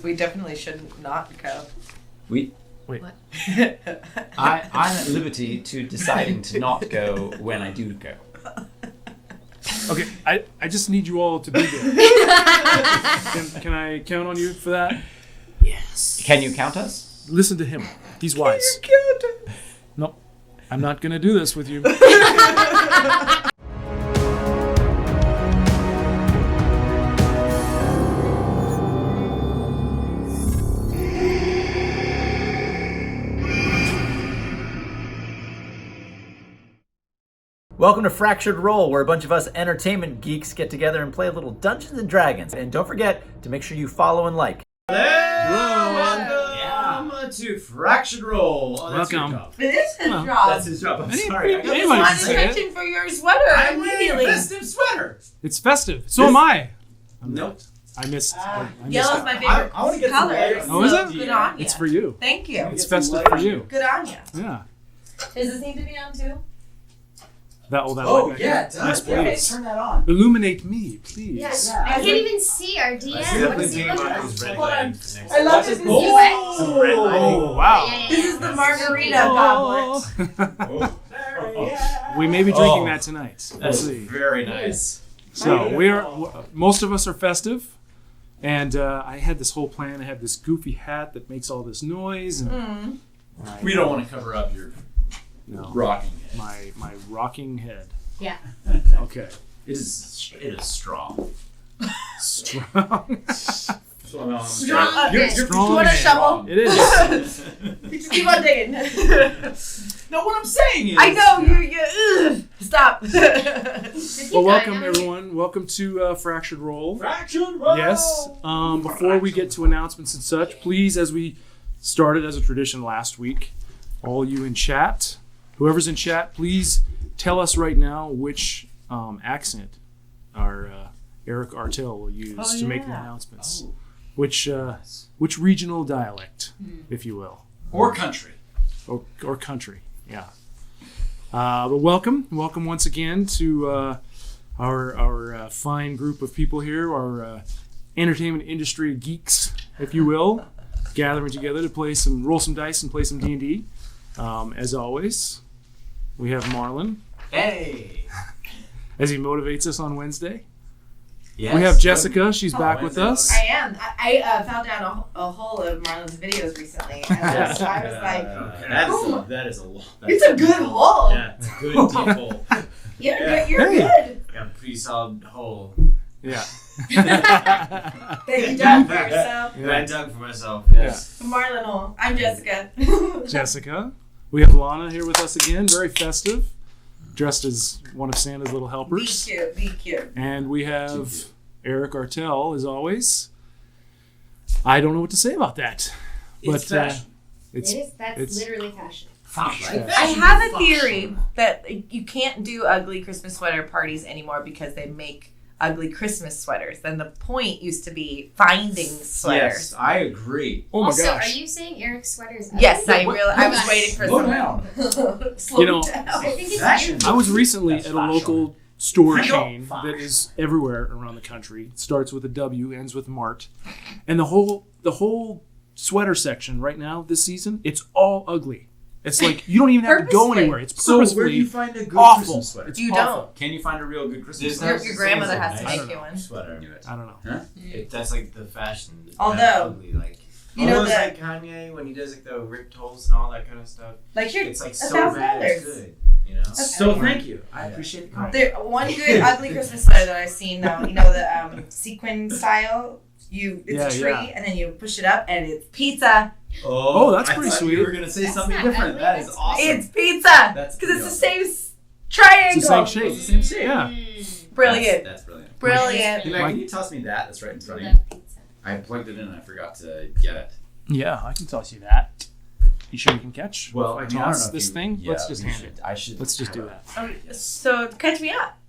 We definitely should not go. Wait. What? I'm at liberty to deciding to not go when I do go. Okay, I just need you all to be there. Can I count on you for that? Yes. Can you count us? Listen to him. He's wise. Can you count us? Nope. I'm not going to do this with you. Welcome to Fractured Roll, where a bunch of us entertainment geeks get together and play a little Dungeons and Dragons. And don't forget to make sure you follow and like. Welcome to Fractured Roll. Oh, that's Welcome. Your job. It is his job. That's his job. I'm sorry. I got Anybody I'm can say it. searching for your sweater I'm wearing a immediately. festive sweater. It's festive. So am I. Nope. I missed. I missed Yellow's out. my favorite I want to get some color. light on Oh, is this. it? Good on you. It's for you. Thank you. It's Get some festive light for on you. Good on you. Yeah. Does this need to be on too? That Oh, light yeah, back it there. Yes, does. Yeah, please. turn that on. Illuminate me, please. Yes. Yeah. I can't even see our DM. What is he looking at? Hold on. I love this. Oh, wow. Yeah. This is the margarita goblet. We may be drinking that tonight. We'll That's see. very nice. So most of us are festive, and I had this whole plan. I have this goofy hat that makes all this noise, and We don't want to cover up your rocking head. my rocking head. Yeah. Okay, It is strong. strong. Strong. You Strong want a head. shovel? It is. Just keep on digging. No, what I'm saying is... I know you. Stop. Well, welcome everyone. Welcome to Fractured Roll. Fractured Roll! Yes. Before we get to announcements and such, please, as we started as a tradition last week, all you in chat, whoever's in chat, please tell us right now which accent our Eric Artell will use to make the announcements. Which regional dialect, if you will, Or country. or country, yeah. But welcome once again to our fine group of people here, our entertainment industry geeks, if you will, gathering together to roll some dice and play some D&D. As always, we have Marlon. Hey! As he motivates us on Wednesday. Yes. We have Jessica. She's back with us. I am. I found down a whole of Marlon's videos recently. And I was like, That is a lot. it's a good hole. Yeah, it's a good deep hole. You're Hey. good. Yeah, pretty solid hole. Yeah. That you done for yourself. Yeah. I dug for myself, yes. Marlon hole. I'm Jessica. Jessica. We have Lana here with us again. Very festive. Dressed as one of Santa's little Be helpers. cute. Be cute. And we have Eric Artell, as always. I don't know what to say about that. It's fashion. That's literally fashion. I have a theory that you can't do ugly Christmas sweater parties anymore because they make ugly Christmas sweaters. Then the point used to be finding sweaters. Yes, I agree. Oh my Also, gosh. are you saying Eric's sweater is ugly? Yes, I was waiting for Slow some. down. Slow You know, down. I think it's Fashion. weird. I was recently That's at a fashion. local store I know. chain that is everywhere around the country. It starts with a W, ends with Mart. And the whole sweater section right now this season, it's all ugly. It's like you don't even have to go Purposely. anywhere. It's So where do purposefully you find a good awful. Christmas sweater? You awful. don't. Can you find a real good Christmas Your sweater? grandmother has to I make don't you know. one. Sweater. I don't know. Huh? That's like the fashion. Although, ugly, like you know almost that- like Kanye when he does like the ripped holes and all that kind of stuff. Like here, It's like $1,000. so bad it's good, you know. So thank you. I appreciate the compliment. There, one good ugly Christmas sweater that I've seen though, you know the sequin style. It's Yeah, a tree yeah. and then you push it up and it's pizza. Oh, that's I pretty thought sweet. You were gonna say That's something not different. ugly, That is that's awesome. It's pizza That's because it's the pretty same triangle. It's the same shape. It's the same shape. Yeah. Brilliant, That's brilliant. brilliant. Hey, Matt, can you toss me that? That's right in front of you. Love pizza. I plugged it in and I forgot to get it. Yeah, I can toss you that. You sure you can catch? Well, if I mean, I don't toss know if this you- thing? Yeah, Let's just we hand should. it. I should. Let's just do that. So catch me up.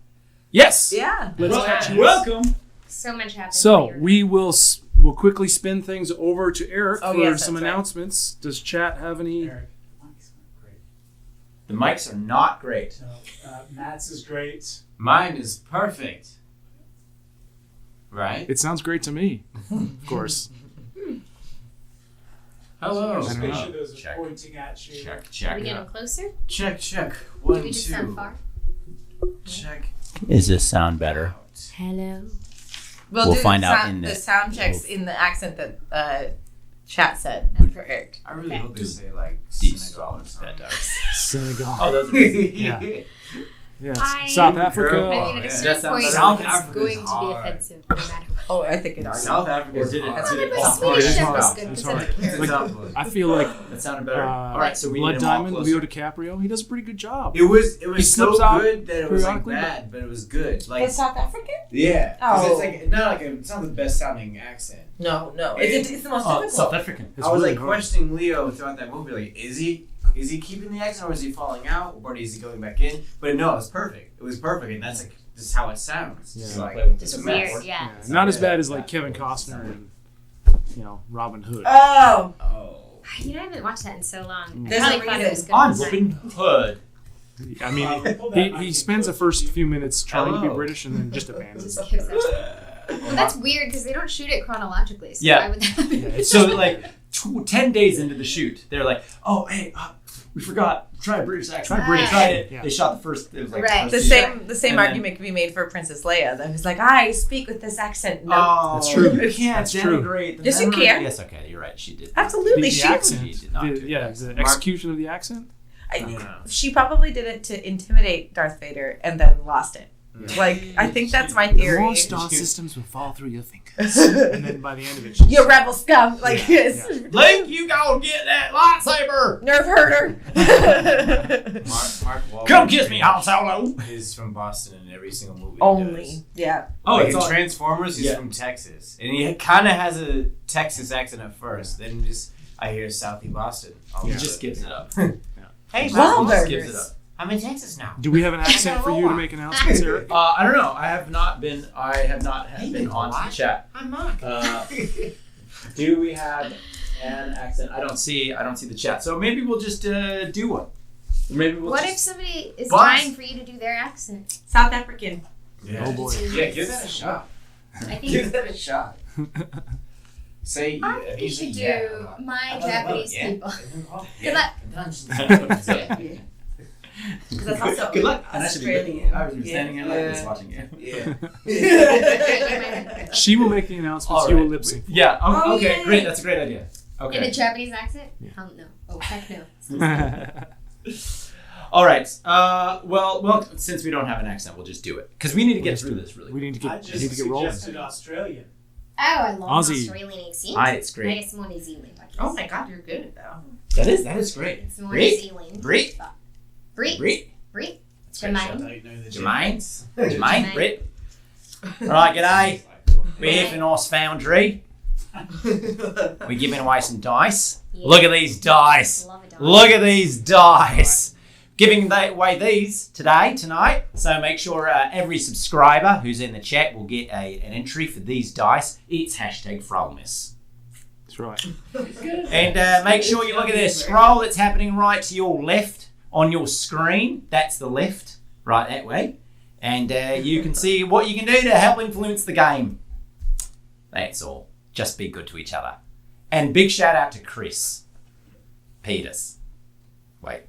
Yes. Yeah. Let's Well, catch you. Welcome. So much happens. So while you're we'll quickly spin things over to Eric Oh, for yes, some that's right. announcements. Does chat have any? Eric, Mike's not great. The mics are not great. No, Matt's is great. Mine is perfect. Right? It sounds great to me. Of course. Hello. Just I make don't sure know. those are Check. pointing at you. Check, Are check. we getting closer? Check, check. Do 1, we just sound 2. far? Check. Is this sound better? Hello. We'll We'll do find the out sound, in the the- sound checks in the accent that chat said for Eric. I really Okay. hope they say like Deep Senegal or something. Senegal. Oh, those are Yeah. Yes. South Africa. I mean, at a yeah. certain That point, sounds- South it's Africa's going to be hard. offensive no matter what. Oh, I think it already. South Africa Or did it- I did it- remember oh, Swedish it's chef hard. was good It's because I hard. didn't care. It's a tough one. I feel like That sounded better. All right, so we Blood need them all Diamond, closer. Leo DiCaprio, he does a pretty good job. It was He so slips out good that it was like periodically, bad, but it was good. Like South African? yeah, 'cause Oh. it's like not like it's not the best sounding accent. No. It's the most Oh, difficult. South African. It's I was really like hard. questioning Leo throughout that movie, like is he keeping the accent or is he falling out or is he going back in? But no, it was perfect. It was perfect, and that's like this is how it sounds. It's Yeah. like Just it's a Weird, mess. yeah. Not as bad as like Kevin Costner and Robin Hood. Oh. Oh. You know, I haven't watched that in so long. There's I a probably thought it was reason. good. I'm at the time. Robin Hood. I mean, he spends the first few minutes trying to be Hello. British and then just abandons Just it. gives up. Well, that's weird because they don't shoot it chronologically. So Yeah. why would that happen? Yeah, it's So like 10 days into the shoot, they're like, "Oh, hey, we forgot. Try a British accent. Try British. Tried it. Yeah. They shot the first. It was like Right. The first scene. same And then- argument could be made for Princess Leia. That was like, I speak with this accent. No, Oh, That's true. You can't That's true. denigrate the Yes, you memory. can. Yes, okay, you're right. She did. absolutely. The She accent, She did not do the execution of the accent. Yeah. she probably did it to intimidate Darth Vader and then lost it. Like, I think that's my theory. More star systems will fall through your fingers, and then by the end of it, she's You rebel scum! Like, yes. Link, you go get that lightsaber. Nerve herder. Mark Wahlberg Come kiss me, Han Solo. is from Boston in every single movie. he Only, does. yeah. Oh, Like it's in all, Transformers, he's Yeah. from Texas, and he kind of has a Texas accent at first. Then just I hear Southie Boston. he just gives it up. Hey, Wahlbergers. Gives it up. I'm in Texas now. Do we have an accent for you to make announcements, Eric? I don't know. I have not been on to the chat. I'm Mark. Do we have an accent? I don't see the chat. So maybe we'll just do one. Maybe we'll What if just, somebody is Boss. dying for you to do their accent? South African. Yeah. Oh boy. Yeah, give that a shot. I Give think that a shot. Say. I think you should do my Japanese people. Good luck. Because that's also Good luck. And I should be Australian. I was standing here like this watching you. Yeah. She will make the announcements. All You will right. lip sync. Yeah. Oh, Okay. yay. Great. That's a great idea. In a Okay. Japanese accent? Yeah. No. Oh, heck no. All right. Well. Since we don't have an accent, we'll just do it because we need to get through this really. We need to I get just rolling. suggested Australian. Oh, I love Aussie. Australian accent. It's I great. guess more New Zealand. I guess. Oh my god, you're good at that. That is great. It's more Brit? New Zealand. Brit? Brit. Brit. Brit. I Jermaine. don't know the Jermaine. Germans. Jermaine. Brit. All right. G'day. We're here for Norse Foundry. We're giving away some dice. Yeah. Look at these dice. Love a dog. Look at these dice. Giving away these tonight. So make sure every subscriber who's in the chat will get an entry for these dice. It's #Frolmas. That's right. And make sure you look at the scroll that's happening right to your left on your screen. That's the left, right that way. And you can see what you can do to help influence the game. That's all. Just be good to each other. And big shout out to Chris Peters. Wait.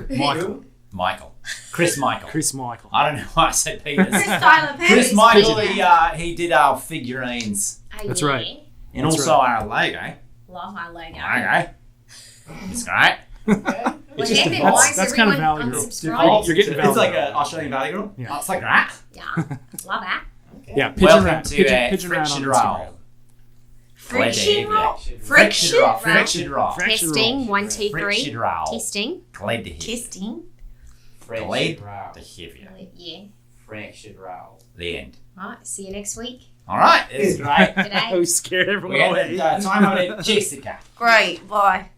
Michael. Michael. Chris Michael. Chris Michael. I don't know why I said Peters. Tyler Perry. Chris Michael, he did our figurines. Oh, That's yeah. right. And That's also our logo. Love my logo. Okay. It's great. Well, It's just David, a- why is that's kind of everyone Valley Girl. unsubscribed? You're getting It's Valley like Girl. an Australian Valley Girl. Yeah. It's like that. Yeah. Love that. Yeah, pigeon Welcome rat, to pigeon rat on Friction Instagram. Roll. Friction roll. Friction Roll. Friction Friction Roll. Friction Testing. roll. 1, 2, 3. Friction Roll. Testing. Glad to hear. Testing. Glad to hear you. Yeah. Fractured row. The end. Alright, see you next week. All right. It's great. G'day. We scared everyone We away. got time on it. Jessica. Great. Bye.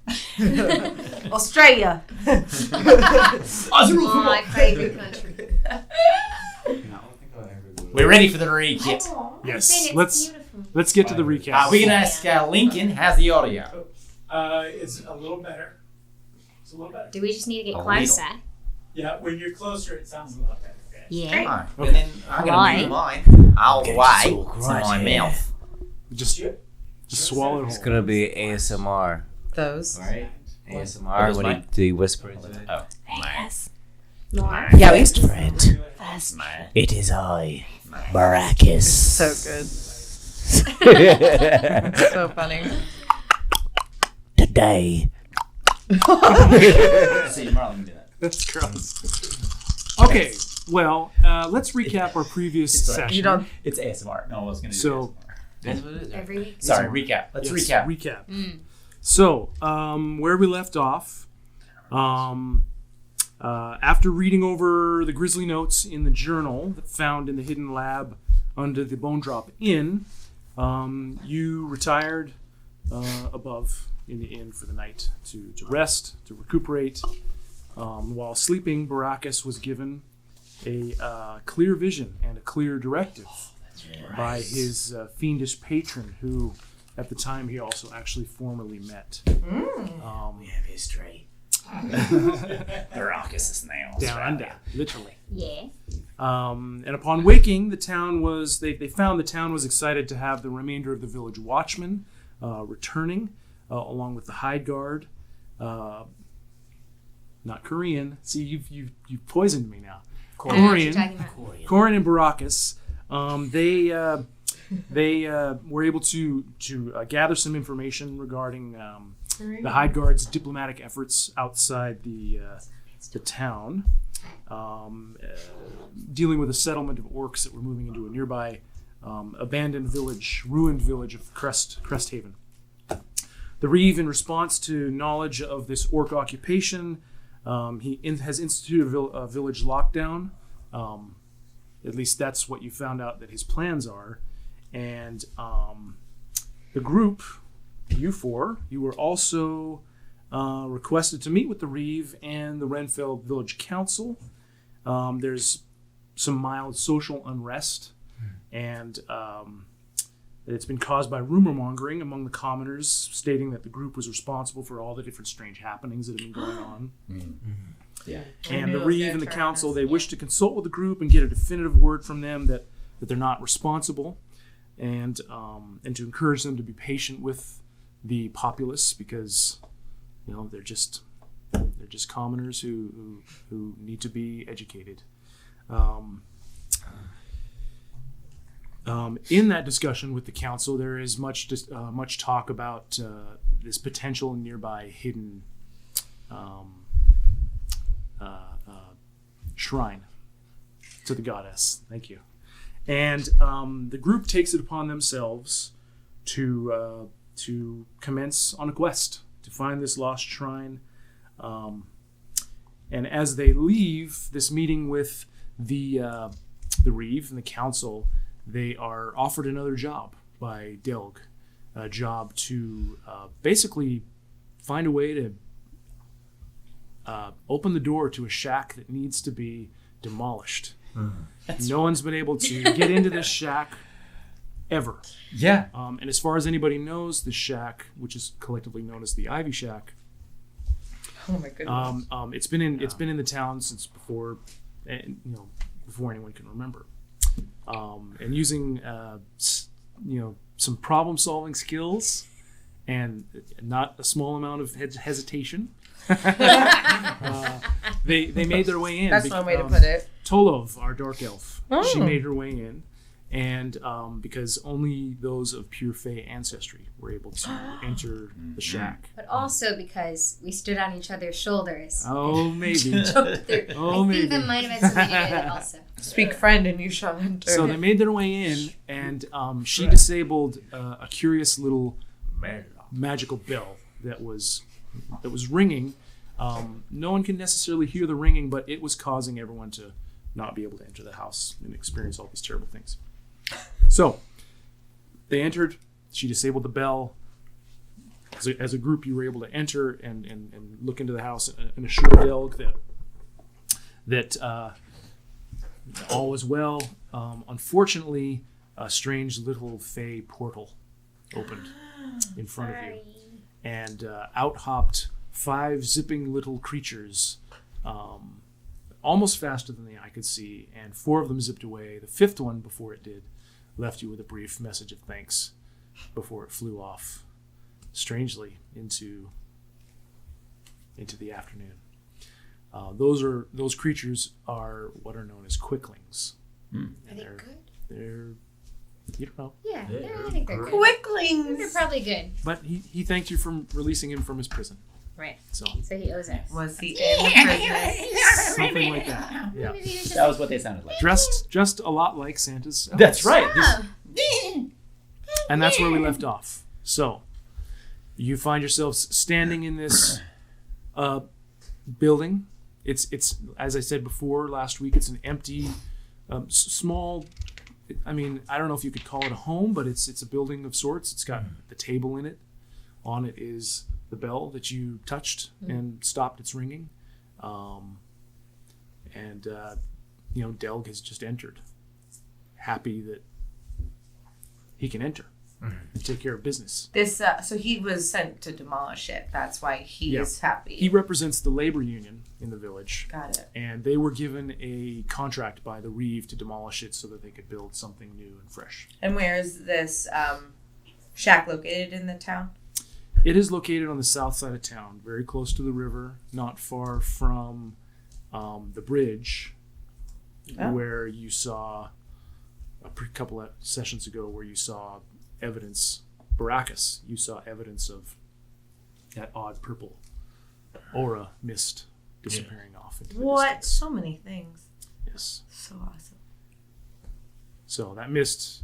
Australia. My favourite country. I don't think I'll ever go. We're ready for the recap. Yes, Ben, it's let's- beautiful. Let's get to the recap. We're going to ask Lincoln, how's the audio? It's a little better. It's a little better. Do we just need to get A closer? Yeah, when you're closer, it sounds a lot better. Okay. Yeah. Oh, and then I'm Why? going to move mine all the way to my mouth. Just swallow it It's whole. gonna be ASMR. those. All right. Are ASMR. those What mine? do you whisper into it? Oh. Yes. Noir. Yeah, we used to. Friend. It is I, Baracus. So good. So funny. Today. See, Marlon can do that. That's gross. Okay, well, let's recap our previous session. You don't. It's ASMR. No, I was going to do So- ASMR. That's what it is. Every week. Sorry, recap. Let's Yes, recap. Recap. So, where we left off, after reading over the grisly notes in the journal that found in the hidden lab under the Bone Drop Inn, you retired above in the inn for the night to rest, to recuperate. While sleeping, Baracus was given a clear vision and a clear directive by his fiendish patron, who at the time he also actually formally met. We have history. Baracus is now. Down under, literally. Yeah. And upon waking, the town was they found the town was excited to have the remainder of the village watchman returning, along with the hide guard. Not Korean. See, you've poisoned me now. I know what you're Corian. talking about. Corin and Baracus, they were able to gather some information regarding the Hide Guard's diplomatic efforts outside the town, dealing with a settlement of orcs that were moving into a nearby abandoned village, ruined village of Cresthaven. The Reeve, in response to knowledge of this orc occupation, has instituted a village lockdown. At least that's what you found out that his plans are. And the group, you four, you were also requested to meet with the Reeve and the Renfell Village Council. There's some mild social unrest, and it's been caused by rumor mongering among the commoners, stating that the group was responsible for all the different strange happenings that have been going on. Yeah. And the Reeve and the council, they wish to consult with the group and get a definitive word from them that they're not responsible, and to encourage them to be patient with the populace, because they're just commoners who need to be educated. In that discussion with the council, there is much talk about this potential nearby hidden shrine to the goddess. Thank you. And the group takes it upon themselves to commence on a quest to find this lost shrine. And as they leave this meeting with the Reeve and the council, they are offered another job by Delg, a job to basically find a way to open the door to a shack that needs to be demolished. No one's been able to get into this shack ever. Yeah. And as far as anybody knows, the shack, which is collectively known as the Ivy Shack, Oh my goodness. it's been in the town since before anyone can remember. And using some problem solving skills and not a small amount of hesitation, they made their way in. That's one way to put it. Tolov, our dark elf, she Oh. made her way in, and because only those of pure Fey ancestry were able to enter the shack. But also because we stood on each other's shoulders. Oh, maybe. I think that might have had something to do with it also. Speak friend and you shall enter. So they made their way in, and she disabled a curious little magical bell that was ringing. No one can necessarily hear the ringing, but it was causing everyone to not be able to enter the house and experience all these terrible things. So they entered. She disabled the bell. As a group, you were able to enter and look into the house and assure Delg that all was well. Unfortunately, a strange little fey portal opened in front of you, and out hopped 5 zipping little creatures, almost faster than the eye could see, and 4 of them zipped away. The 5th one, before it did, left you with a brief message of thanks before it flew off, strangely, into into the afternoon. Those creatures are what are known as quicklings. Are they good? They're you don't know. Yeah, I think they're good. Quicklings. They're probably good. But he thanked you for releasing him from his prison. Right. So he owes us. Was he in prison? something like that. Yeah. Maybe he was just That was what they sounded like. Dressed a lot like Santa's elves. That's right. And that's where we left off. So you find yourselves standing in this building. It's as I said before last week, it's an empty small, I mean, I don't know if you could call it a home, but it's a building of sorts. It's got the table in it. On it is the bell that you touched and stopped its ringing. Delg has just entered, happy that he can enter and take care of business. This so he was sent to demolish it. That's why he is happy. He represents the labor union in the village. Got it. And they were given a contract by the Reeve to demolish it so that they could build something new and fresh. And where is this shack located in the town? It is located on the south side of town, very close to the river, not far from the bridge where you saw a couple of sessions ago where you saw evidence, Baracus, you saw evidence of that odd purple aura mist disappearing off into the distance. So many things. Yes. So awesome. So that mist,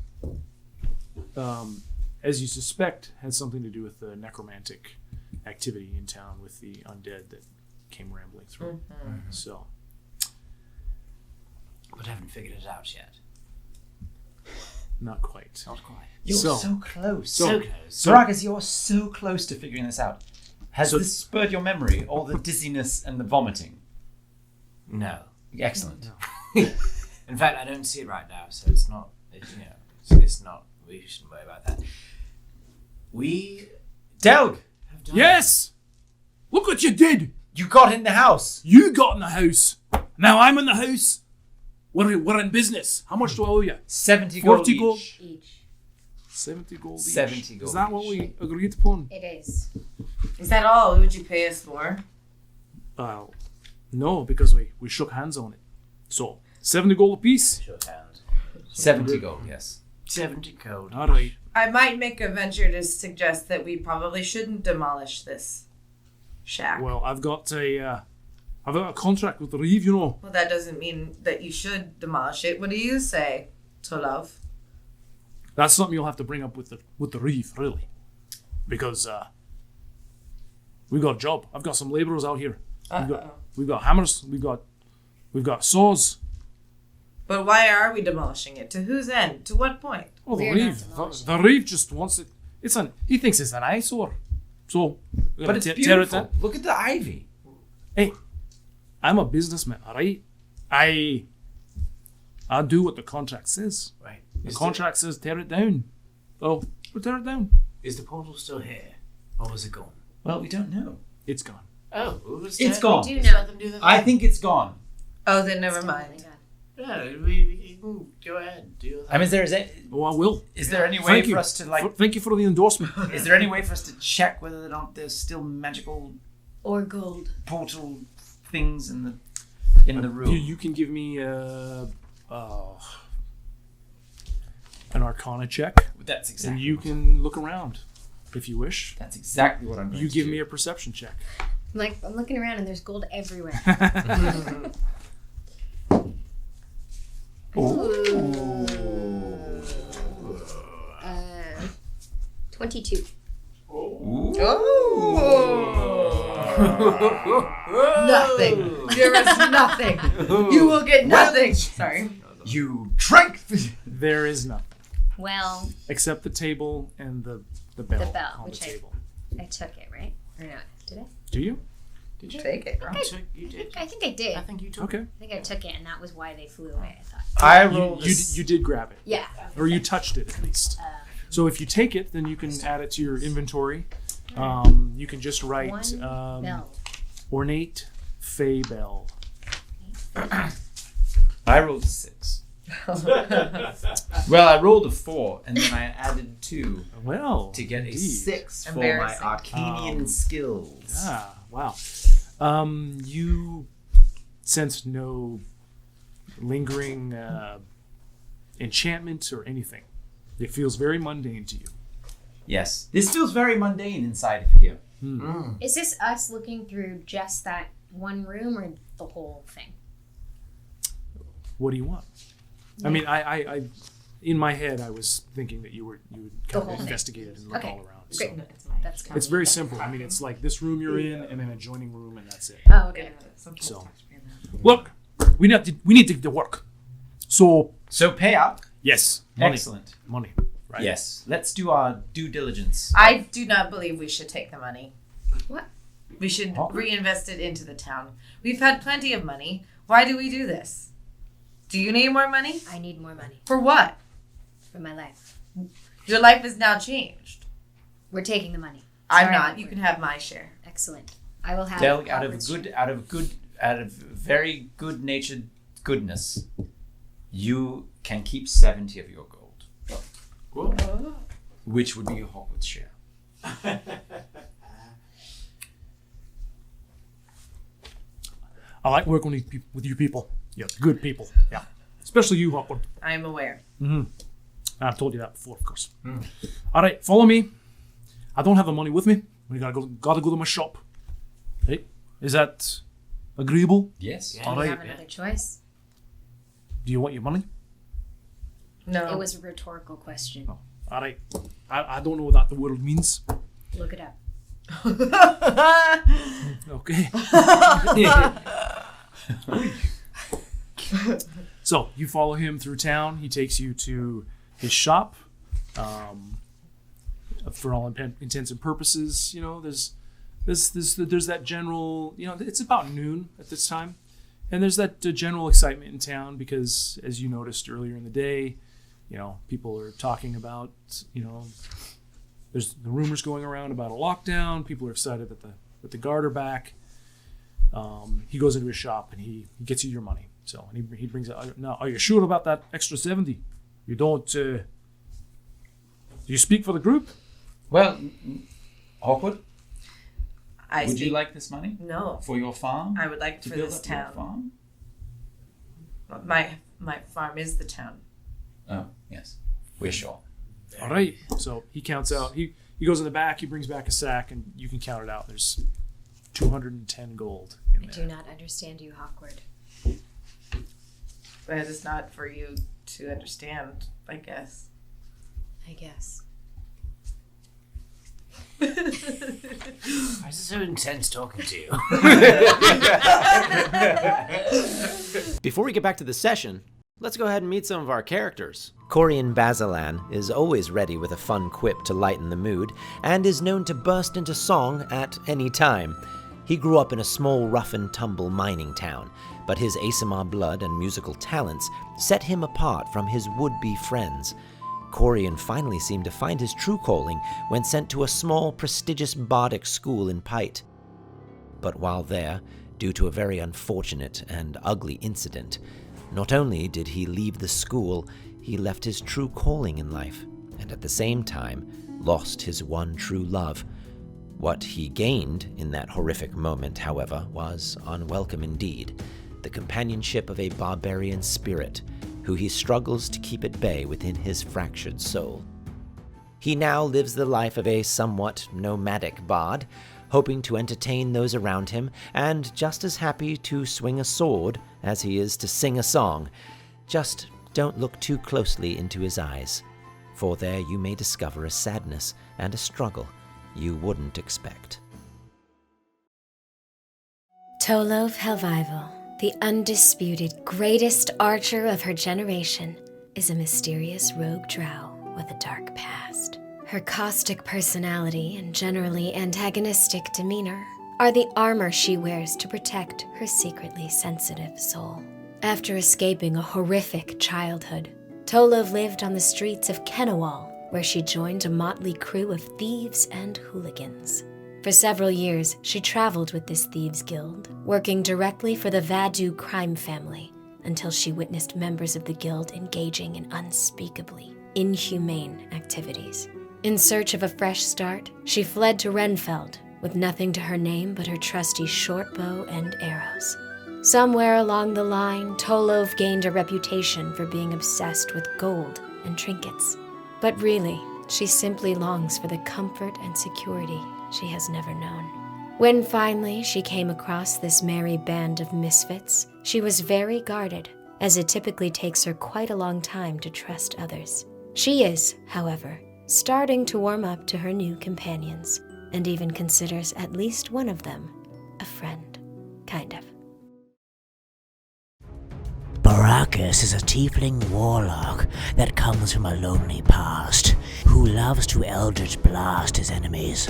as you suspect, has something to do with the necromantic activity in town with the undead that came rambling through. So, But haven't figured it out yet. not quite. Not quite. You're So- so close. so- So close. Baracus, you're so close to figuring this out. Has this spurred your memory, or the dizziness and the vomiting? No. Excellent. In fact, I don't see it right now, so it's not. It's not. We shouldn't worry about that. Delg, have done. Yes! Look what you did! you got in the house. You got in the house. Now I'm in the house. We're in business. How much do I owe you? 70 gold 40 gold. each. Each. 70 gold each. 70 gold Is that what each. we agreed upon? It is. Is that all? What would you pay us for? No, because we shook hands on it. So, 70 gold apiece. Shook hands. 70 gold, yes. 70 gold. All right. I might make a venture to suggest that we probably shouldn't demolish this shack. Well, I've got a contract with the Reeve, you know. Well, that doesn't mean that you should demolish it. What do you say, to love? That's something you'll have to bring up with the Reeve, really, because we've got a job. I've got some labourers out here. We've got hammers. We've got saws. But why are we demolishing it? To whose end? To what point? Oh, the We're Reeve. not demolishing The Reeve just wants it. He thinks it's an eyesore. So, we're But gonna it's tear it beautiful. down. Look at the ivy. Hey, I'm a businessman, all right? I do what the contract says. Right. The contract says tear it down. So, we'll tear it down. Is the portal still here, or was it gone? Well, we don't know. It's gone. Oh, It's gone. We do know. Let them do the thing. I think it's gone. Oh, then never mind. Yeah, we can go ahead. Do your thing. I mean, Oh, I will. is there any way Thank for you. us to like? Thank you for the endorsement. Is there any way for us to check whether or not there's still magical Or gold. portal things in the room? You can give me an Arcana check, That's and exactly. you can look around if you wish. That's exactly what I'm going You to give do. me a perception check. I'm looking around and there's gold everywhere. Ooh. 22. Nothing. There is nothing. You will get nothing. Sorry. You drank. There is nothing Well, except the table and the bell, The bell, on which the I- table. I took it, right? Or not? Did I? Do you? Did you take it? You did. I think I did. I think you took. Okay. I think I took it, and that was why they flew away, I thought. I You, rolled. you did grab it, Yeah. or you touched it at least. So if you take it, then you can add it to your inventory. You can just write One bell. ornate Fey Bell. I rolled a 6. Well, I rolled a 4, and then I added 2 Well, to get a indeed. 6 for my Embarrassing. Arcanian skills. Ah, wow. You sense no lingering enchantment or anything. It feels very mundane to you. Yes. This feels very mundane inside of here. Is this us looking through just that one room or the whole thing? What do you want? I mean, I in my head, I was thinking that you would kind whole of thing. investigate it and look Okay. all around. So Great. That's kind it's very simple. I mean, it's like this room you're in and an adjoining room, and that's it. Oh, okay. So, look, we need to get to work. So Pay up. yes, money, Excellent. money. Right. Yes. Let's do our due diligence. I do not believe we should take the money. What? We should What? reinvest it into the town. We've had plenty of money. Why do we do this? Do you need more money? I need more money For what? for my life. Your life is now changed. We're taking the money. I'm Sorry, not. You Hawkward. can have my share. Excellent. I will have. Del, Hawkward's out of very good natured goodness, you can keep 70 of your gold, which would be your Hawkward's share. I like working with you people. Yeah, good people. Yeah, especially you, Hawkward. I am aware. I've told you that before, of course. All right, follow me. I don't have the money with me. We gotta go to my shop. Hey, is that agreeable? Yes. Do All you right. have another choice? Do you want your money? No. It was a rhetorical question. All right. I don't know what that word means. Look it up. Okay. So you follow him through town. He takes you to his shop. For all intents and purposes, you know, there's that general, you know, it's about noon at this time, and there's that general excitement in town because, as you noticed earlier in the day, you know, people are talking about, you know, there's the rumors going around about a lockdown. People are excited that the guard are back. He goes into his shop and he gets you your money. So and he brings it. Now, are you sure about that extra 70? You don't. Do you speak for the group? Well, Hawkward, I would you speak- like this money No. for your farm? I would like to for build this up your town. farm? My farm is the town. Oh, yes. We're sure. All right. So he counts out. He goes in the back. He brings back a sack, and you can count it out. There's 210 gold in I there. do not understand you, Hawkward. But it is not for you to understand, I guess. I guess. Why is it so intense talking to you? Before we get back to the session, let's go ahead and meet some of our characters. Corian Basilan is always ready with a fun quip to lighten the mood, and is known to burst into song at any time. He grew up in a small rough-and-tumble mining town, but his ASMR blood and musical talents set him apart from his would-be friends. Corian finally seemed to find his true calling when sent to a small, prestigious bardic school in Pite. But while there, due to a very unfortunate and ugly incident, not only did he leave the school, he left his true calling in life, and at the same time lost his one true love. What he gained in that horrific moment, however, was unwelcome indeed, the companionship of a barbarian spirit, who he struggles to keep at bay within his fractured soul. He now lives the life of a somewhat nomadic bard, hoping to entertain those around him, and just as happy to swing a sword as he is to sing a song. Just don't look too closely into his eyes, for there you may discover a sadness and a struggle you wouldn't expect. Tolov Helvival, the undisputed greatest archer of her generation, is a mysterious rogue drow with a dark past. Her caustic personality and generally antagonistic demeanor are the armor she wears to protect her secretly sensitive soul. After escaping a horrific childhood, Tolov lived on the streets of Kenawal, where she joined a motley crew of thieves and hooligans. For several years, she traveled with this thieves' guild, working directly for the Vadu crime family, until she witnessed members of the guild engaging in unspeakably inhumane activities. In search of a fresh start, she fled to Renfeld, with nothing to her name but her trusty short bow and arrows. Somewhere along the line, Tolov gained a reputation for being obsessed with gold and trinkets. But really, she simply longs for the comfort and security she has never known. When finally she came across this merry band of misfits, she was very guarded, as it typically takes her quite a long time to trust others. She is, however, starting to warm up to her new companions, and even considers at least one of them a friend, kind of. Barakas is a tiefling warlock that comes from a lonely past, who loves to eldritch blast his enemies.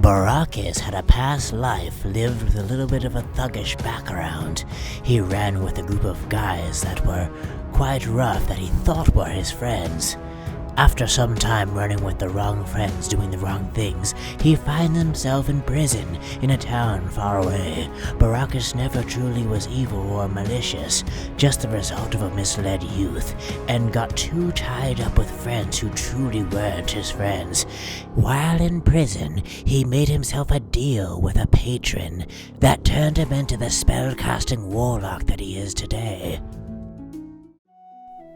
Barakas had a past life lived with a little bit of a thuggish background. He ran with a group of guys that were quite rough that he thought were his friends. After some time running with the wrong friends doing the wrong things, he finds himself in prison in a town far away. Barakas never truly was evil or malicious, just the result of a misled youth, and got too tied up with friends who truly weren't his friends. While in prison, he made himself a deal with a patron that turned him into the spellcasting warlock that he is today.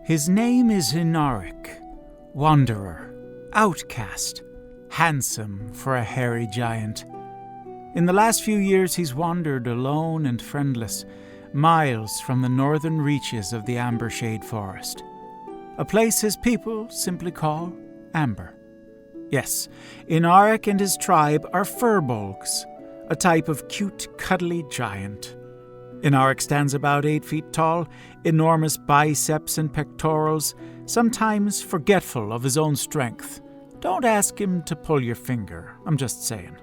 His name is Inaric. Wanderer, outcast, handsome for a hairy giant. In the last few years he's wandered alone and friendless, miles from the northern reaches of the Ambershade Forest, a place his people simply call Amber. Yes, Inaric and his tribe are furbolgs, a type of cute, cuddly giant. Inaric stands about 8 feet tall, enormous biceps and pectorals, sometimes forgetful of his own strength. Don't ask him to pull your finger, I'm just saying.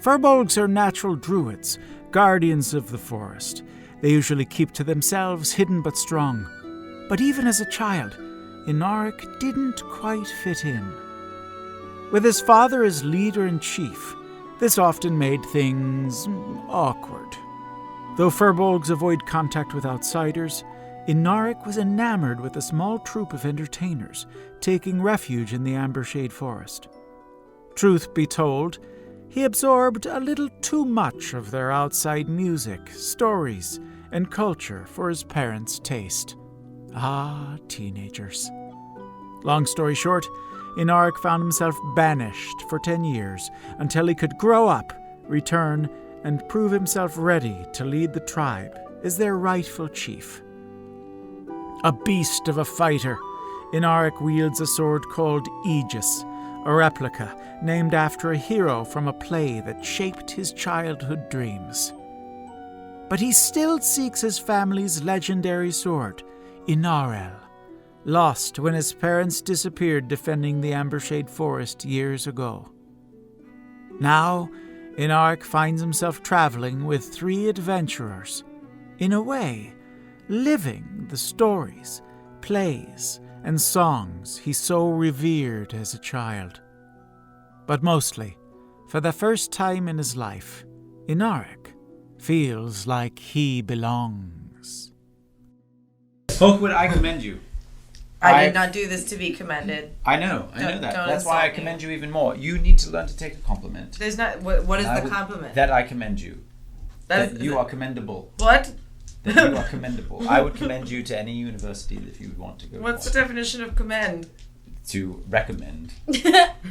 Furbolgs are natural druids, guardians of the forest. They usually keep to themselves, hidden but strong. But even as a child, Inaric didn't quite fit in. With his father as leader-in-chief, this often made things awkward. Though furbolgs avoid contact with outsiders, Inaric was enamored with a small troop of entertainers, taking refuge in the Ambershade Forest. Truth be told, he absorbed a little too much of their outside music, stories, and culture for his parents' taste. Ah, teenagers. Long story short, Inaric found himself banished for 10 years until he could grow up, return, and prove himself ready to lead the tribe as their rightful chief. A beast of a fighter, Inaric wields a sword called Aegis, a replica named after a hero from a play that shaped his childhood dreams. But he still seeks his family's legendary sword, Inarel, lost when his parents disappeared defending the Ambershade Forest years ago. Now, Inaric finds himself traveling with 3 adventurers, in a way, living the stories, plays, and songs he so revered as a child. But mostly, for the first time in his life, Inaric feels like he belongs. Hawkward, I commend you. I did not do this to be commended. I know that. Don't That's why I insult me. commend you even more. You need to learn to take a compliment. There's not. What is And I the would- compliment? That I commend you. That you that- are commendable. What? That you are commendable. I would commend you to any university that you would want to go What's for. the definition of commend? To recommend.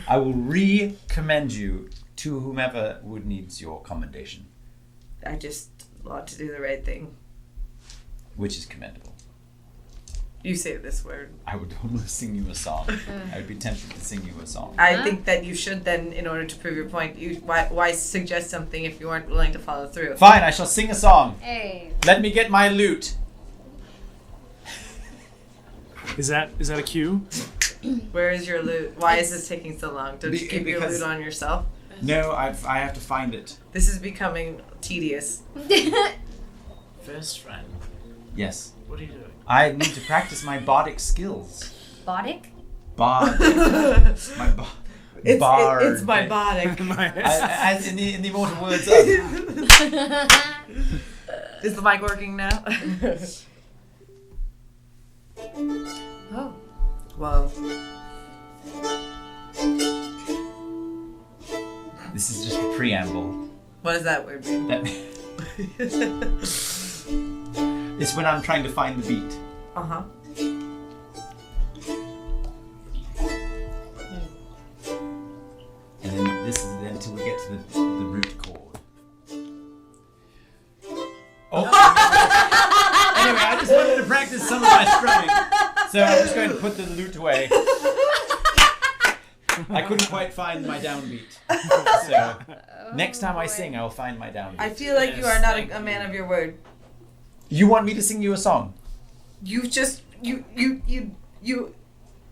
I will recommend you to whomever would needs your commendation, I just want to do the right thing. which is commendable. You say this word. I would almost sing you a song. I would be tempted to sing you a song. I think that you should then, in order to prove your point, why suggest something if you aren't willing to follow through? Fine, I shall sing a song. Hey. Let me get my lute. Is that a cue? Where is your loot? Why is this taking so long? Don't you keep your Because- loot on yourself? No, I have to find it. This is becoming tedious. Best friend. Yes. What are you doing? I need to practice my bardic skills. Bodic? Bard. My It's bard. my bodic. As in the immortal words of... Is the mic working now? Oh. Whoa. This is just a preamble. What does that word mean? It's when I'm trying to find the beat. Uh-huh. And then this is then until we get to the root chord. Oh! Anyway, I just wanted to practice some of my strumming. So I'm just going to put the lute away. I couldn't quite find my downbeat. So next time I sing, I'll find my downbeat. I feel like you are not a man of your word. You want me to sing you a song? You just you.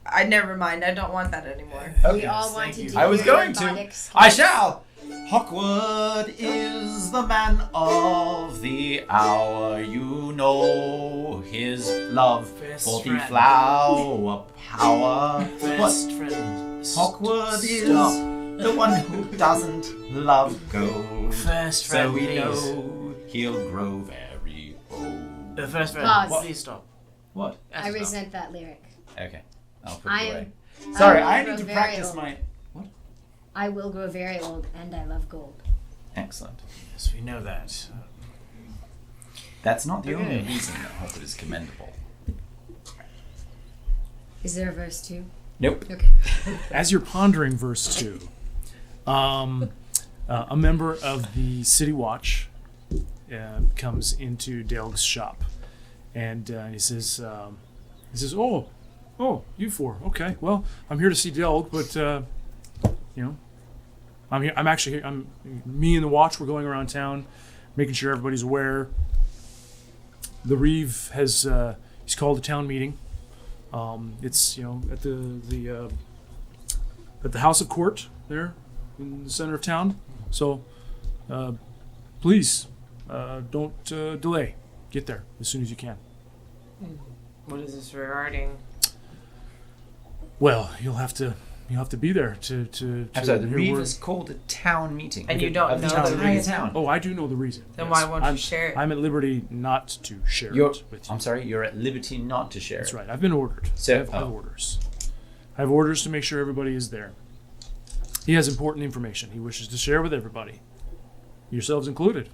I never mind. I don't want that anymore. Okay. We all want to do I was your going to. robotics. I shall. Hawkward is the man of the hour. You know his love for the flower power. Best friend. Hawkward is the one who doesn't love gold. First So friend, we please. know he'll grow very old. The first friend. Pause. Please stop. What? I resent that lyric. Okay. I'll put I it am- away. Sorry, will I grow need to very practice old. my... I will grow very old, and I love gold. Excellent. Yes, we know that. That's not the Okay. only reason that Hawkward is commendable. Is there a verse 2? Nope. Okay. As you're pondering verse 2, a member of the City Watch comes into Delg's shop, and he says, "Oh, you four? Okay. Well, I'm here to see Delg, but I'm here. I'm actually here. Me and the Watch. We're going around town, making sure everybody's aware. The Reeve has he's called a town meeting. It's at the House of Court there in the center of town. So please don't delay. Get there as soon as you can. What is this regarding? Well, you'll have to be there to I'm sorry, the hear Reeve word. is called a town meeting. And you don't Of know the the entire reason? town. Oh, I do know the reason. Then yes. why won't you share it? I'm at liberty not to share You're, it with you. I'm sorry, you're at liberty not to share That's it. right. I've been ordered. So- I have orders. I have orders to make sure everybody is there. He has important information he wishes to share with everybody, yourselves included.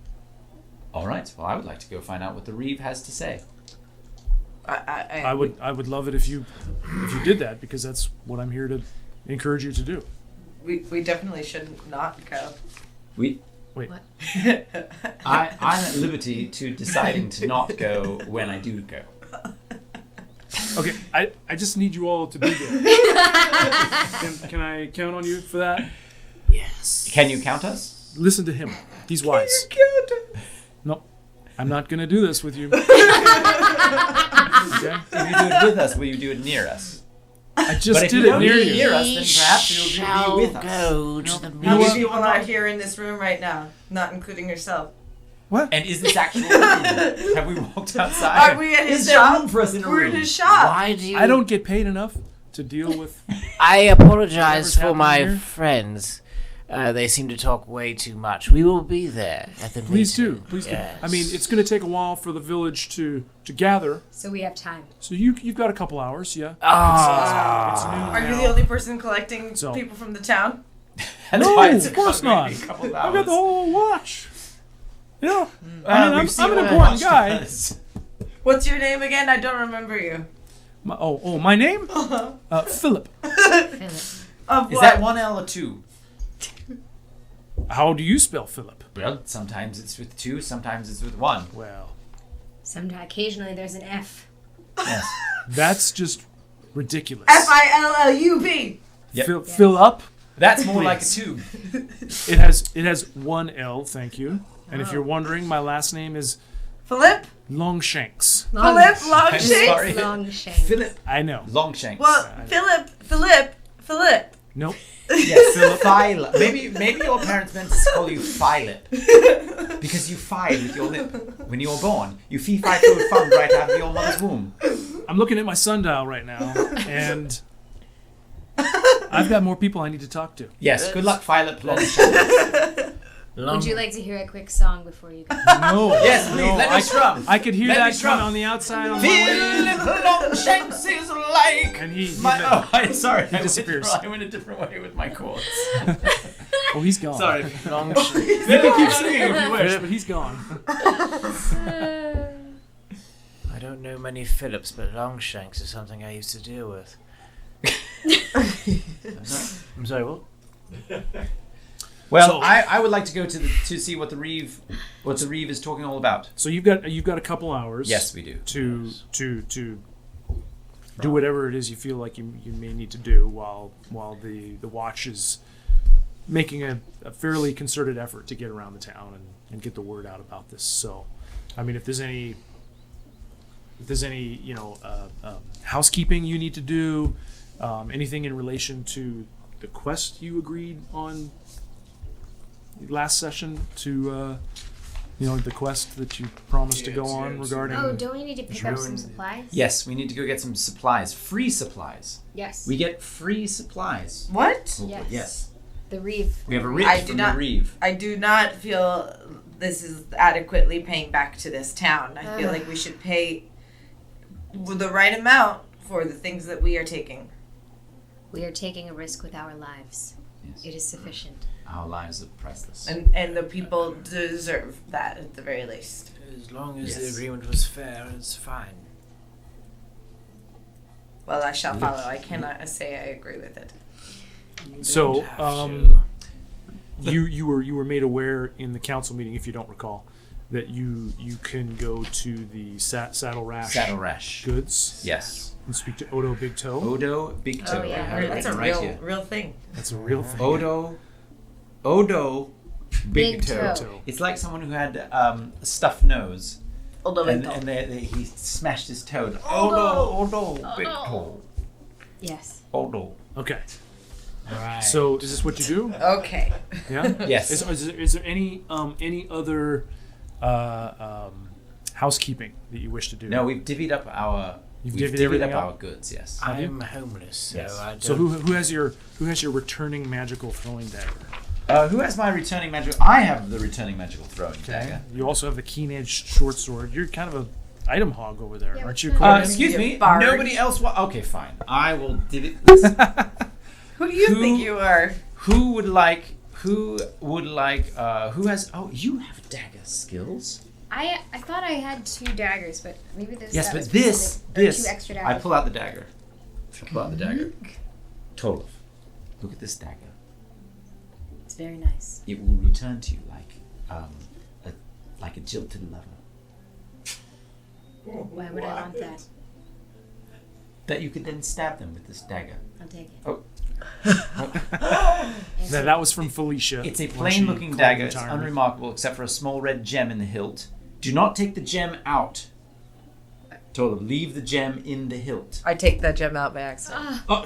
All right. Well, I would like to go find out what the Reeve has to say. I would love it if you did that, because that's what I'm here to encourage you to do. We definitely should not go. We. Wait. What? I'm at liberty to deciding to not go when I do go. Okay, I just need you all to be there. Can I count on you for that? Yes. Can you count us? Listen to him. He's wise. No, I'm not going to do this with you. Okay? If you do it with us, will you do it near us? I just But if did you it don't near do it you. near us, then perhaps you'll be with us. Go to the How know many what? people are here in this room right now, not including yourself? And is this actual room? Have we walked outside? Are we at his Is there shop? room for us in a We're room? in his shop. Why do you? I don't get paid enough to deal with. I apologize Whatever's for my happening here. friends. They seem to talk way too much. We will be there at the Please meeting. do. Please Yes. do. I mean, it's going to take a while for the village to gather. So we have time. So you've got a couple hours, yeah. It's noon Are you now. the only person collecting So- people from the town? That's No, why it's of course not. a couple of I've got the hours. whole watch. Yeah. We've I'm seen an what important Watch guy. does. What's your name again? I don't remember you. My name? Philip. Philip. Of Is what? that one L or two? How do you spell Philip? Well, sometimes it's with two, sometimes it's with one. Well, Occasionally there's an F. Yes. that's just ridiculous. F-I-L-L-U-B. Yep. Fill up. That's more like a tube. It has one L, thank you. And if you're wondering, my last name is Philip? Longshanks. Philip I'm Longshanks? sorry. Long shank. Philip I know. Longshanks. Well, Philip. Nope. Yes, Philip. Maybe your parents meant to call you Philip. Because you fied with your lip. When you were born, you fee-fi-fo-fum right out of your mother's womb. I'm looking at my sundial right now, and I've got more people I need to talk to. Yes, good luck, Philip Longshanks. Would you like to hear a quick song before you go? No. Yes, please, no, let me strum. I could hear Let me that strum. coming on the outside on my way. Philip Longshanks is like... And he I'm sorry. He disappears. I went a different way with my chords. Oh, he's gone. Sorry, Longshanks. You can keep singing if you wish, but he's gone. I don't know many Phillips, but Longshanks is something I used to deal with. I'm sorry, what? Well, So- I would like to go to see what the Reeve is talking all about. So you've got a couple hours. Yes, we do. To do whatever it is you feel like you may need to do while the watch is making a fairly concerted effort to get around the town and get the word out about this. So, I mean, if there's any housekeeping you need to do, anything in relation to the quest you agreed on last session to the quest that you promised to go on regarding. Oh, don't we need to pick up some supplies? Yes, we need to go get some supplies. Free supplies. Yes. We get free supplies. What? Yes. The Reeve. We have a Reeve I from do the not- Reeve. I do not feel this is adequately paying back to this town. I feel like we should pay the right amount for the things that we are taking. We are taking a risk with our lives. Yes. It is sufficient. Our lives are priceless. And the people deserve that at the very least. As long as Yes. the agreement was fair, it's fine. Well, I shall follow. I cannot say I agree with it. So, Don't have to. you were made aware in the council meeting, if you don't recall, that you can go to the Saddle Rash goods Yes. and speak to Odo Big Toe. Odo Big Toe. Oh, yeah. I have it That's a written right real here. real thing. That's a real thing. Odo Big Big Toe. Toe. It's like someone who had a stuffed nose. Odo And, Big Toe. he smashed his toe. Odo Big Toe. Yes. Odo. Okay. Right. So, is this what you do? Okay. Yeah. Yes. Is there any other housekeeping that you wish to do? No, we've divvied up our. You've we've divvied everything our up? goods. Yes. I'm homeless, so Yes. I don't. So who has your returning magical throwing dagger? Who has my returning magical? I have the returning magical throwing dagger. You also have the keen-edged short sword. You're kind of a item hog over there, Yeah, aren't what's you? that? Corey? Excuse me. Bard. Nobody else. Okay, fine. I will divvy. Who do you Who- think you are? Who would like? Who has? Oh, you have dagger skills. I thought I had 2 daggers, but maybe this. Yes, that but was this. specific. Or 2 extra daggers. I pull out the dagger. Pull out the dagger. Tolov, look at this dagger. It's very nice. It will return to you like a jilted lover. Why would I want that? That you could then stab them with this dagger. I'll take it. Oh. That was from Felicia. It's a when plain she looking claimed dagger. It's retirement. unremarkable except for a small red gem in the hilt. Do not take the gem out. Tolov, leave the gem in the hilt. I take that gem out by accident. Oh,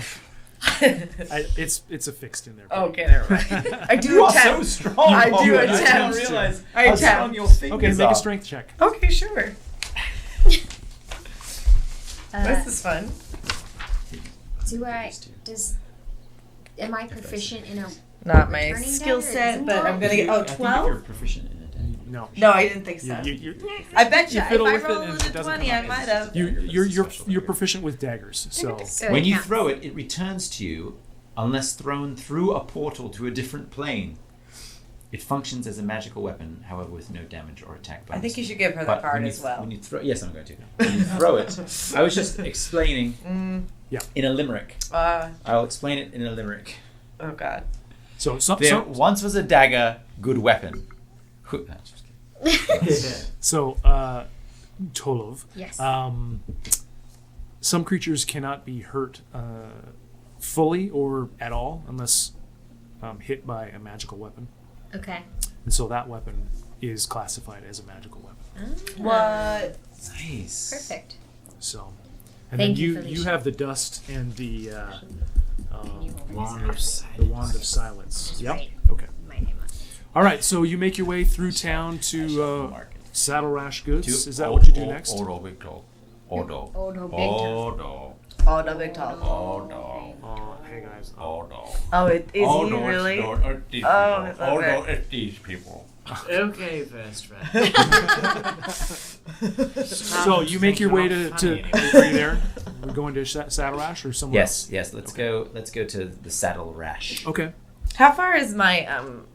It's affixed in there. Okay, never mind. I do you are so attempt. strong. I do Paul. attempt. I didn't realize I how attempt. strong your fingers Okay, make are. a strength check. Okay, sure. Uh, This is fun. Am I proficient in a? Not my Turning skill dagger, set, isn't but it? I'm gonna get. I Oh, think if 12? you're proficient in it. No. No, I didn't think so. You I bet you. you If fiddle I with it rolled and a it doesn't 20, come I up. might have. you're proficient with daggers. So So When it you counts. throw it, it returns to you unless thrown through a portal to a different plane. It functions as a magical weapon, however, with no damage or attack bonus. I think you should give her But that card when you, as well. When you throw, yes, I'm going to. When you throw it, I was just explaining Yeah. in a limerick. I'll explain it in a limerick. Oh God. so There once was a dagger, good weapon. No, just kidding. so Tolov. Yes. Some creatures cannot be hurt fully or at all unless hit by a magical weapon, Okay. and so that weapon is classified as a magical weapon. What? Nice. Perfect. So, and Thank then you, you Felicia. have the dust and the Wand of Silence. the wand of silence. Yep. Right. Okay. My name on it. All right. So you make your way through town to Market. Saddle Rash Goods. To Is that what you do next? Odo Big Toe. Odo. Odo Big Toe. Odo. Oh, no big tall. Odo. Oh, hey guys. Odo. Oh, is he Odo, really? it's these Oh, people. I love Odo, it. it's these people. Okay, best friend. So you make your way to are you there? We're going to Saddle Rash or somewhere else? Yes. Let's go. Let's go to the Saddle Rash. Okay. How far is my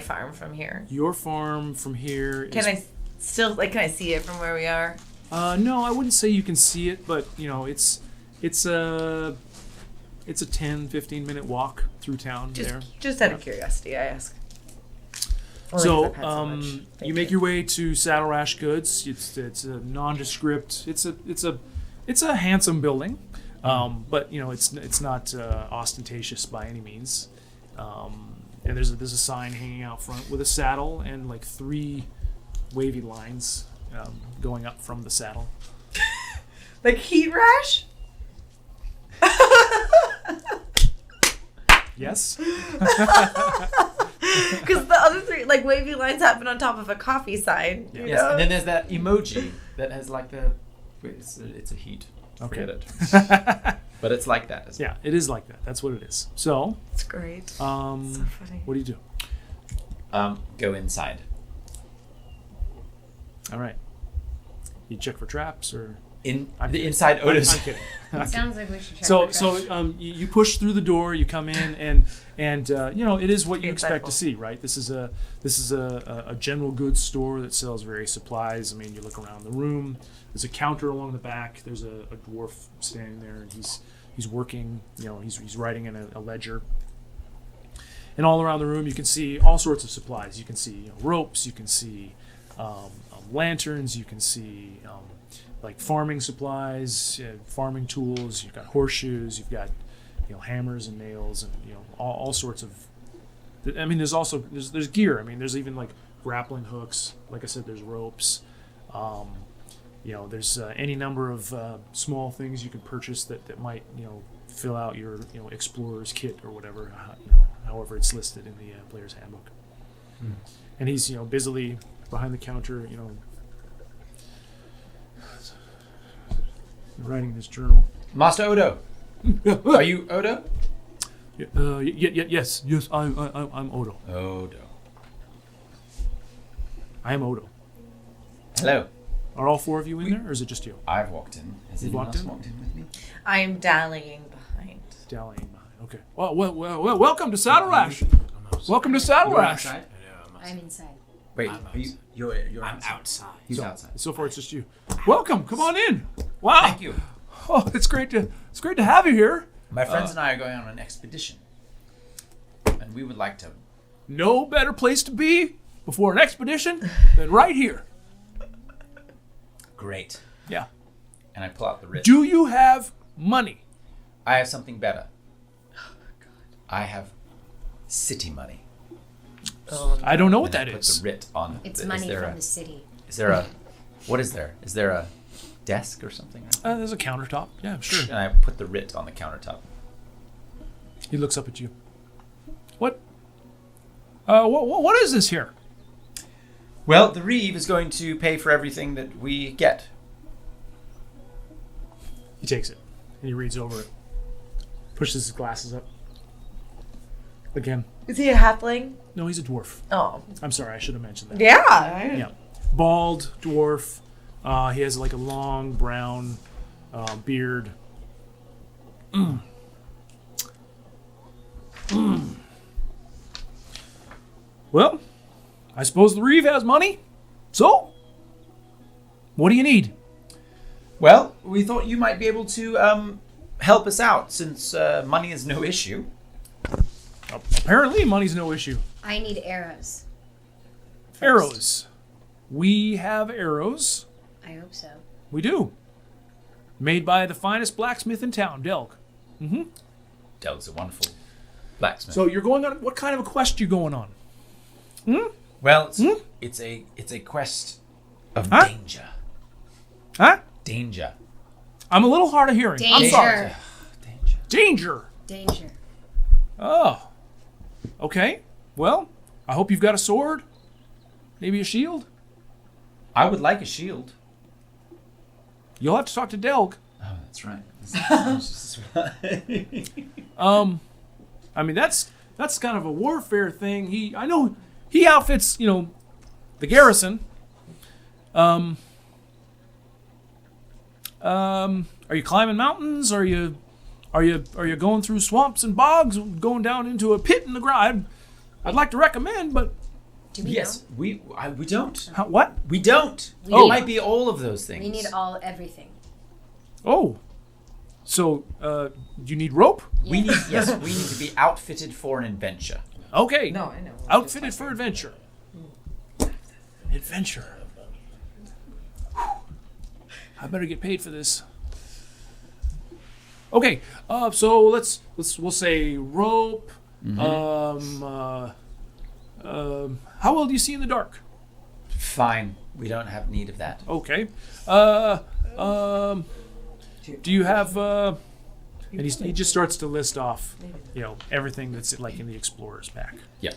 farm from here? Your farm from here Can I see it from where we are? No, I wouldn't say you can see it, but it's a 10-15 minute walk through town there. Just out of curiosity, I ask. So you make your way to Saddle Rash Goods. It's a nondescript. It's a handsome building, but it's not ostentatious by any means. And there's a sign hanging out front with a saddle and like 3 wavy lines going up from the saddle. Like heat rash? Yes. Because the other 3 like wavy lines happen on top of a coffee sign. Yeah. Yes, and then there's that emoji that has like the. It's a heat. Okay. Forget it. But it's like that. As well. Yeah, it is like that. That's what it is. So. It's great. So funny. What do you do? Go inside. All right. You check for traps or. Inside Otis. I'm kidding. It sounds like we should check. So you push through the door, you come in, and it is what you expect to see, right? This is a general goods store that sells various supplies. I mean, you look around the room. There's a counter along the back. There's a dwarf standing there, and he's working. He's writing in a ledger. And all around the room, you can see all sorts of supplies. You can see ropes. You can see lanterns. You can see like farming supplies, farming tools. You've got horseshoes. You've got hammers and nails, and all sorts of. I mean, there's gear. I mean, there's even like grappling hooks. Like I said, there's ropes. There's any number of small things you can purchase that might fill out your explorer's kit or whatever. However it's listed in the player's handbook. And he's busily behind the counter. Writing this journal. Master Odo. Are you Odo? Yes, I'm Odo. Odo. I am Odo. Hello. Are all 4 of you in there, or is it just you? I've walked in. Has anyone else walked in with me? I'm dallying behind. Okay. Well, welcome to Saddle Rash. Welcome to Saddle Rash. I'm inside. Wait, you're I'm outside. He's outside. So far, it's just you. Welcome. Come on in. Wow. Thank you. Oh, it's great to have you here. My friends and I are going on an expedition, and we would like to. No better place to be before an expedition than right here. Great. Yeah. And I pull out the wrist. Do you have money? I have something better. I have city money. I don't know what and that I is. Put the writ on. It's money from the city. Is there a? What is there? Is there a desk or something? There's a countertop. Yeah, sure. And I put the writ on the countertop. He looks up at you. What? What is this here? Well, the Reeve is going to pay for everything that we get. He takes it and he reads over it. Pushes his glasses up. Again. Is he a halfling? No, he's a dwarf. Oh. I'm sorry, I should have mentioned that. Yeah. Yeah. Bald dwarf. He has like a long brown beard. Well, I suppose the Reeve has money. So, what do you need? Well, we thought you might be able to help us out since money is no issue. Apparently, money's no issue. I need arrows. Arrows. We have arrows. I hope so. We do. Made by the finest blacksmith in town, Delg. Mm-hmm. Delg's a wonderful blacksmith. So you're going on. What kind of a quest you going on? Well, it's a quest of danger. Huh? Danger. I'm a little hard of hearing. Danger. I'm sorry. Danger. Danger. Oh. Okay. Well, I hope you've got a sword. Maybe a shield. I would like a shield. You'll have to talk to Delg. Oh, that's right. I mean that's kind of a warfare thing. I know he outfits, the garrison. Are you climbing mountains? Are you Are you going through swamps and bogs, going down into a pit in the ground? I'd like to recommend, but Do we Yes, know? we don't. what? We don't. We It need- might be all of those things. We need everything. Oh, so you need rope? We need we need to be outfitted for an adventure. Okay. No, I know. Outfitted for adventure. Adventure. I better get paid for this. Okay, so we'll say rope. How well do you see in the dark? Fine. We don't have need of that. Okay. Do you have? And he just starts to list off, everything that's like in the explorer's pack. Yep.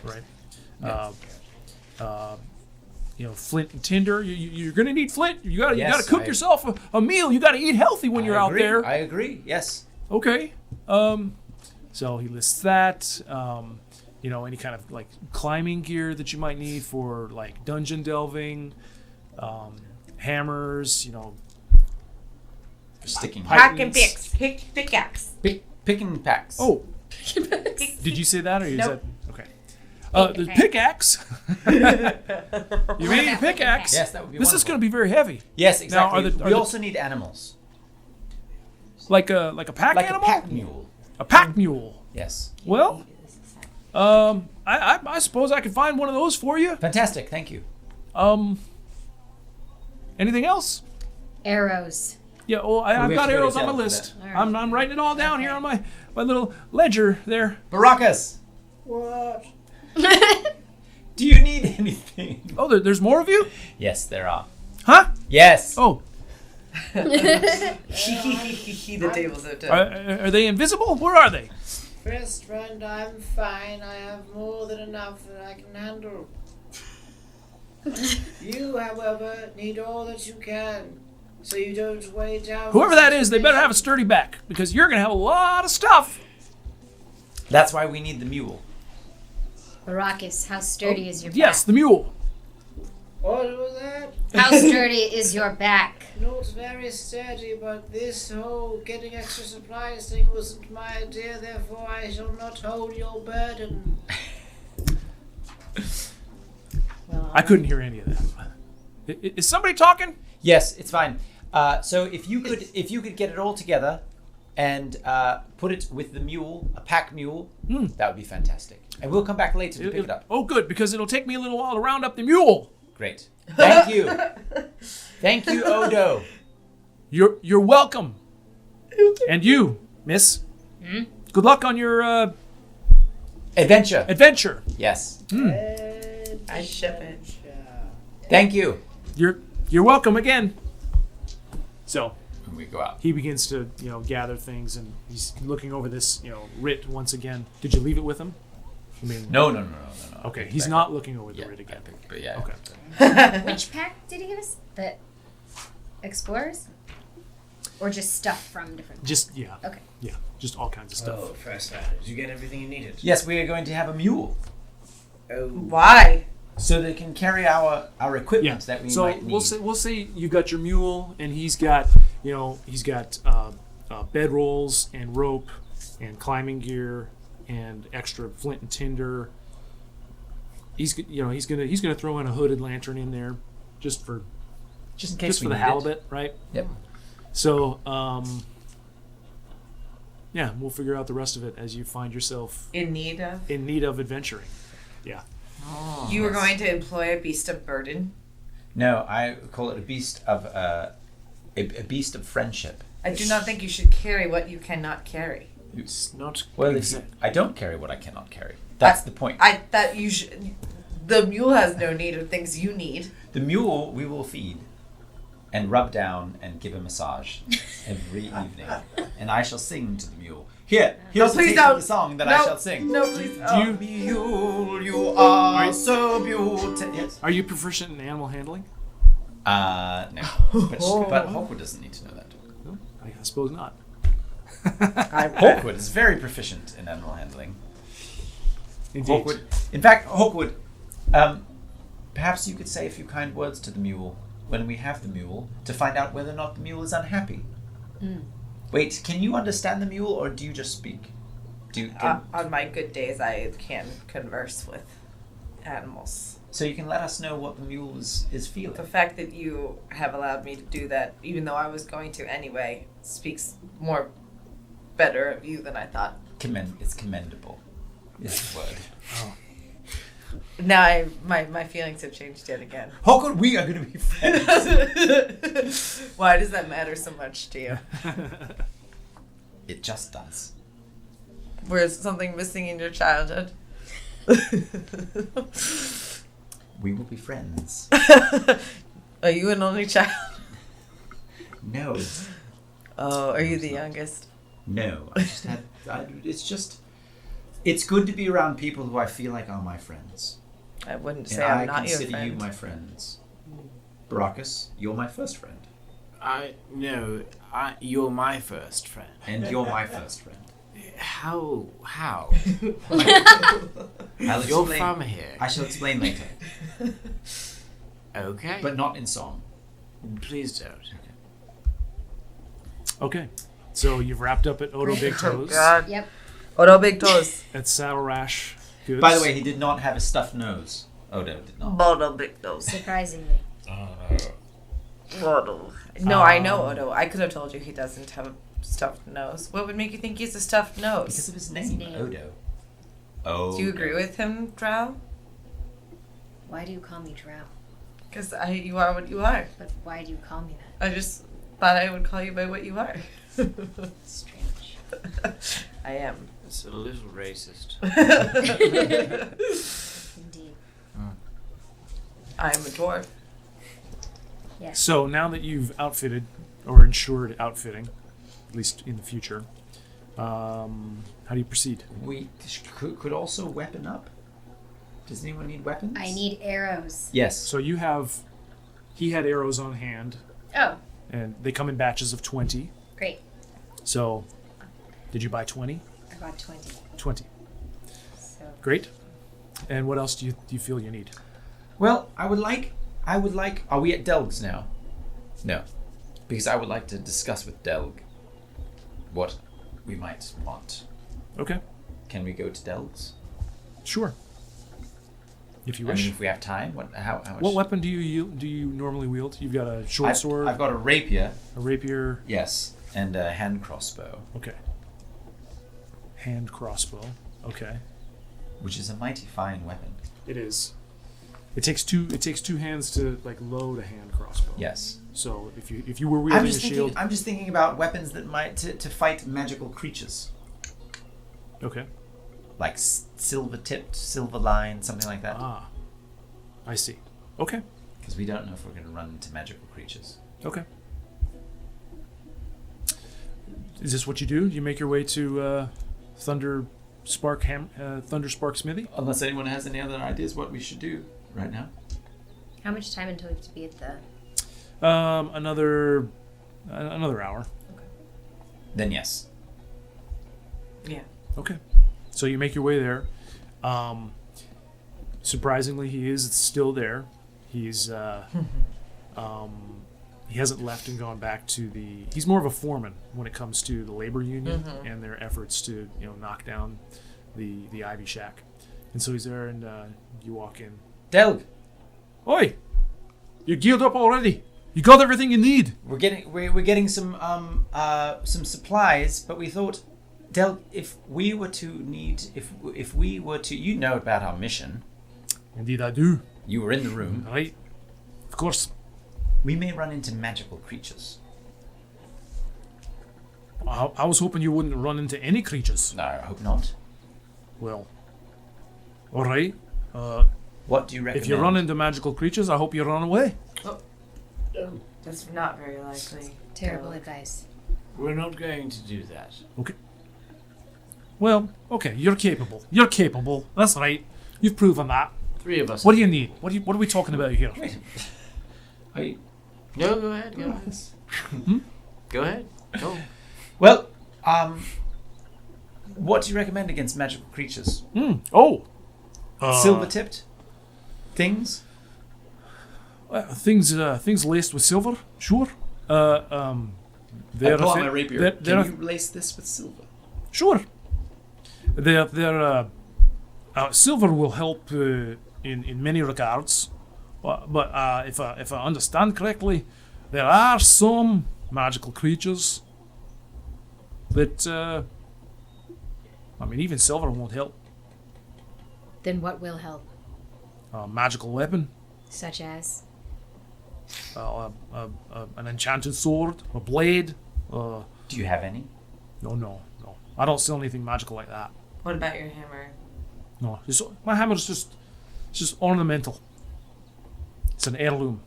Right. Flint and tinder. You're gonna need flint. You gotta cook yourself a meal. You gotta eat healthy when you're out there. I agree. Yes. Okay. So he lists that. Any kind of like climbing gear that you might need for like dungeon delving, hammers. For sticking. Pack and picks. Pickaxe. Pick and packs. Oh. Did you say that or is Nope. that okay? The pickaxe. You may need a pickaxe. Yes, that would be This is wonderful. going to be very heavy. Yes, exactly. Now, we also need animals. Like a pack Like animal? a pack mule. A pack mule. Yes. Well, I suppose I could find one of those for you. Fantastic. Thank you. Anything else? Arrows. Yeah, well, I've we have got to go to arrows on my Zelda for list. that. I'm writing it all down here on my little ledger there. Baracus. What? Do you need anything? Oh, there's more of you? Yes, there are. Huh? Yes. Oh, The table's up. are they invisible? Where are they? Best friend, I'm fine. I have more than enough that I can handle. You, however, need all that you can, so you don't weigh down. Whoever that is, they better have a sturdy back because you're going to have a lot of stuff. That's why we need the mule. Baracus, how sturdy is your back? Yes, the mule. What was that? How sturdy is your back? Not very sturdy, but this whole getting extra supplies thing wasn't my idea, therefore I shall not hold your burden. Well, I couldn't hear any of that. Is somebody talking? Yes, it's fine. So if you could get it all together and put it with the mule, a pack mule, that would be fantastic. And we'll come back later to pick it up. Oh, good, because it'll take me a little while to round up the mule. Great. Thank you. Thank you, Odo. You're welcome. And you, miss. Good luck on your Adventure. adventure. Yes. I ship it. Thank you. You're welcome again. So And we go out. he begins to gather things, and he's looking over this writ once again. Did you leave it with him? I mean, No. Okay, he's not looking over the writ again. But yeah. Okay. which pack did he give us? The explorers? Or just stuff from different... Just yeah. Okay. Yeah, just all kinds of stuff. Oh, first matter. Did you get everything you needed? Yes, we are going to have a mule, Oh. Why? so they can carry our equipment that we So might need. we'll say you got your mule, and he's got bed rolls and rope and climbing gear and extra flint and tinder. He's gonna throw in a hooded lantern in there, just for just in case for we the need it. halibut, right? Yep. So yeah, we'll figure out the rest of it as you find yourself In need of? in need of adventuring. Yeah. You were going to employ a beast of burden? No, I call it a beast of a beast of friendship. I do not think you should carry what you cannot carry. It's not Well, I don't carry what I cannot carry. That's the point. I thought you should. The mule has no need of things you need. The mule we will feed and rub down and give a massage every evening, and I shall sing to the mule. Here's please the taste don't. of the song that No, I shall sing. No, please. Do Mule, you are so beautiful. Yes. Are you proficient in animal handling? No. But Hawkward doesn't need to know that. No, I suppose not. Hawkward is very proficient in animal handling. Indeed. Hawkward. In fact, Hawkward, perhaps you could say a few kind words to the mule when we have the mule to find out whether or not the mule is unhappy. Wait, can you understand the mule, or do you just speak? On my good days, I can converse with animals. So you can let us know what the mule is feeling. The fact that you have allowed me to do that, even though I was going to anyway, speaks more better of you than I thought. It's commendable. Is the word. Oh. Now my feelings have changed yet again. Hawkward, we are going to be friends. Why does that matter so much to you? It just does. Was something missing in your childhood? We will be friends. Are you an only child? No. Oh, are you the youngest? No. I just had. It's good to be around people who I feel like are my friends. I wouldn't And say I'm not I your consider friend. you my friends. Barakas, you're my first friend. You're my first friend. And you're my first friend. How? I'll You're explain. from here. I shall explain later. Okay. But not in song. Please don't. Okay. So you've wrapped up at Odo Big Oh, Toes. God. Yep. Odo Big Toes. At Saddle Rash Goods. By the way, he did not have a stuffed nose. Odo did not. Odo Big Toes. Surprisingly. Odo. No, I know Odo. I could have told you he doesn't have a stuffed nose. What would make you think he has a stuffed nose? Because of his name, Odo. Oh. Do you agree with him, Drow? Why do you call me Drow? Because you are what you are. But why do you call me that? I just thought I would call you by what you are. Strange. I am. It's a little racist. Indeed. I am a dwarf. Yes. So now that you've outfitted, or ensured outfitting, at least in the future, how do you proceed? We could also weapon up. Does anyone need weapons? I need arrows. Yes. So he had arrows on hand, Oh, and they come in batches of 20. great. So, did you buy 20? I got 20. 20. So Great. And what else do you feel you need? Well, I would like. Are we at Delg's now? No, because I would like to discuss with Delg what we might want. Okay. Can we go to Delg's? Sure. If you I wish. mean, if we have time. How much? What weapon do you normally wield? You've got a short sword, I've got a rapier. a rapier. Yes, and a hand crossbow, Okay. Hand crossbow. Okay. which is a mighty fine weapon. It is. It takes two hands to like load a hand crossbow. Yes. So if you were wielding a shield. I'm just thinking about weapons that might to fight magical creatures, Okay. like silver tipped, silver line, something like that. Ah. I see. Okay. Because we don't know if we're going to run into magical creatures. Okay. Is this what you do? Do you make your way to Thunder Spark Smithy? Unless anyone has any other ideas what we should do right now. how much time until we have to be at the... Another hour. Then yes. Yeah. Okay. So you make your way there. Surprisingly, he is still there. He's he hasn't left and gone back to the. He's more of a foreman when it comes to the labor union and their efforts to knock down the Ivy Shack. And so he's there, and you walk in. Delg, Oi, you're geared up already. You got everything you need. we're getting some supplies, but we thought, Delg, if we were to, you know about our mission. Indeed, I do. You were in the room. Right. Of course. We may run into magical creatures. I was hoping you wouldn't run into any creatures. No, I hope not. Well, all right. What do you recommend? If you run into magical creatures, I hope you run away. That's not very likely. Terrible advice. We're not going to do that. Okay. Well, okay. You're capable. You're capable. That's right. You've proven that. 3 of us. What do you need? What are we talking about here? Wait. No, go ahead. Go ahead. Go ahead. Go. Well, what do you recommend against magical creatures? Oh. Silver tipped things. Things laced with silver. Sure. I pull out my rapier. Can you lace this with silver? Sure. Their silver will help in many regards, but if I understand correctly, there are some magical creatures that even silver won't help. Then what will help? A magical weapon, Such as? an enchanted sword, a blade. Do you have any? No. I don't sell anything magical like that. What about your hammer? No, my hammer is just ornamental. It's an heirloom.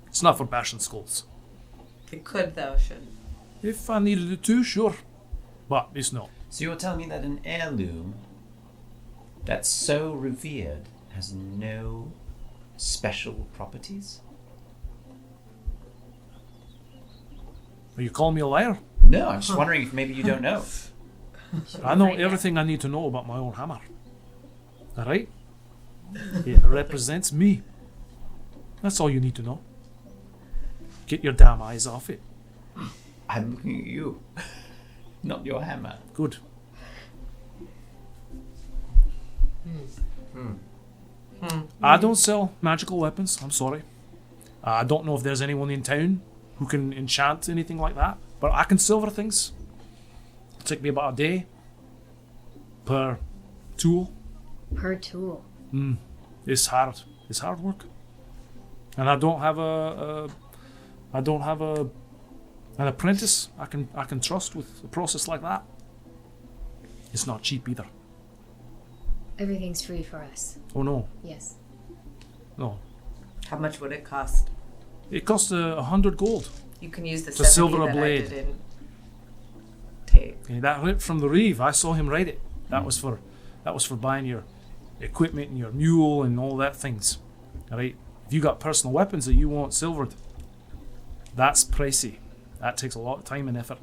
It's not for bashing skulls. It could, though, should. If I needed it to, sure. But it's not. So you're telling me that an heirloom that's so revered has no special properties? Are you calling me a liar? No, I'm just wondering if maybe you don't know. I know everything I need to know about my own hammer. Alright? It represents me. That's all you need to know. Get your damn eyes off it. I'm looking at you, not your hammer. Good. I don't sell magical weapons, I'm sorry. I don't know if there's anyone in town who can enchant anything like that, but I can silver things. It'll take me about a day per tool. Per tool. It's hard. It's hard work. And I don't have an apprentice I can trust with a process like that. It's not cheap either. Everything's free for us. Oh no. Yes. No. How much would it cost? It costs 100 gold. You can use the To 70 silver a that blade. I didn't take. Okay, that ripped from the reeve. I saw him write it. That was for buying your equipment and your mule and all that things. Alright? If you got personal weapons that you want silvered, that's pricey. That takes a lot of time and effort.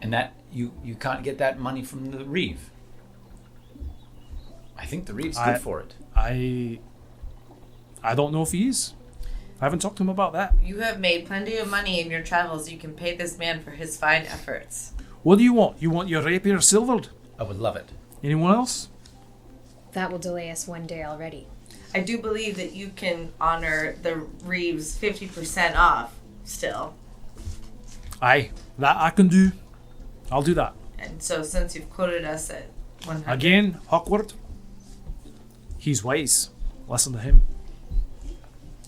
And that you can't get that money from the reeve. I think the reeve's good for it. I don't know if he is. I haven't talked to him about that. You have made plenty of money in your travels. You can pay this man for his fine efforts. What do you want? You want your rapier silvered? I would love it. Anyone else? That will delay us one day already. I do believe that you can honor the Reeves 50% off still. Aye, that I can do. I'll do that. And so since you've quoted us at 100... Again, Hawkward. He's wise. Listen to him.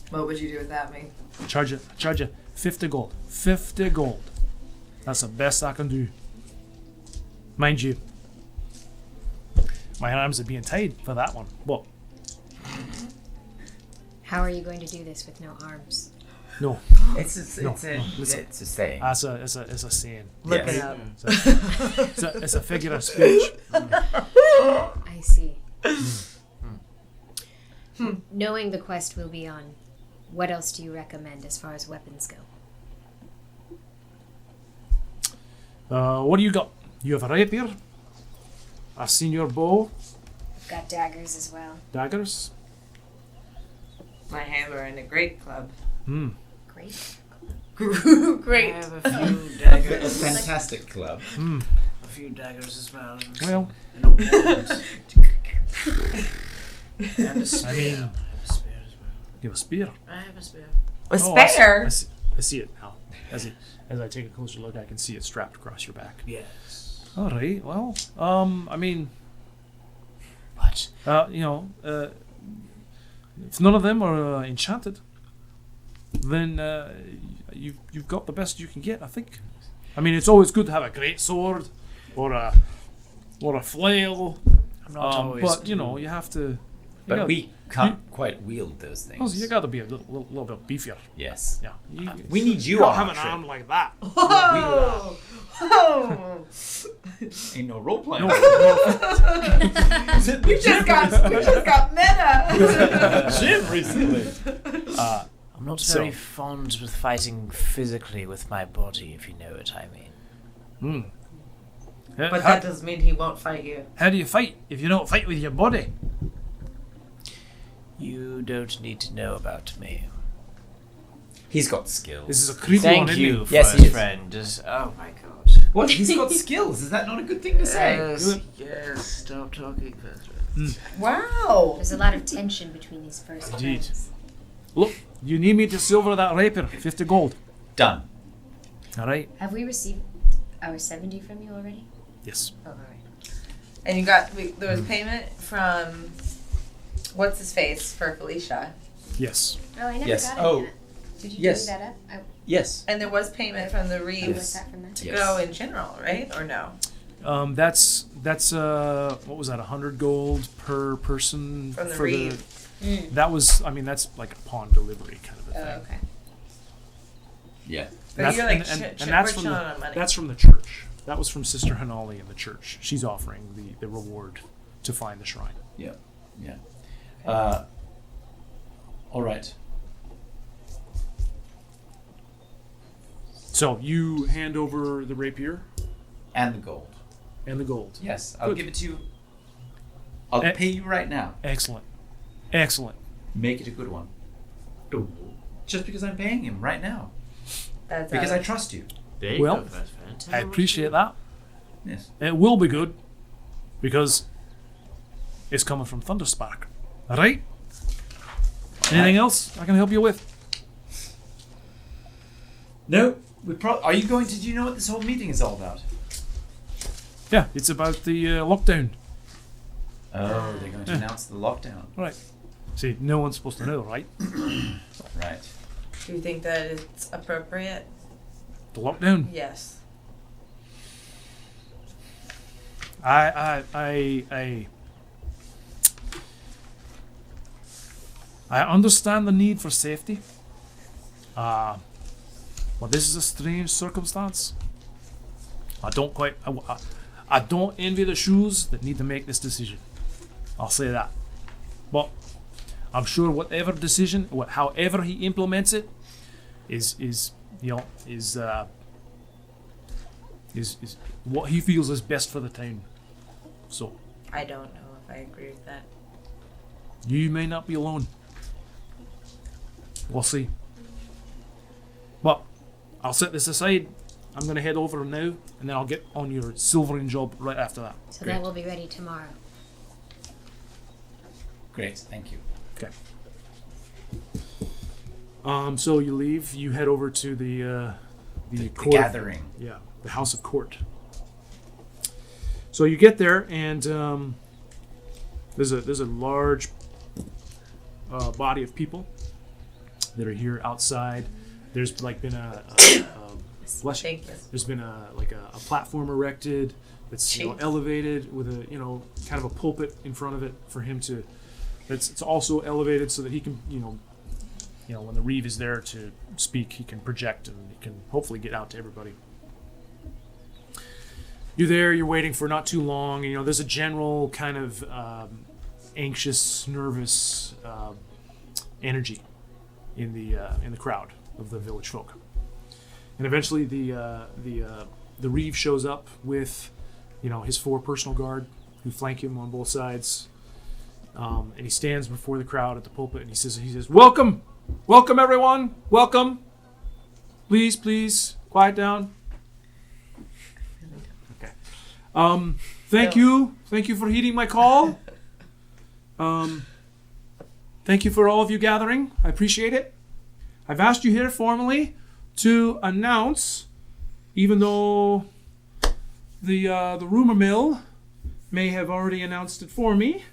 What would you do without me? Charge you 50 gold. 50 gold. That's the best I can do. Mind you, my arms are being tied for that one. But How are you going to do this with no arms? no, It's a saying. that's a saying. Look Yes. it up. It's a figure of speech. I see. Knowing the quest we'll be on, what else do you recommend as far as weapons go? What do you got? You have a rapier. I've seen your bow, I've got daggers as well. daggers. My hammer and a great club. Great. Great. I have a few daggers. Fantastic club. A few daggers as well. Well, And a wand. And a spear. I mean, I have a spear as well. you have a spear. I have a spear. A Oh, I see- spare? I see it now. As I take a closer look, I can see it strapped across your back. Yes. All right. Well, I mean, What? if none of them are enchanted, then you've got the best you can get, I think. I mean, it's always good to have a great sword or a flail. I'm not always. But you have to. But we can't quite wield those Oh, things. so you got to be a little bit beefier. Yes. Yeah. We need you don't on have our an trip. arm like that. Oh! Oh! Ain't no role playing. We just got meta. Jim recently. I'm not So- very fond with fighting physically with my body, if you know what I mean. But that doesn't mean he won't fight you. How do you fight if you don't fight with your body? You don't need to know about me. He's got skills. This is a creepy one, Thank isn't you, it? Yes, he first is. friend. Just, oh my god. What? He's got skills. Is that not a good thing to say? Yes, stop talking, first friend. Wow. There's a lot of tension between these first Indeed. friends. Look, you need me to silver that rapier, 50 gold. Done. All right. Have we received our 70 from you already? Yes. Oh, all right. And you got there was payment from what's his face for Felicia, Yes. Oh, I never Yes. got Oh, it yet. Did you yes. dig that up? Yes. and there was payment from the I Reeves was that from that? to Yes. go in general, right? Or no? That's what was that? 100 gold per person From the for Reeve. That was. I mean, that's like upon delivery kind of a thing. Oh, okay. Yeah. But you're like, and we're that's from chilling the, on money. that's from the church. That was from Sister Hanali in the church. She's offering the reward to find the shrine. Yeah. Yeah. All right. So you hand over the rapier And the gold. and the gold. Yes, I'll Good. give it to you. I'll Eh. pay you right now. Excellent. Excellent. Make it a good one. Just because I'm paying him right now. That's Because I trust you. There you Well, go, first friend. Tell I me what appreciate you- that. Yes. It will be good because it's coming from Thunderspark. All right? Anything else I can help you with? No. Are you going to? Do you know what this whole meeting is all about? Yeah, it's about the lockdown. Oh, they're going to announce the lockdown. Right. See, no one's supposed to know, right? Right. Do you think that it's appropriate? The lockdown. Yes. I understand the need for safety. But this is a strange circumstance. I don't envy the shoes that need to make this decision. I'll say that. But I'm sure whatever decision, however he implements it, is what he feels is best for the town. So I don't know if I agree with that. you may not be alone. We'll see. But I'll set this aside. I'm going to head over now, and then I'll get on your silvering job right after that. So that will be ready tomorrow. Great. Thank you. Okay. So you leave. You head over to the court. gathering. Yeah, the House of Court. So you get there, and there's a large body of people that are here outside. There's like been bless you. Thank you. There's been a platform erected that's elevated with a kind of a pulpit in front of it for him to. It's also elevated so that he can when the Reeve is there to speak, he can project and he can hopefully get out to everybody. You're there. You're waiting for not too long. There's a general kind of anxious, nervous energy in the crowd of the village folk. And eventually, the Reeve shows up with, his 4 personal guard who flank him on both sides. And he stands before the crowd at the pulpit and he says, "Welcome, welcome everyone, welcome. Please, quiet down. Okay. Thank you for heeding my call. Thank you for all of you gathering. I appreciate it. I've asked you here formally to announce, even though the rumor mill may have already announced it for me,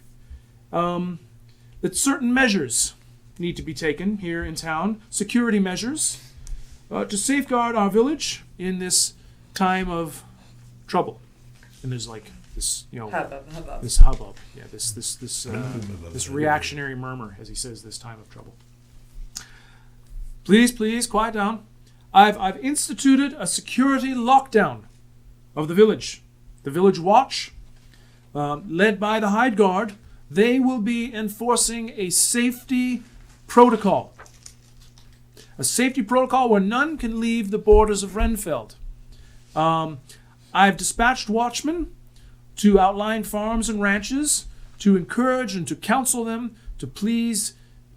that certain measures need to be taken here in town, security measures, to safeguard our village in this time of trouble." And there's like this, Hubbub. this hubbub, yeah, this reactionary murmur as he says, "This time of trouble." Please, quiet down. I've instituted a security lockdown of the village. The village watch, led by the Hide Guard, they will be enforcing a safety protocol. A safety protocol where none can leave the borders of Renfeld. I've dispatched watchmen to outlying farms and ranches to encourage and to counsel them to please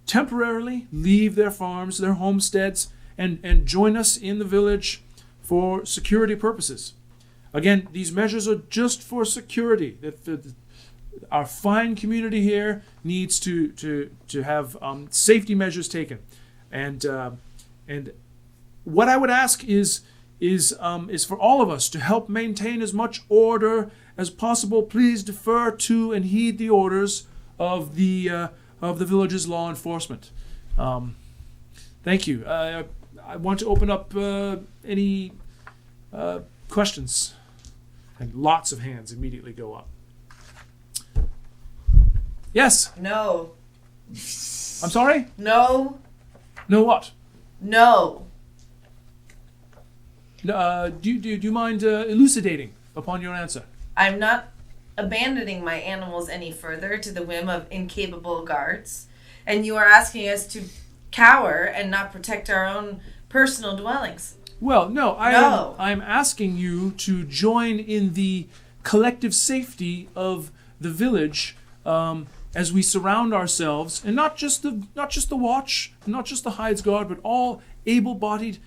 temporarily leave their farms, their homesteads, and join us in the village for security purposes. Again, these measures are just for security. Our fine community here needs to have safety measures taken, and what I would ask is for all of us to help maintain as much order as possible. Please defer to and heed the orders of the village's law enforcement. Thank you. I want to open up any questions, and lots of hands immediately go up. Yes. No. I'm sorry? No. No what? No. Do you mind elucidating upon your answer? I'm not abandoning my animals any further to the whim of incapable guards, and you are asking us to cower and not protect our own personal dwellings. Well, no. No. I'm asking you to join in the collective safety of the village as we surround ourselves, and not just the watch, not just the Hides Guard, but all able-bodied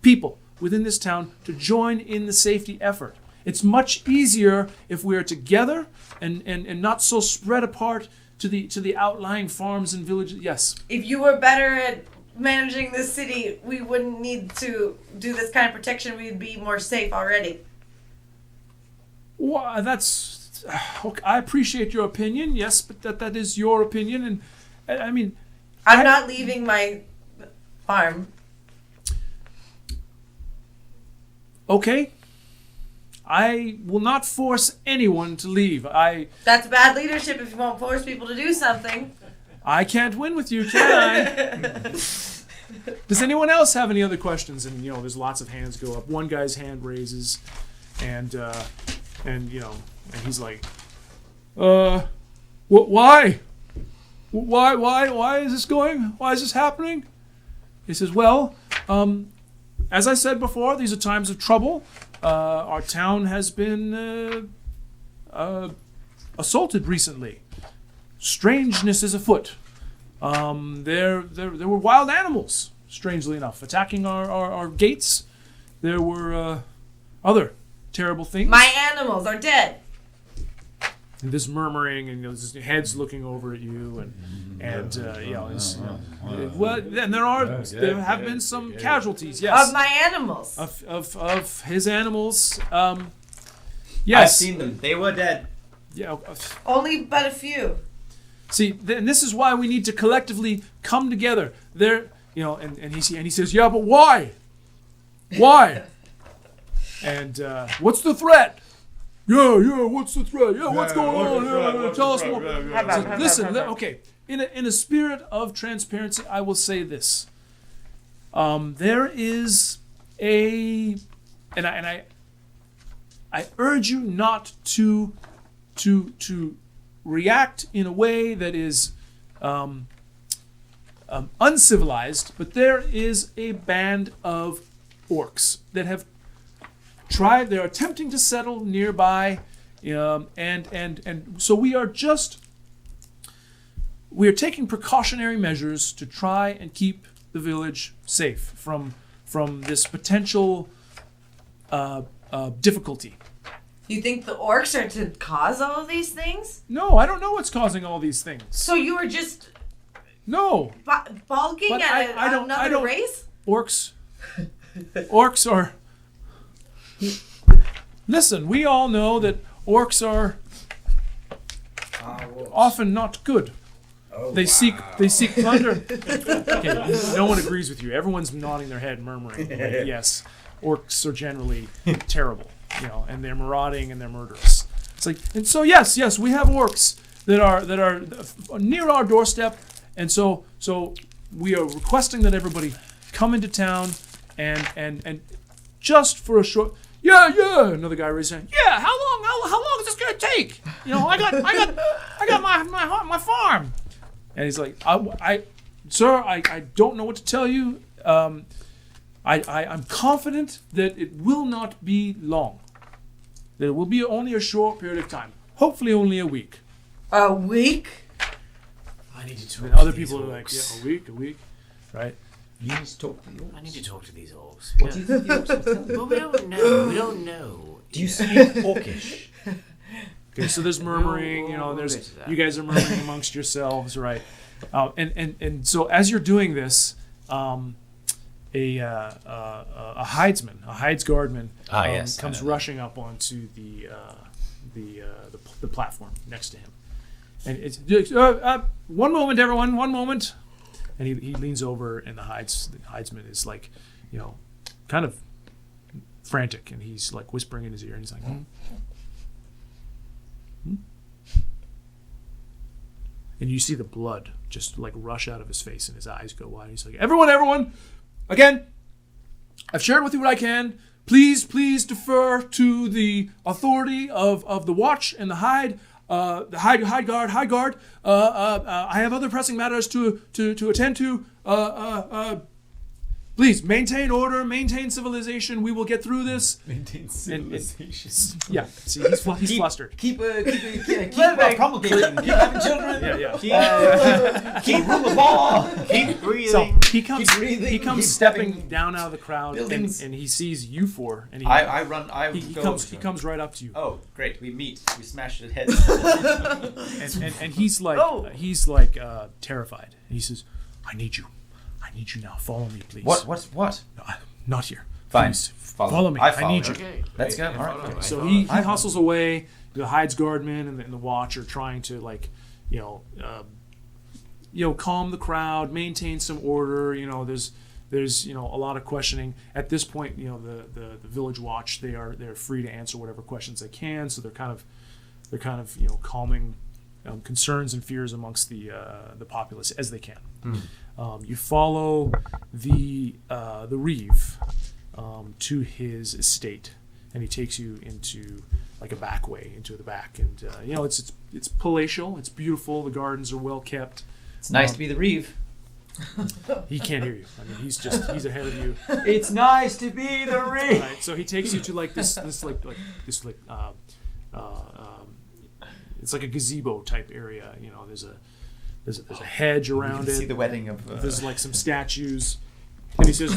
people within this town to join in the safety effort. It's much easier if we are together and not so spread apart to the outlying farms and villages. Yes. If you were better at managing this city, we wouldn't need to do this kind of protection. We'd be more safe already. Well, that's... Okay, I appreciate your opinion, yes, but that is your opinion, and I mean... I'm not leaving my farm. Okay. I will not force anyone to leave. That's bad leadership if you won't force people to do something. I can't win with you, can I? Does anyone else have any other questions? And, there's lots of hands go up. One guy's hand raises, and he's like, why? Why is this going? Why is this happening? He says, well, as I said before, these are times of trouble. Our town has been assaulted recently. Strangeness is afoot. There were wild animals, strangely enough, attacking our gates. There were other terrible things. My animals are dead. And this murmuring, and his head's looking over at you, and there have been some casualties. Yes, of my animals. Of his animals. Yes, I've seen them. They were dead. Yeah. Only but a few. See, and this is why we need to collectively come together. There, and he says, yeah, but why? Why? And what's the threat? Yeah, what's the threat? Yeah, what's going on? Yeah, tell us more. Listen, okay. In a spirit of transparency, I will say this. There is and I urge you not to react in a way that is uncivilized, but there is a band of orcs that have tried. They're attempting to settle nearby, and so we are taking precautionary measures to try and keep the village safe from this potential difficulty. You think the orcs are to cause all of these things? No, I don't know what's causing all these things. So you were just balking But at I don't race? Orcs are... Listen, we all know that orcs are often not good. They seek plunder. Okay, no one agrees with you. Everyone's nodding their head, murmuring. Like, yes, orcs are generally terrible, and they're marauding and they're murderous. It's like, and so yes, we have orcs that are near our doorstep, and so we are requesting that everybody come into town and just for a short. Yeah. Another guy raised his hand. Yeah. How long is this gonna take? I got my farm. And he's like, Sir, I don't know what to tell you. I'm confident that it will not be long. That it will be only a short period of time. Hopefully only a week. A week? I need to talk And other to people these are like, orcs. yeah, a week, right? You need to talk to the orcs. I need to talk to these orcs. What do you think the orcs will tell you? Well, we don't know. We don't know. Do you speak Orcish? Okay, so there's murmuring, you guys are murmuring amongst yourselves, right? And so as you're doing this, a hidesman, a hides guardman, comes rushing up onto the platform next to him, and it's one moment, everyone, one moment, and he leans over, and the hidesman is like, kind of frantic, and he's like whispering in his ear, and he's like, And you see the blood just like rush out of his face, and his eyes go wide. He's like, everyone, again, I've shared with you what I can. Please defer to the authority of the watch and the hide guard. I have other pressing matters to attend to. Please maintain order, maintain civilization. We will get through this. Maintain civilization. Yeah. See, he's flustered. Keep promulgating. Keep having children. Yeah. Keep rule of law. Keep breathing. So he comes stepping down out of the crowd, and he sees you four. And he comes right up to you. Oh, great! We meet. We smash his head. and he's like terrified. And he says, I need you now. Follow me, please. What? No, not here. Fine. Please. Follow me. I need you. Okay. Let's go. All right. So he hustles away. The hides guardman and the watch are trying to calm the crowd, maintain some order. There's a lot of questioning at this point. The village watch, they're free to answer whatever questions they can. So they're kind of calming concerns and fears amongst the populace as they can. You follow the reeve to his estate, and he takes you into like a back way into the back, and it's palatial, it's beautiful, the gardens are well kept. It's nice to be the reeve. He can't hear you. I mean, he's ahead of you. It's nice to be the reeve. Right, so he takes you to like this it's like a gazebo type area. There's a hedge around it. You can see the wedding of. There's like some statues, and he says,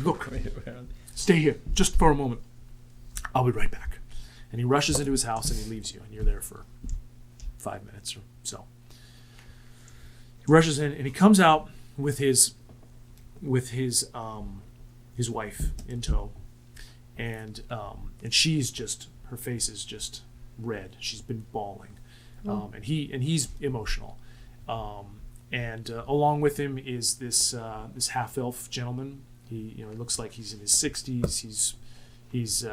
look, stay here just for a moment. I'll be right back. And he rushes into his house and he leaves you, and you're there for 5 minutes or so. He rushes in and he comes out with his wife in tow, and she's just, her face is just red. She's been bawling, and he's emotional. And along with him is this half elf gentleman. He looks like he's in his 60s. He's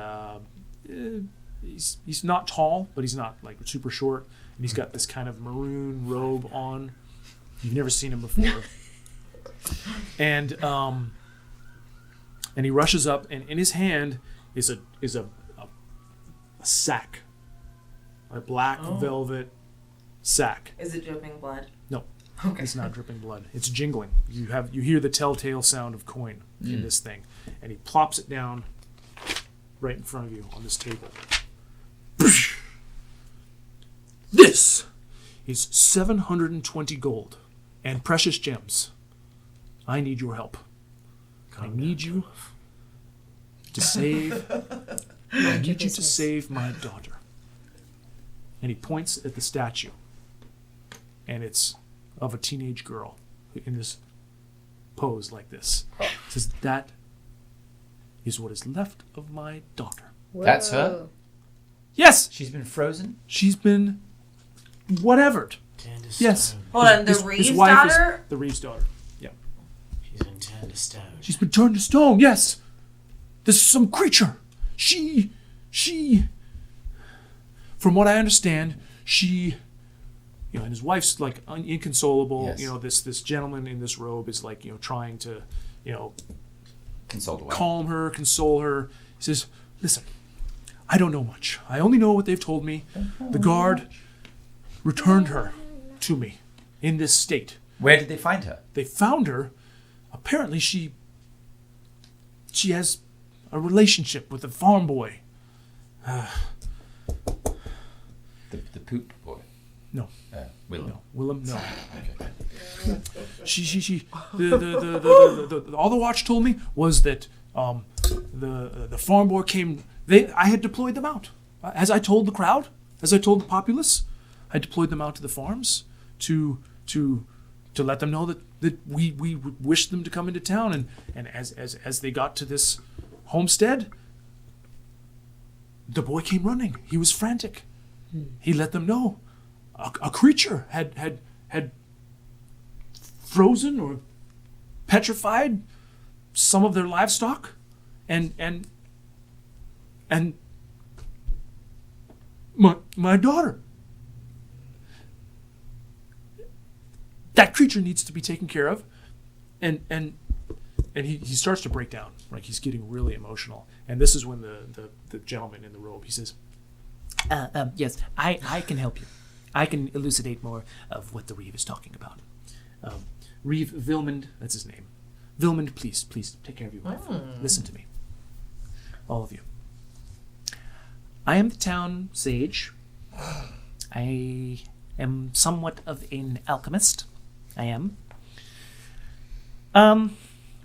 not tall, but he's not like super short. And he's got this kind of maroon robe on. You've never seen him before. And he rushes up, and in his hand is a sack, a black velvet sack. Is it dripping blood? No, it's not dripping blood. It's jingling. You hear the telltale sound of coin in this thing, and he plops it down right in front of you on this table. This is 720 gold and precious gems. I need your help. I need you to save. I need you to save my daughter. And he points at the statue, and it's of a teenage girl in this pose like this. He says, that is what is left of my daughter. Whoa. That's her? Yes! She's been frozen? She's been whatevered. Yes. Hold on, the Reeves daughter? The Reeves daughter, yeah. She's been turned to stone. She's been turned to stone, yes. This is some creature. She, from what I understand, and his wife's like inconsolable. Yes. This gentleman in this robe is like, trying to, calm her, console her. He says, listen, I don't know much. I only know what they've told me. The guard returned her to me in this state. Where did they find her? They found her. Apparently she has a relationship with a farm boy. The poot boy? No. Willem? No. Willem, no. Okay. all the watch told me was that the farm boy came. I had deployed them out, as I told the crowd, as I told the populace. I deployed them out to the farms to let them know that we wished them to come into town, and as they got to this homestead, the boy came running. He was frantic. He let them know a creature had frozen or petrified some of their livestock, and my daughter. That creature needs to be taken care of, and he starts to break down. Like he's getting really emotional, and this is when the gentleman in the robe, he says, yes, I can help you. I can elucidate more of what the Reeve is talking about. Reeve Vilmond, that's his name. Vilmond, please take care of your wife. Listen to me, all of you. I am the town sage. I am somewhat of an alchemist. I am.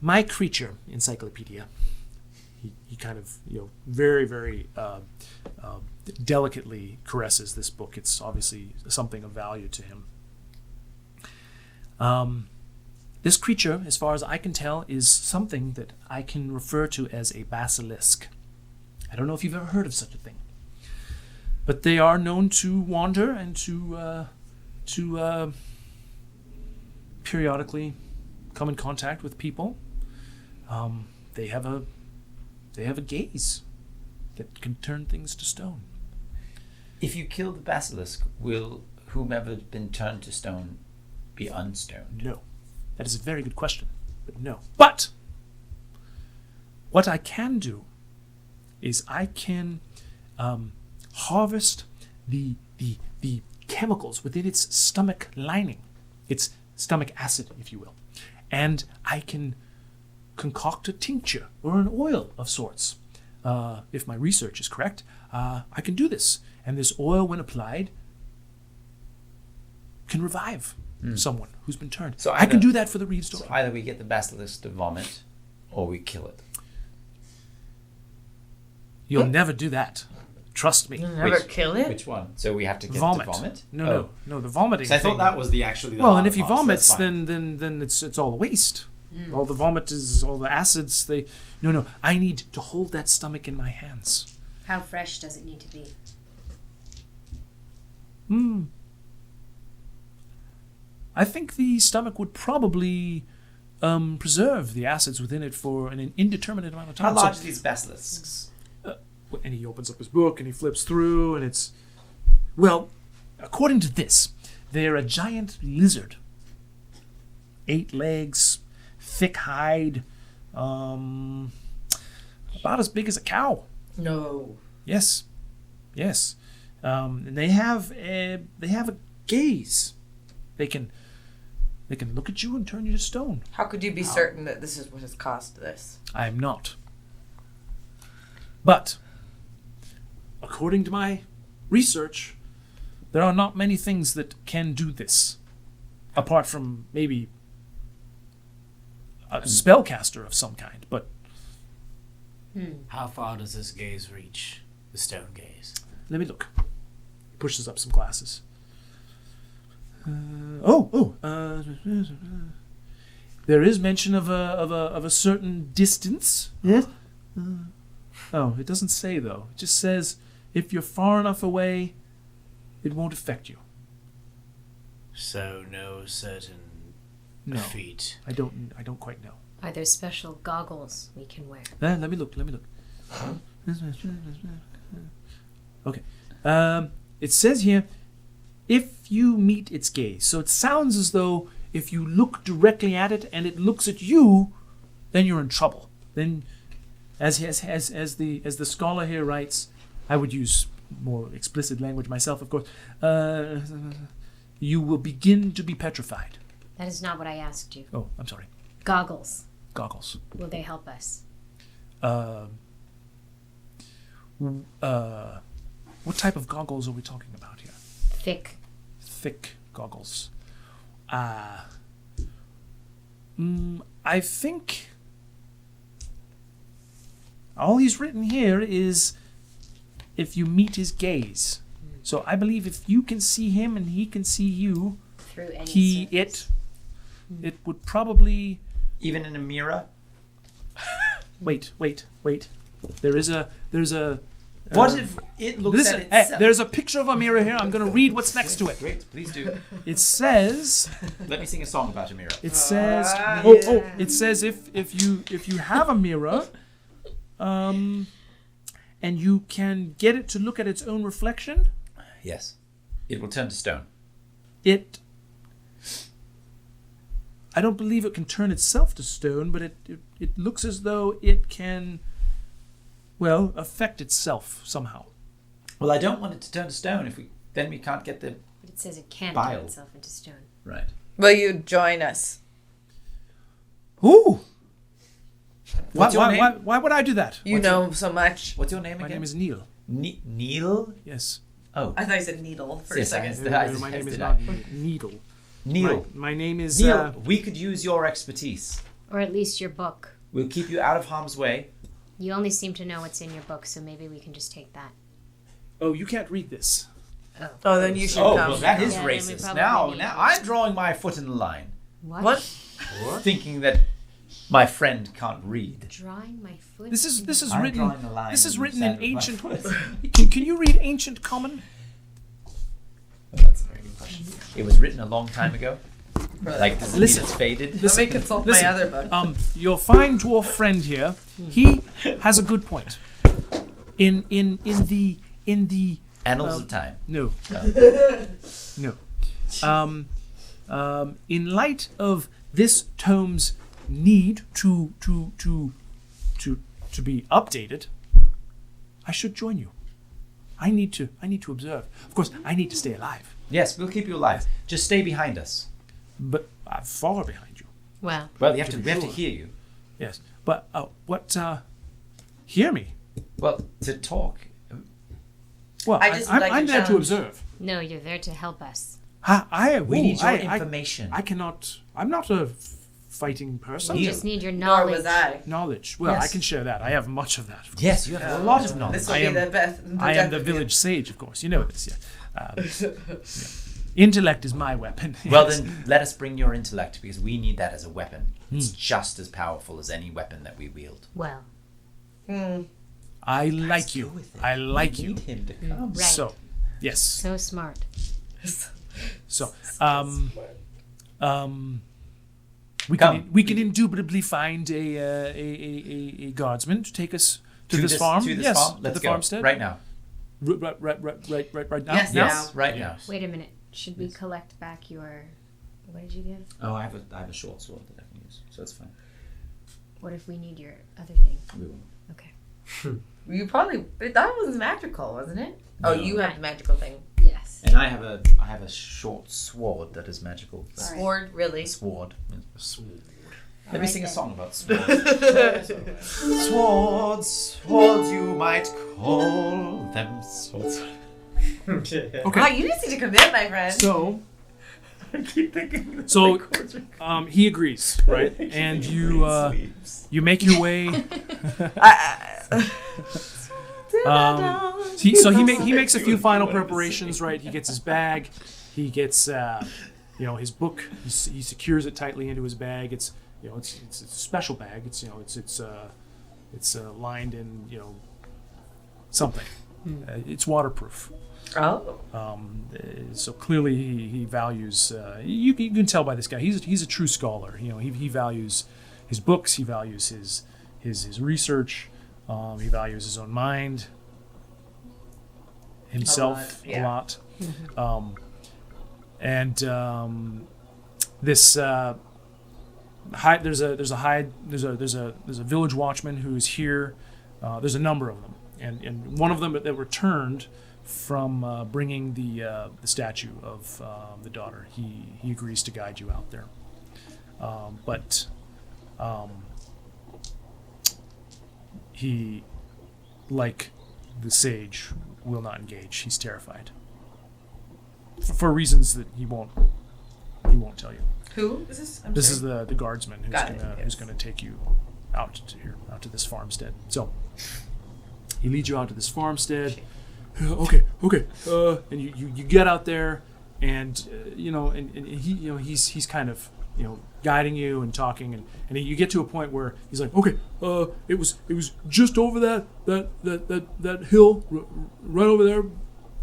My creature, encyclopedia. He kind of, very, very delicately caresses this book. It's obviously something of value to him. This creature, as far as I can tell, is something that I can refer to as a basilisk. I don't know if you've ever heard of such a thing. But they are known to wander and to periodically come in contact with people. They have a gaze that can turn things to stone. If you kill the basilisk, will whomever been turned to stone be unstoned? No. That is a very good question, but no. But what I can do is I can harvest the chemicals within its stomach lining, its stomach acid, if you will, and I can concoct a tincture or an oil of sorts. If my research is correct, I can do this, and this oil, when applied, can revive someone who's been turned. So I can do that for the Reeve story. So either we get the basilisk to vomit, or we kill it. You'll never do that. Trust me. You'll never kill it? Which one? So we have to get it to vomit? No, the vomiting. So I thought that was actually the well, hard and if he part, so vomits, that's fine. then it's all a waste. All the vomit is all the acids. No. I need to hold that stomach in my hands. How fresh does it need to be? I think the stomach would probably preserve the acids within it for an indeterminate amount of time. How large are these basilisks? And he opens up his book and he flips through, and it's... Well, according to this, they're a giant lizard. 8 legs, thick hide, about as big as a cow. No. Yes. And they have a gaze. They can look at you and turn you to stone. How could you be certain that this is what has caused this? I am not. But according to my research, there are not many things that can do this, apart from maybe a spellcaster of some kind. But How far does this gaze reach? The stone gaze. let me look. He pushes up some glasses. There is mention of a certain distance. Yes. It doesn't say though. It just says if you're far enough away, it won't affect you. So no certain feat. I don't quite know. Are there special goggles we can wear? Let me look. Okay. It says here, if you meet its gaze. So it sounds as though if you look directly at it and it looks at you, then you're in trouble. Then, as the scholar here writes, I would use more explicit language myself, of course. You will begin to be petrified. That is not what I asked you. Oh, I'm sorry. Goggles. Will they help us? What type of goggles are we talking about here? Thick goggles. I think all he's written here is if you meet his gaze. So I believe if you can see him and he can see you, Through any surface. it would probably... Even in a mirror? Wait. There's a What if it looks listen, at itself? there's a picture of a mirror here. I'm going to read what's next to it. Great, please do. It says... Let me sing a song about a mirror. It says... it says if you have a mirror, and you can get it to look at its own reflection, Yes. It will turn to stone. I don't believe it can turn itself to stone, but it looks as though it can, well, affect itself somehow. Well, I don't want it to turn to stone. Then we can't get the... But it says it can't Bile. turn itself into stone. Right. Will you join us? Ooh! What's your name? Why would I do that? You know so much. What's your name again? My name is Neil. Neil? Yes. Oh. I thought you said needle for a Yes, second. My name is not Needle. Neil. My name is... Neil, we could use your expertise. Or at least your book. We'll keep you out of harm's way. You only seem to know what's in your book, so maybe we can just take that. Oh, you can't read this. Oh, then you should Oh, come. well, that is Yeah, then we racist. probably Now need I'm drawing my foot in the line. What? Thinking that my friend can't read. Drawing my foot. This is I'm written. drawing the line This is in the written in sand with my ancient. Can you read ancient common? That's a very good question. It was written a long time ago. Like, does it mean Listen. it's faded? Let me consult my other book. Your fine dwarf friend here, he has a good point. In the Annals of Time. No. In light of this tome's need to be updated, I should join you. I need to observe. Of course, I need to stay alive. Yes, we'll keep you alive. Just stay behind us. But I'm far behind you. Well, we have to hear you. Yes, but hear me. Well, to talk. Well, I'm there to observe. no, you're there to help us. We need your information. I cannot. I'm not a fighting person. We just need your Nor knowledge. was I. Knowledge. Well, Yes. I can share that. I have much of that. Yes, you have a lot of knowledge. This will I be am- the best. I am the village sage, of course. You know this, yeah. Intellect is my weapon. Well, Yes. then let us bring your intellect because we need that as a weapon. It's just as powerful as any weapon that we wield. Well, I like you. I like you. Need him to come. right. So, yes. So smart. So, Come. we can indubitably find a guardsman to take us to this farm. To this Yes, farm. to Let's the go. farmstead. Right now. Right now. Yes, Yes, right now. Wait a minute. Should we collect back your... What did you give? Oh, I have a short sword that I can use, so it's fine. What if we need your other thing? We will. Okay. You probably that was magical, wasn't it? Oh, No. you have the magical thing. Yes. And I have a short sword that is magical. Sword, really? Sword. Sword. Let me Alright sing a then. song about swords. Swords, you might call them swords. Okay. Wow, you just need to commit, my friend. So, I keep thinking. So, he agrees, right? And you make your way. He makes a few final preparations, right? He gets his bag, he gets his book. He secures it tightly into his bag. It's it's a special bag. It's lined in something. It's waterproof. Oh. So clearly he values. You can tell by this guy. He's a true scholar. He values his books. He values his research. He values his own mind. Himself a lot. Mm-hmm. This there's a village watchman who's here. There's a number of them, and one of them that returned from bringing the statue of the daughter. He agrees to guide you out there, but he, like the sage, will not engage. He's terrified for reasons that he won't He won't tell you. Who is this? This is the guardsman Got it, who's gonna take you out to this farmstead. So he leads you out to this farmstead. Okay. And you get out there, and and he he's kind of guiding you and talking, and you get to a point where he's like, okay, it was just over that hill right over there.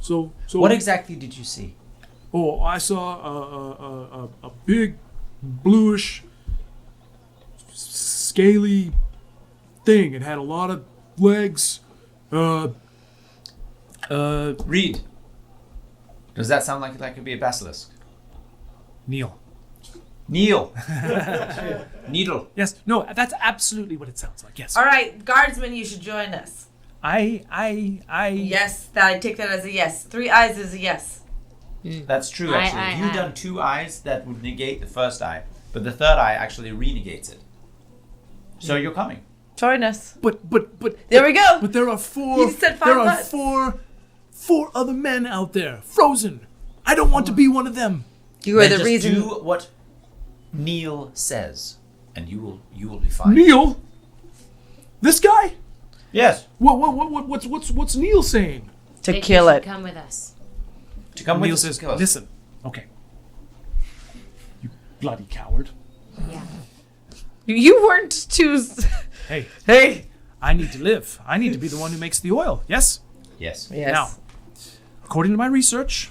So what exactly did you see? Oh, I saw a big bluish scaly thing. It had a lot of legs. Reed. Does that sound like that could be a basilisk? Neil. Needle. Yes. No, that's absolutely what it sounds like. Yes. All right, guardsman, you should join us. I. Yes, I take that as a yes. 3 eyes is a yes. That's true, actually. If you've done 2 eyes, that would negate the first eye, but the third eye actually renegates it. So you're coming. Join us. But there we go. But there are 4. You said 5 there are months. 4 other men out there, frozen. I don't want to be one of them. You are Then the just reason. do what Neil says, and you will be fine. Neil, this guy. Yes. What's Neil saying? To That kill you should it. Come with us. To come Neil with says, kill us. listen, okay. You bloody coward. Yeah. You weren't too. Hey, I need to live. I need to be the one who makes the oil. Yes? Yes. Yes. Now, according to my research,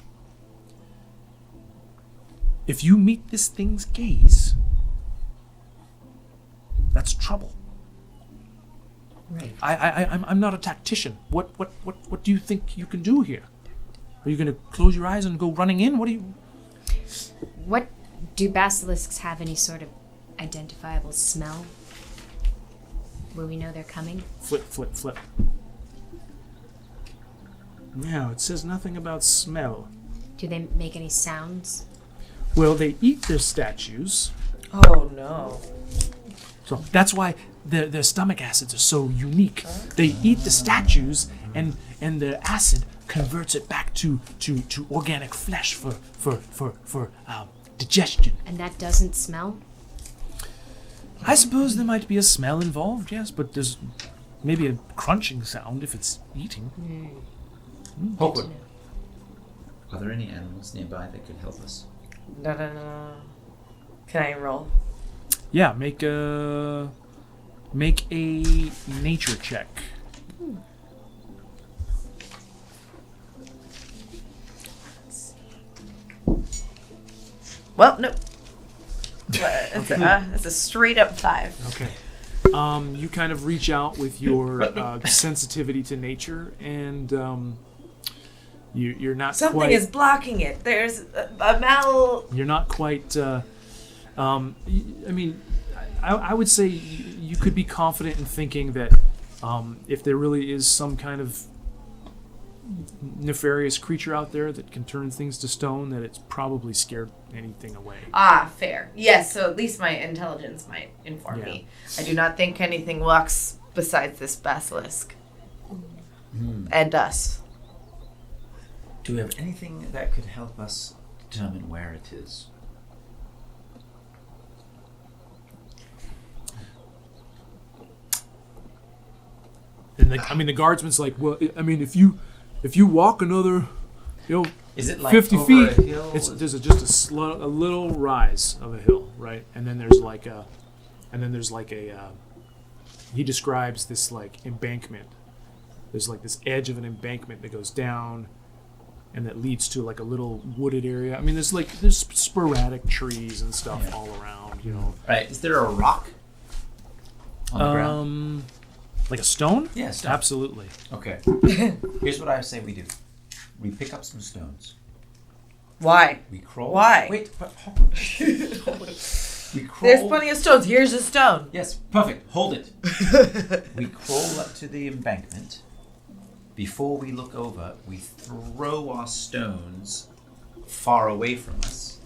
if you meet this thing's gaze, that's trouble. Right. I'm not a tactician. What do you think you can do here? Are you going to close your eyes and go running in? What do you... What do basilisks have any sort of identifiable smell? Will we know they're coming? Flip. No, it says nothing about smell. Do they make any sounds? Well, they eat their statues. Oh no. So that's why their stomach acids are so unique. They eat the statues, and the acid converts it back to organic flesh for digestion. And that doesn't smell? I suppose there might be a smell involved, yes, but there's maybe a crunching sound if it's eating. Hawkward. Are there any animals nearby that could help us? No. Can I roll? Yeah, make a nature check. Well, no. It's a straight up 5. Okay. You kind of reach out with your sensitivity to nature, and you're not Something quite. is blocking it. There's a mal. You're not quite. I mean, I would say you could be confident in thinking that if there really is some kind of nefarious creature out there that can turn things to stone, that it's probably scared anything away. Ah, fair. Yes, so at least my intelligence might inform me. I do not think anything walks besides this basilisk. And us. Do we have anything that could help us determine where it is? And the guardsman's like, well, I mean, if you walk another, Is it like 50 over feet, a hill? there's just a little rise of a hill, right? And then there's like a, he describes this like embankment. There's like this edge of an embankment that goes down, and that leads to like a little wooded area. I mean, there's sporadic trees and stuff all around, Right. Is there a rock on the ground? Like a stone? Yeah, stone. Absolutely. Okay. Here's what I say we do. We pick up some stones. Why? We crawl. Why? Wait, but we crawl. There's plenty of stones. Here's a stone. Yes, perfect. Hold it. We crawl up to the embankment. Before we look over, we throw our stones far away from us,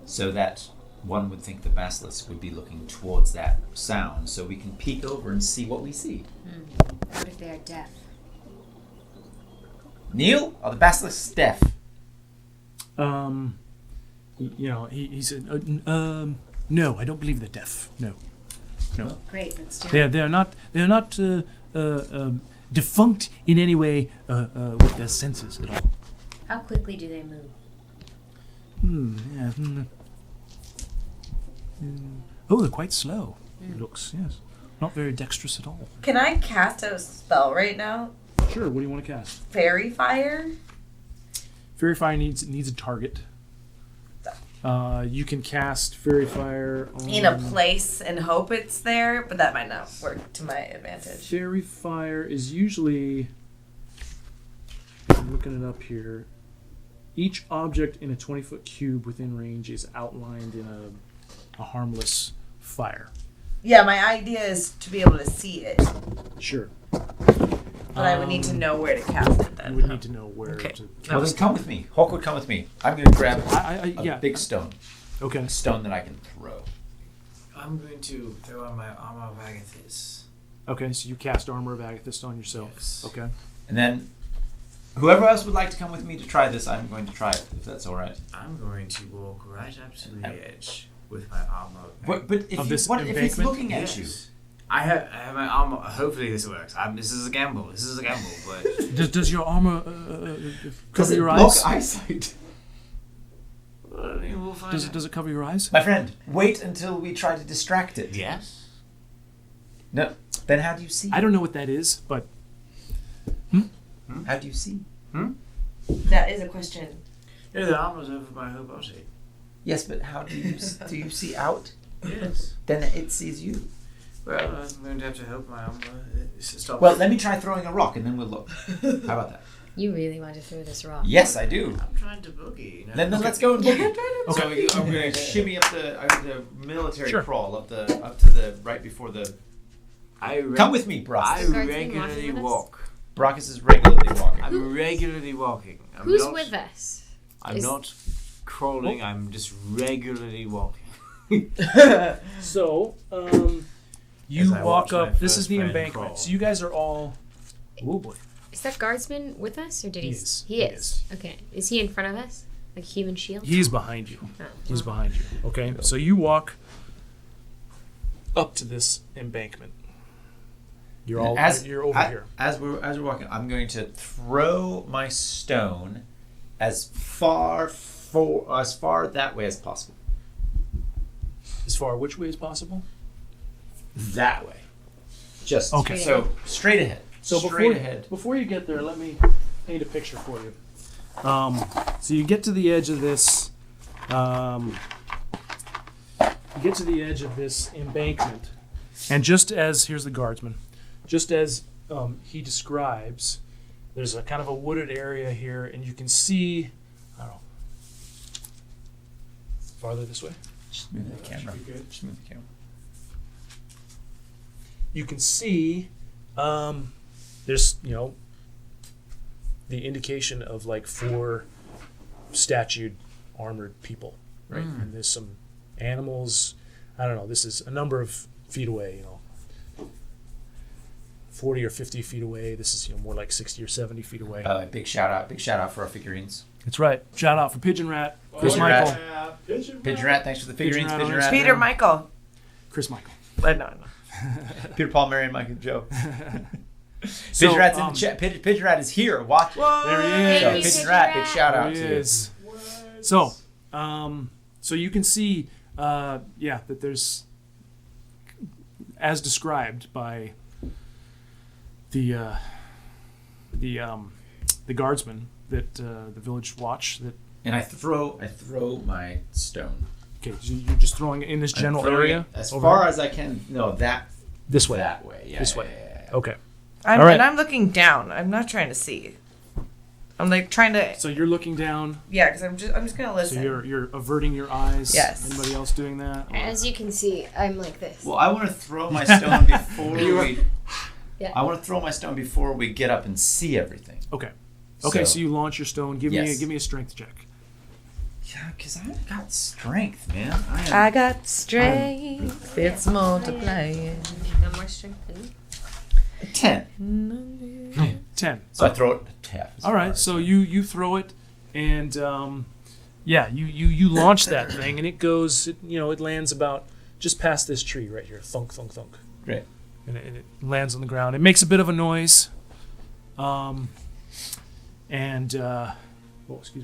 so that one would think the basilisk would be looking towards that sound, so we can peek over and see what we see. What if they are deaf? Neil, are the basilisks deaf? he said, no, I don't believe they're deaf. No. Great, let's do it. They're not defunct in any way with their senses at all. How quickly do they move? Oh, they're quite slow. It looks, yes. Not very dexterous at all. Can I cast a spell right now? Sure, what do you want to cast? Fairy Fire? Fairy Fire needs a target. You can cast Fairy Fire on... in a place and hope it's there, but that might not work to my advantage. Fairy Fire is usually... I'm looking it up here. Each object in a 20-foot cube within range is outlined in a harmless fire. Yeah, my idea is to be able to see it. Sure. But I would need to know where to cast it then. You would need to know where Okay. to... Well, then come with me. Hawkward, come with me. I'm going to grab a big stone. Okay. A stone that I can throw. I'm going to throw on my armor of Agathis. Okay, so you cast Armor of Agathis on yourself. Yes. Okay. And then, whoever else would like to come with me to try this, I'm going to try it, if that's all right. I'm going to walk right up to the edge with my armor of But if, if he's looking at you? I have my armor. Hopefully this works. This is a gamble. But Does your armor cover your block eyes? eyesight? we'll find out. Does it cover your eyes? My friend, wait until we try to distract it. Yes. No. Then how do you see? I don't know what that is, but... How do you see? That is a question. Yeah, the armor's over my whole body. Yes, but how do you do you see out? Yes. Then it sees you. Well, I'm going to have to help my armor stop. Well, let me try throwing a rock and then we'll look. How about that? You really want to throw this rock? Yes, I do. I'm trying to boogie. You know? Then let's go and boogie. Okay. So I'm going to shimmy up the military Sure. crawl up to the right before the. Come with me, Brock. I Is the guardsman regularly walking with us? walk. Brockus is regularly walking. I'm regularly walking. Who's with us? I'm not crawling. I'm just regularly walking. So, you As I walk watch my up. This is first the man embankment. crawl. So you guys are all... Oh, boy. Is that guardsman with us, or did he? He is. He He is. Okay. Is he in front of us, like human shield? He's behind you. Oh. He's behind you. Okay, so you walk up to this embankment. You're all you're over here. As we're walking, I'm going to throw my stone as far that way as possible. As far which way as possible? That way. Just Okay. So straight ahead. So straight ahead. before you get there, let me paint a picture for you. So you get to the edge of this. You get to the edge of this embankment, and just as here's the guardsman, just as he describes, there's a kind of a wooded area here, and you can see. I don't know. Farther this way. Just move the camera. Should be good. Just move the camera. You can see there's the indication of like 4 statued armored people, right? And there's some animals. I don't know. This is a number of feet away, 40 or 50 feet away. This is more like 60 or 70 feet away. Big shout out for our figurines. That's right. Shout out for Pigeon Rat, Chris Pigeon Michael, Rat. Pigeon Rat, thanks for the figurines. Pigeon Rat Pigeon on Rat. Peter Michael. Chris Michael. No. Peter Paul, Mary, and Mike and Joe. So, Pigeon Rat's in the chat. Pigeon Rat is here. Watch. There he is. So Hey, Pigeon Rat, big shout There out he to you. is. So, so you can see, that there's, as described by the guardsman that the village watch that. And I throw my stone. Okay, so you're just throwing it in this general I'm throwing area it as over far here? as I can. No, This way. That way. Yeah. This way. Yeah. Okay. All right. And I'm looking down. I'm not trying to see. I'm like trying to. So you're looking down. Yeah, because I'm just gonna listen. So you're averting your eyes. Yes. Anybody else doing that? As you can see, I'm like this. Well, I want to throw my stone before we. Yeah. I want to throw my stone before we get up and see everything. Okay. Okay. So you launch your stone. Give me a strength check. Yeah, because I got strength, man. I got strength. It's multiplying. No more strength than me. 10. 10. So I throw it. Yeah, All right. So you throw it, and Yeah, you launch that thing, and it goes. It lands about just past this tree right here. Thunk, thunk, thunk. Great. And it lands on the ground. It makes a bit of a noise. Excuse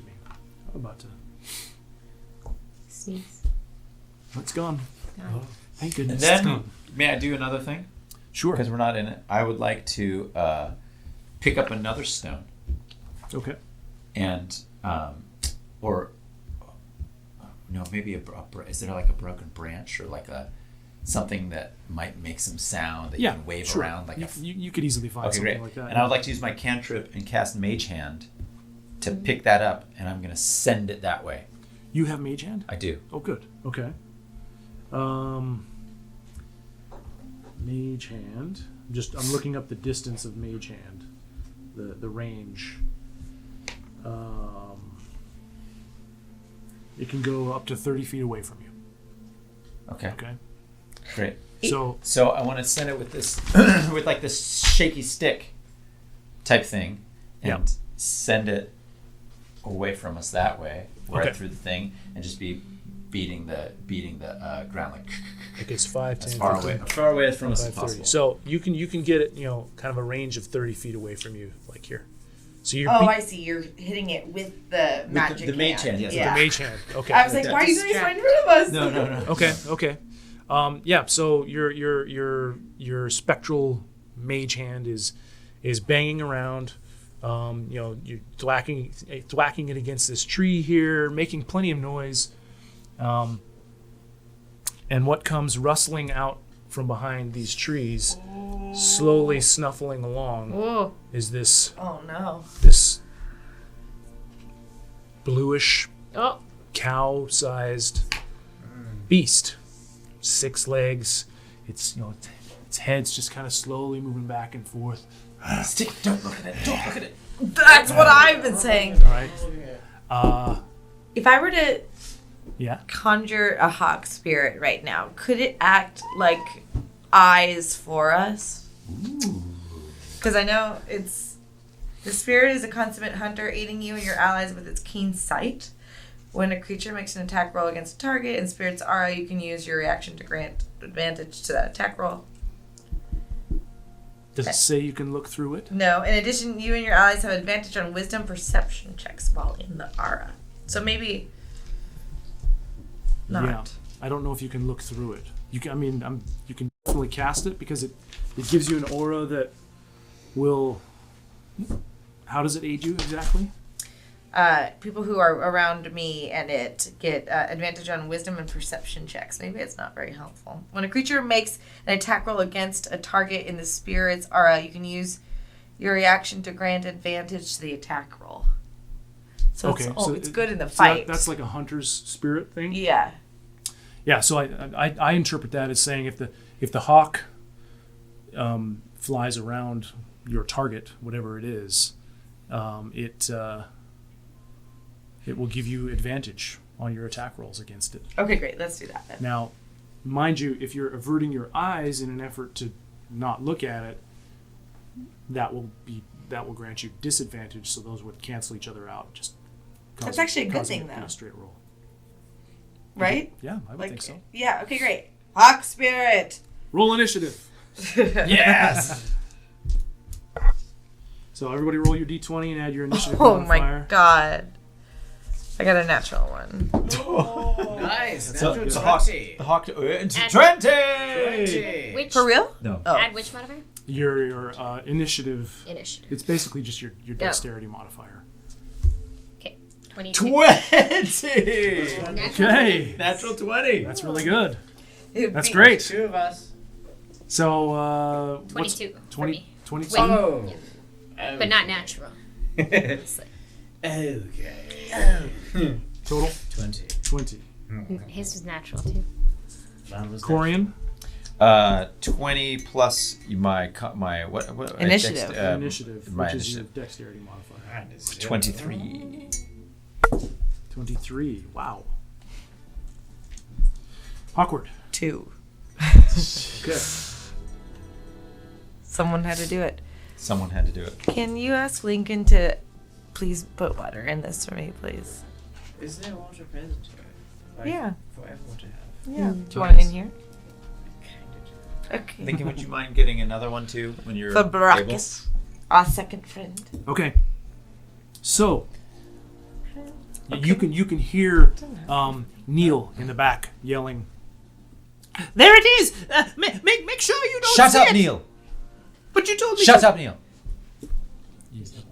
me. I'm about to sneeze. It's gone. Oh, thank goodness. And it's then, gone. may I do another thing? Sure. Because we're not in it. I would like to pick up another stone. Okay. And, maybe is there like a broken branch or like something that might make some sound that you can wave around? Like you could easily find something like that. And I would like to use my cantrip and cast Mage Hand to pick that up, and I'm going to send it that way. You have Mage Hand? I do. Oh, good. Okay. Mage Hand. I'm looking up the distance of Mage Hand, the range. It can go up to 30 feet away from you. Okay. Okay. Great. So I want to send it with this, with like this shaky stick type thing, and send it away from us that way, right through the thing, and just be beating the ground like. Okay, it's 5, 10, as far 15, away from us as 30. possible. So you can get it, kind of a range of 30 feet away from you, like here. So you're. I see. You're hitting it with the magic the mage hand. Yes. The mage hand. Okay. I was like, why are you guys right in front of us? No. Okay. So your spectral mage hand is banging around. You're thwacking it against this tree here, making plenty of noise. And what comes rustling out from behind these trees, slowly snuffling along, is this. Oh no! This bluish, cow-sized beast, 6 legs. Its head's just kind of slowly moving back and forth. Stick! Don't look at it! Don't look at it! That's what I've been saying. All right. If I were to Yeah. conjure a hawk spirit right now, could it act like eyes for us? Because I know the spirit is a consummate hunter, aiding you and your allies with its keen sight. When a creature makes an attack roll against a target in spirit's aura, you can use your reaction to grant advantage to that attack roll. Does it say you can look through it? No. In addition, you and your allies have advantage on wisdom perception checks while in the aura. So maybe not. Yeah. I don't know if you can look through it. You can definitely cast it because it gives you an aura that will. How does it aid you exactly? People who are around me and it get advantage on wisdom and perception checks. Maybe it's not very helpful. When a creature makes an attack roll against a target in the spirit's aura, you can use your reaction to grant advantage to the attack roll. So it's good in the fight. That's like a hunter's spirit thing? Yeah. Yeah, so I interpret that as saying if the hawk flies around your target, whatever it is, it will give you advantage on your attack rolls against it. Okay, great. Let's do that then. Now, mind you, if you're averting your eyes in an effort to not look at it, that will grant you disadvantage. So those would cancel each other out. That's actually a good thing, though. A straight roll. Right? Yeah, I would think so. Yeah. Okay, great. Hawk spirit. Roll initiative. Yes. So everybody roll your d20 and add your initiative Oh modifier. my god. I got a natural one. Oh, nice. So Natural the 20. hawk 20. 20. Which, For real? No. Oh. Add which modifier? Your initiative. Initiative. It's basically just your dexterity modifier. Okay. 22. 20. Okay. Natural 20. That's really good. That's Be- great. 2 of us. So 22 for 20, me. 22? Oh. But not natural. Okay. Total? 20. 20. His was natural too. Mine was Corian? 20 plus my what Initiative. Initiative, my which is your initiative. dexterity modifier. 23. 23. Wow. Hawkward. 2. Okay. Someone had to do it. Someone had to do it. Can you ask Lincoln to please put water in this for me, please? Is there water present here? Like, Yeah. for everyone to have. Yeah. Do you want it in here? Okay. Thinking, would you mind getting another one too when you're For able? Baracus, our second friend. Okay. So you can hear Neil in the back yelling. There it is. Make sure you don't. Shut see up, it. Neil. But you told me. Shut up, Neil.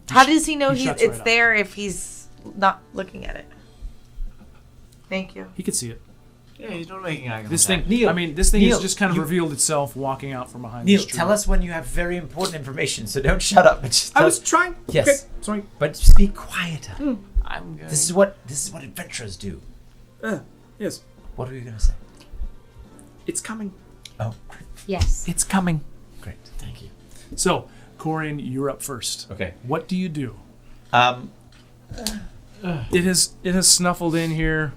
How does he know he shuts it's right up. there if he's not looking at it? Thank you. He could see it. Yeah, he's not making eye contact. This thing, Neil, I mean, this thing Neil, has just kind of you- revealed itself walking out from behind Neil, this tree. tell us when you have very important information. So don't shut up. But just I tell was us- trying. Yes. Okay, sorry. But speak quieter. I'm good. This is what adventurers do. Yes. What were you gonna say? It's coming. Oh, Yes. It's coming. great. Thank you. So, Corin, you're up first. Okay. What do you do? It has snuffled in here.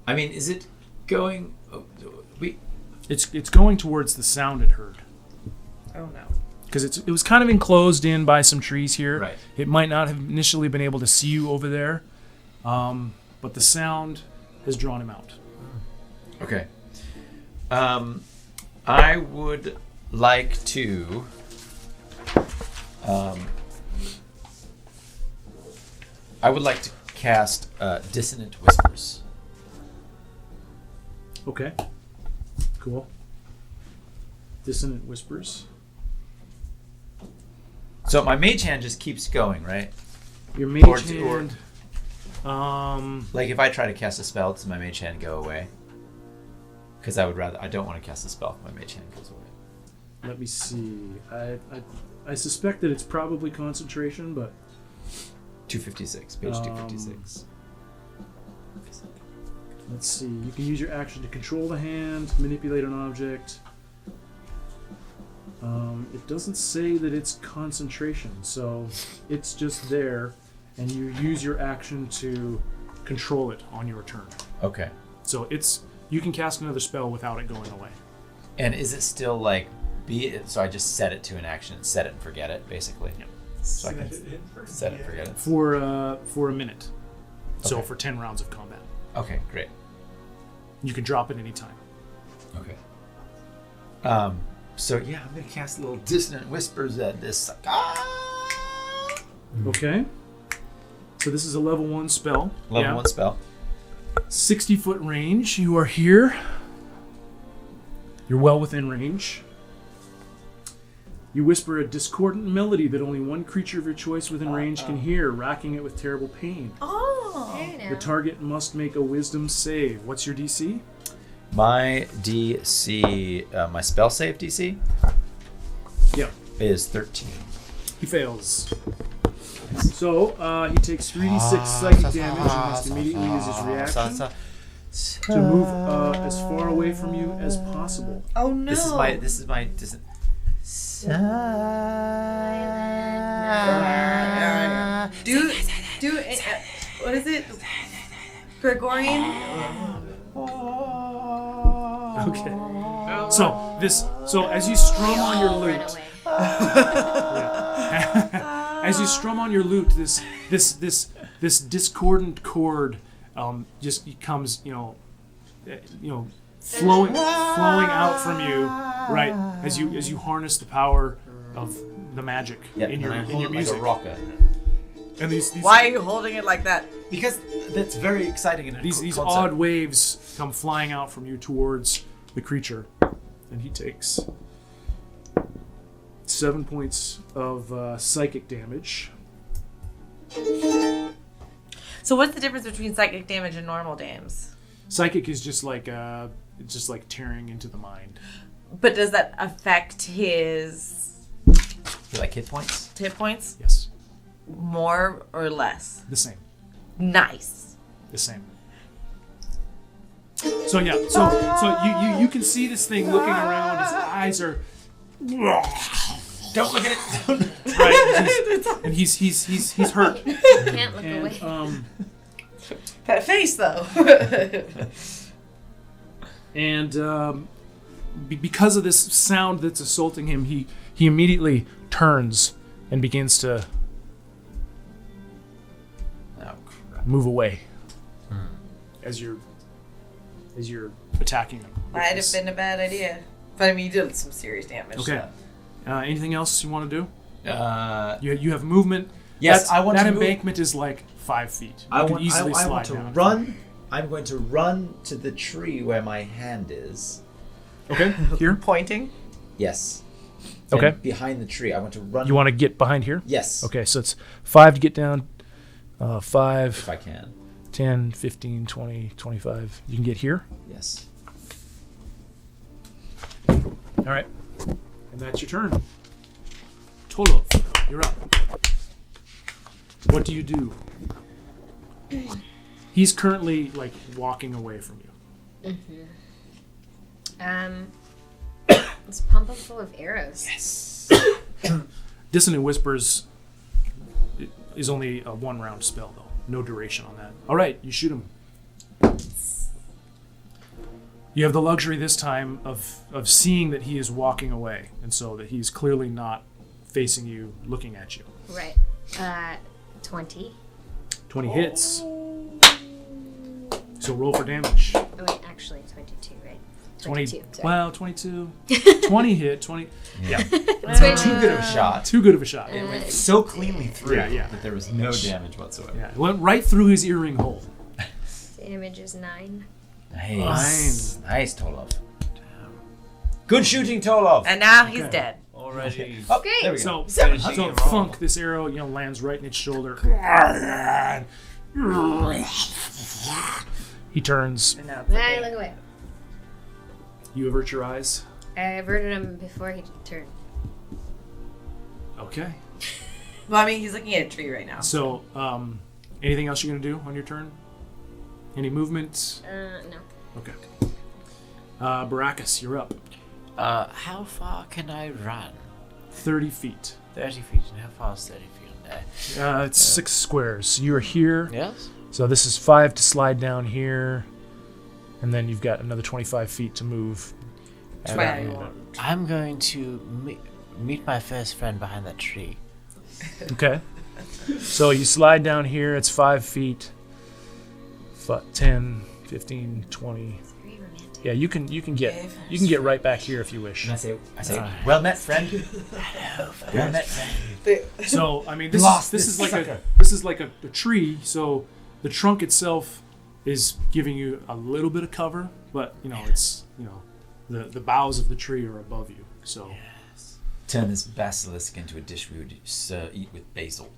I mean, is it going? It's going towards the sound it heard. Oh no. Because it was kind of enclosed in by some trees here. Right. It might not have initially been able to see you over there, but the sound has drawn him out. Okay. I would like to. I would like to cast Dissonant Whispers. Okay. Cool. Dissonant Whispers. So my mage hand just keeps going, right? Your mage Or- hand. Like if I try to cast a spell, does my mage hand go away? Because I don't want to cast a spell if my mage hand goes away. Let me see. I suspect that it's probably concentration, but 256, page 256. let's see. You can use your action to control the hand, manipulate an object. It doesn't say that it's concentration, so it's just there, and you use your action to control it on your turn. Okay. So you can cast another spell without it going away. And is it still like so I just set it to an action and set it and forget it, basically? Yeah. So I can set it and forget it. For a minute. So Okay. for 10 rounds of combat. Okay, great. You can drop it anytime. Okay. So yeah, I'm gonna cast a little Dissonant Whispers at this. Okay. So this is a level 1 spell. Level 1 spell. 60-foot range. You are here. You're well within range. You whisper a discordant melody that only one creature of your choice within range can hear, racking it with terrible pain. Oh. The target must make a wisdom save. What's your DC? My DC, my spell save DC Yeah. is 13. He fails. So, he takes 3d6 psychic damage and must immediately use his reaction to move as far away from you as possible. Oh no. This is my do it. What is it? Gregorian. Okay. So as you strum on your lute, as you strum on your lute, this discordant chord just becomes flowing out from you, right? As you harness the power of the magic in your music. Like a rocker. And these Why are you holding it like that? Because that's very exciting. And these odd waves come flying out from you towards the creature, and he takes 7 points of psychic damage. So what's the difference between psychic damage and normal damage? Psychic is just like tearing into the mind. But does that affect his like hit points? Hit points? Yes. More or less? The same. Nice. The same. So you can see this thing looking around. His eyes are. Don't look at it. Right. And he's hurt. Can't look away. That face though. And because of this sound that's assaulting him, he immediately turns and begins to move away as you're attacking them. Might have been a bad idea. But I mean, you did some serious damage. Okay. Anything else you want to do? You You have movement. Yes, I want that to move. embankment is like 5 feet. You I can want, easily I slide want to down. run. I'm going to run to the tree where my hand is. Okay, here. Pointing. Yes. Okay. And behind the tree. I want to run. You want to get behind here? Yes. Okay, so it's 5 to get down. 5. If I can. 10, 15, 20, 25. You can get here. Yes. All right. And that's your turn. Tolov, you're up. What do you do? He's currently like walking away from you. It's pump up full of arrows. Yes. Dissonant Whispers is only a 1-round spell, though. No duration on that. All right, you shoot him. You have the luxury this time of seeing that he is walking away, and so that he's clearly not facing you, looking at you. Right. 20. 20 hits. So roll for damage. Oh, wait, actually, 22, right? 22. Sorry. Well, 22. 20 hit. 20. Yeah. It's too good of a shot. Too good of a shot. It went so cleanly through Yeah. that there was no damage whatsoever. Yeah, it went right through his earring hole. Damage is 9. Nice. Nice, Tolov. Good shooting, Tolov. And now he's dead. Already. Oh, Great. there we go. So Funk, this arrow, lands right in its shoulder. He turns. And now I look away. You avert your eyes. I averted him before he turned. Okay. Well, I mean, he's looking at a tree right now. So, anything else you're gonna do on your turn? Any movement? No. Okay. Baracus, you're up. How far can I run? 30 feet. 30 feet. And how far is 30 feet on there? It's 6 squares. You're here. Yes? So this is 5 to slide down here, and then you've got another 25 feet to move. I'm going to meet my first friend behind that tree. Okay. So you slide down here. It's 5 feet. 10, 15, 20. Yeah, you can get right back here if you wish. And I say, well met, friend. Hello, Well met, friend. So I mean, this is like a tree. So the trunk itself is giving you a little bit of cover, but it's the boughs of the tree are above you. So Turn this basilisk into a dish we would eat with basil.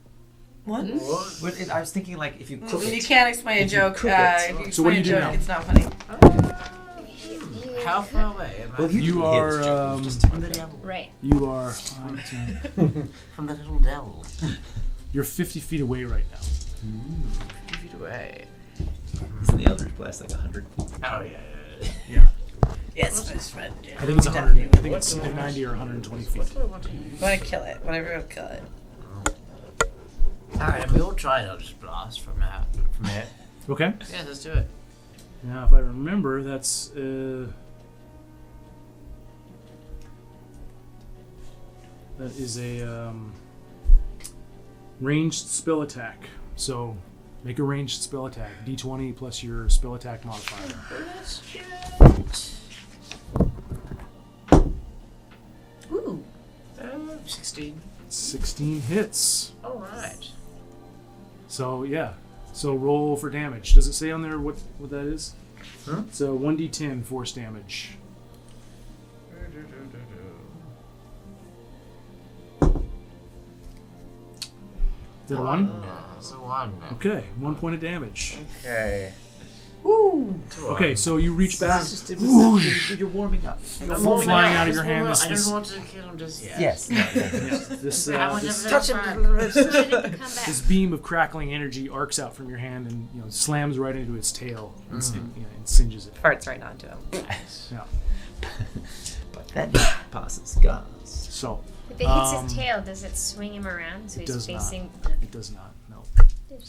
What? I was thinking like if you cook it. You can't explain a joke. If you So what do explain you do a joke, now? it's not funny. How far away am I? you are From the devil. Right. you are From the little devil. you're 50 feet away right now. 50 feet away. Isn't the Eldritch Blast like 100? Oh, yeah. Yeah. Yes, best friend. I think it's 100. I think it's either 90 or 120 feet. I want to kill it. Whatever will kill it. Alright, we'll try an Eldritch Blast from here. Okay. Yeah, let's do it. Now, if I remember, that's that is a ranged spell attack. So make a ranged spell attack. D20 plus your spell attack modifier. Ooh. 16. 16 hits. Alright. So yeah. So roll for damage. Does it say on there what that is? Huh? So 1d10 force damage. Is it a 1? It's a 1. Okay, 1 point of damage. Okay. Okay, so you reach back. You're warming up. Flying out of your hand. I don't want to kill him just yet. Yes. This Touch this beam of crackling energy arcs out from your hand and slams right into its tail and singes it. Farts right onto him. Yeah. But that passes gas. So If it hits his tail, does it swing him around so he's facing? it does not. No.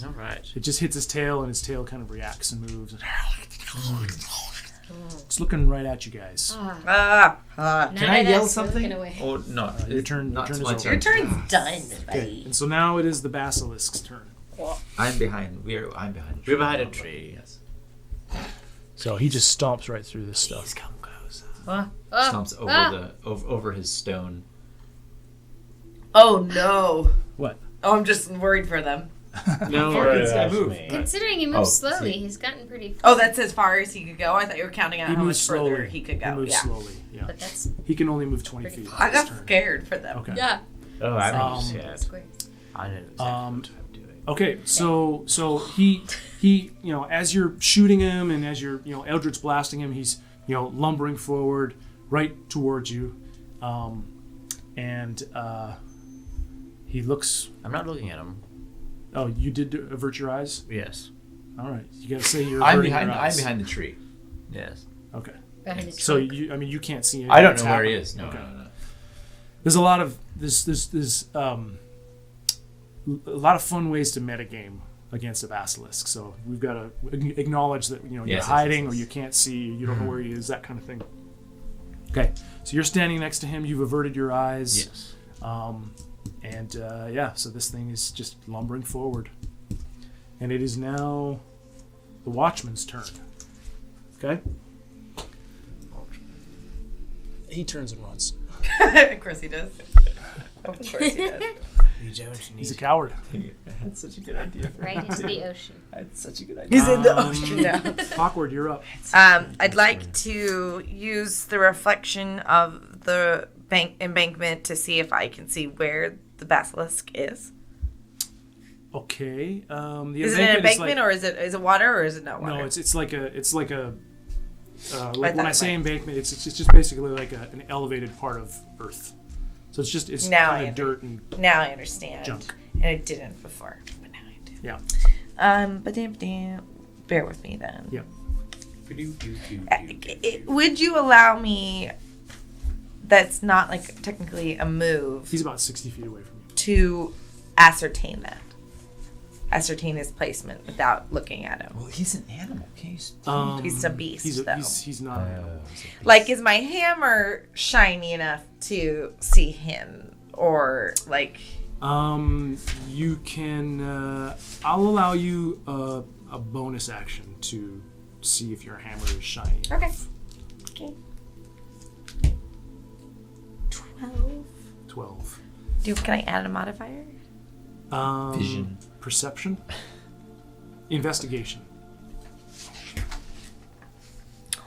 Alright. It just hits his tail, and his tail kind of reacts and moves. It's looking right at you guys. Can I yell something? Or not? Your turn. Your turn is over. Your turn's done, Okay. buddy. And so now it is the Basilisks' turn. I'm behind. I'm behind. We're behind a tree. Yes. So he just stomps right through this stuff. Please come close. Oh, Stomps over over his stone. Oh no. What? Oh, I'm just worried for them. No, move. Considering he moves Oh, slowly, see. he's gotten pretty. Oh, that's as far as he could go. I thought you were counting out He how much moves further slowly. he could go. He moves Yeah. slowly. Yeah. But that's He can only move 20 Pretty feet. I got this turn. scared for them. Okay. yeah. Oh, I'm Um, scared. Square. I know exactly what I'm doing. Okay, so he as you're shooting him and as you're Eldritch blasting him, he's lumbering forward right towards you, and he looks. I'm not looking at him. Oh, you did avert your eyes. Yes. All right, you gotta say you're I'm averting behind. your I'm eyes. behind the tree. Yes. Okay, Behind the so trunk. you can't see. I don't what's know where he happening. is. No, Okay. no. There's a lot of a lot of fun ways to metagame against a basilisk. So we've got to acknowledge that you're Yes, hiding yes. or you can't see, you don't know where he is, that kind of thing. Okay, so you're standing next to him. You've averted your eyes. Yes. So this thing is just lumbering forward, and it is now the Watchman's turn. Okay. He turns and runs. Of course he does. Of course he does. He's a coward. That's such a good idea. Right into the ocean. That's such a good idea. He's in the ocean now. Hawkward, you're up. I'd like to use the reflection of the embankment to see if I can see where the basilisk is. Okay. The Is it an embankment like, or is it water or is it not water? No, it's like a thought when I it say might. embankment, it's just basically like an elevated part of Earth. So it's Now kind I of dirt and Now I understand. junk. And I didn't before, but now I do. Yeah. Bear with me then. Yeah. Would you allow me? That's not like technically a move. He's about 60 feet away from you. To ascertain that. Ascertain his placement without looking at him. Well, he's an animal. He's He's a beast, He's though. he's not. an animal. Like, is my hammer shiny enough to see him, or like? You can. I'll allow you a bonus action to see if your hammer is shiny. Okay. Okay. 12. 12. Can I add a modifier? Vision. Perception. Investigation.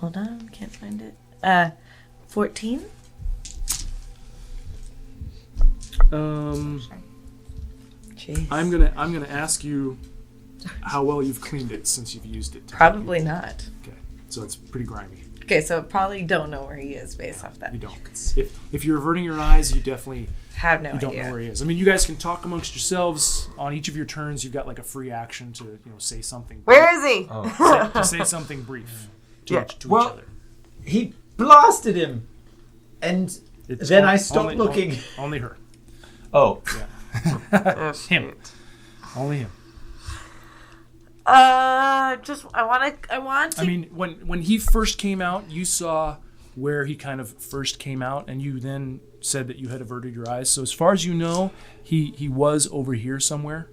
Hold on, can't find it. 14. Jeez. I'm gonna ask you how well you've cleaned it since you've used it. Probably not. Okay, so it's pretty grimy. Okay, so probably don't know where he is based off that. You don't. If you're averting your eyes, you definitely Have no you don't idea. know where he is. I mean, you guys can talk amongst yourselves on each of your turns. You've got like a free action to say something. Where is he? To say something brief to each Well, other. he blasted him, and It's then on- I stopped only- looking. Only her. Oh, Him. Only him. I want to. I mean, when he first came out, you saw where he kind of first came out, and you then said that you had averted your eyes. So as far as you know, he was over here somewhere.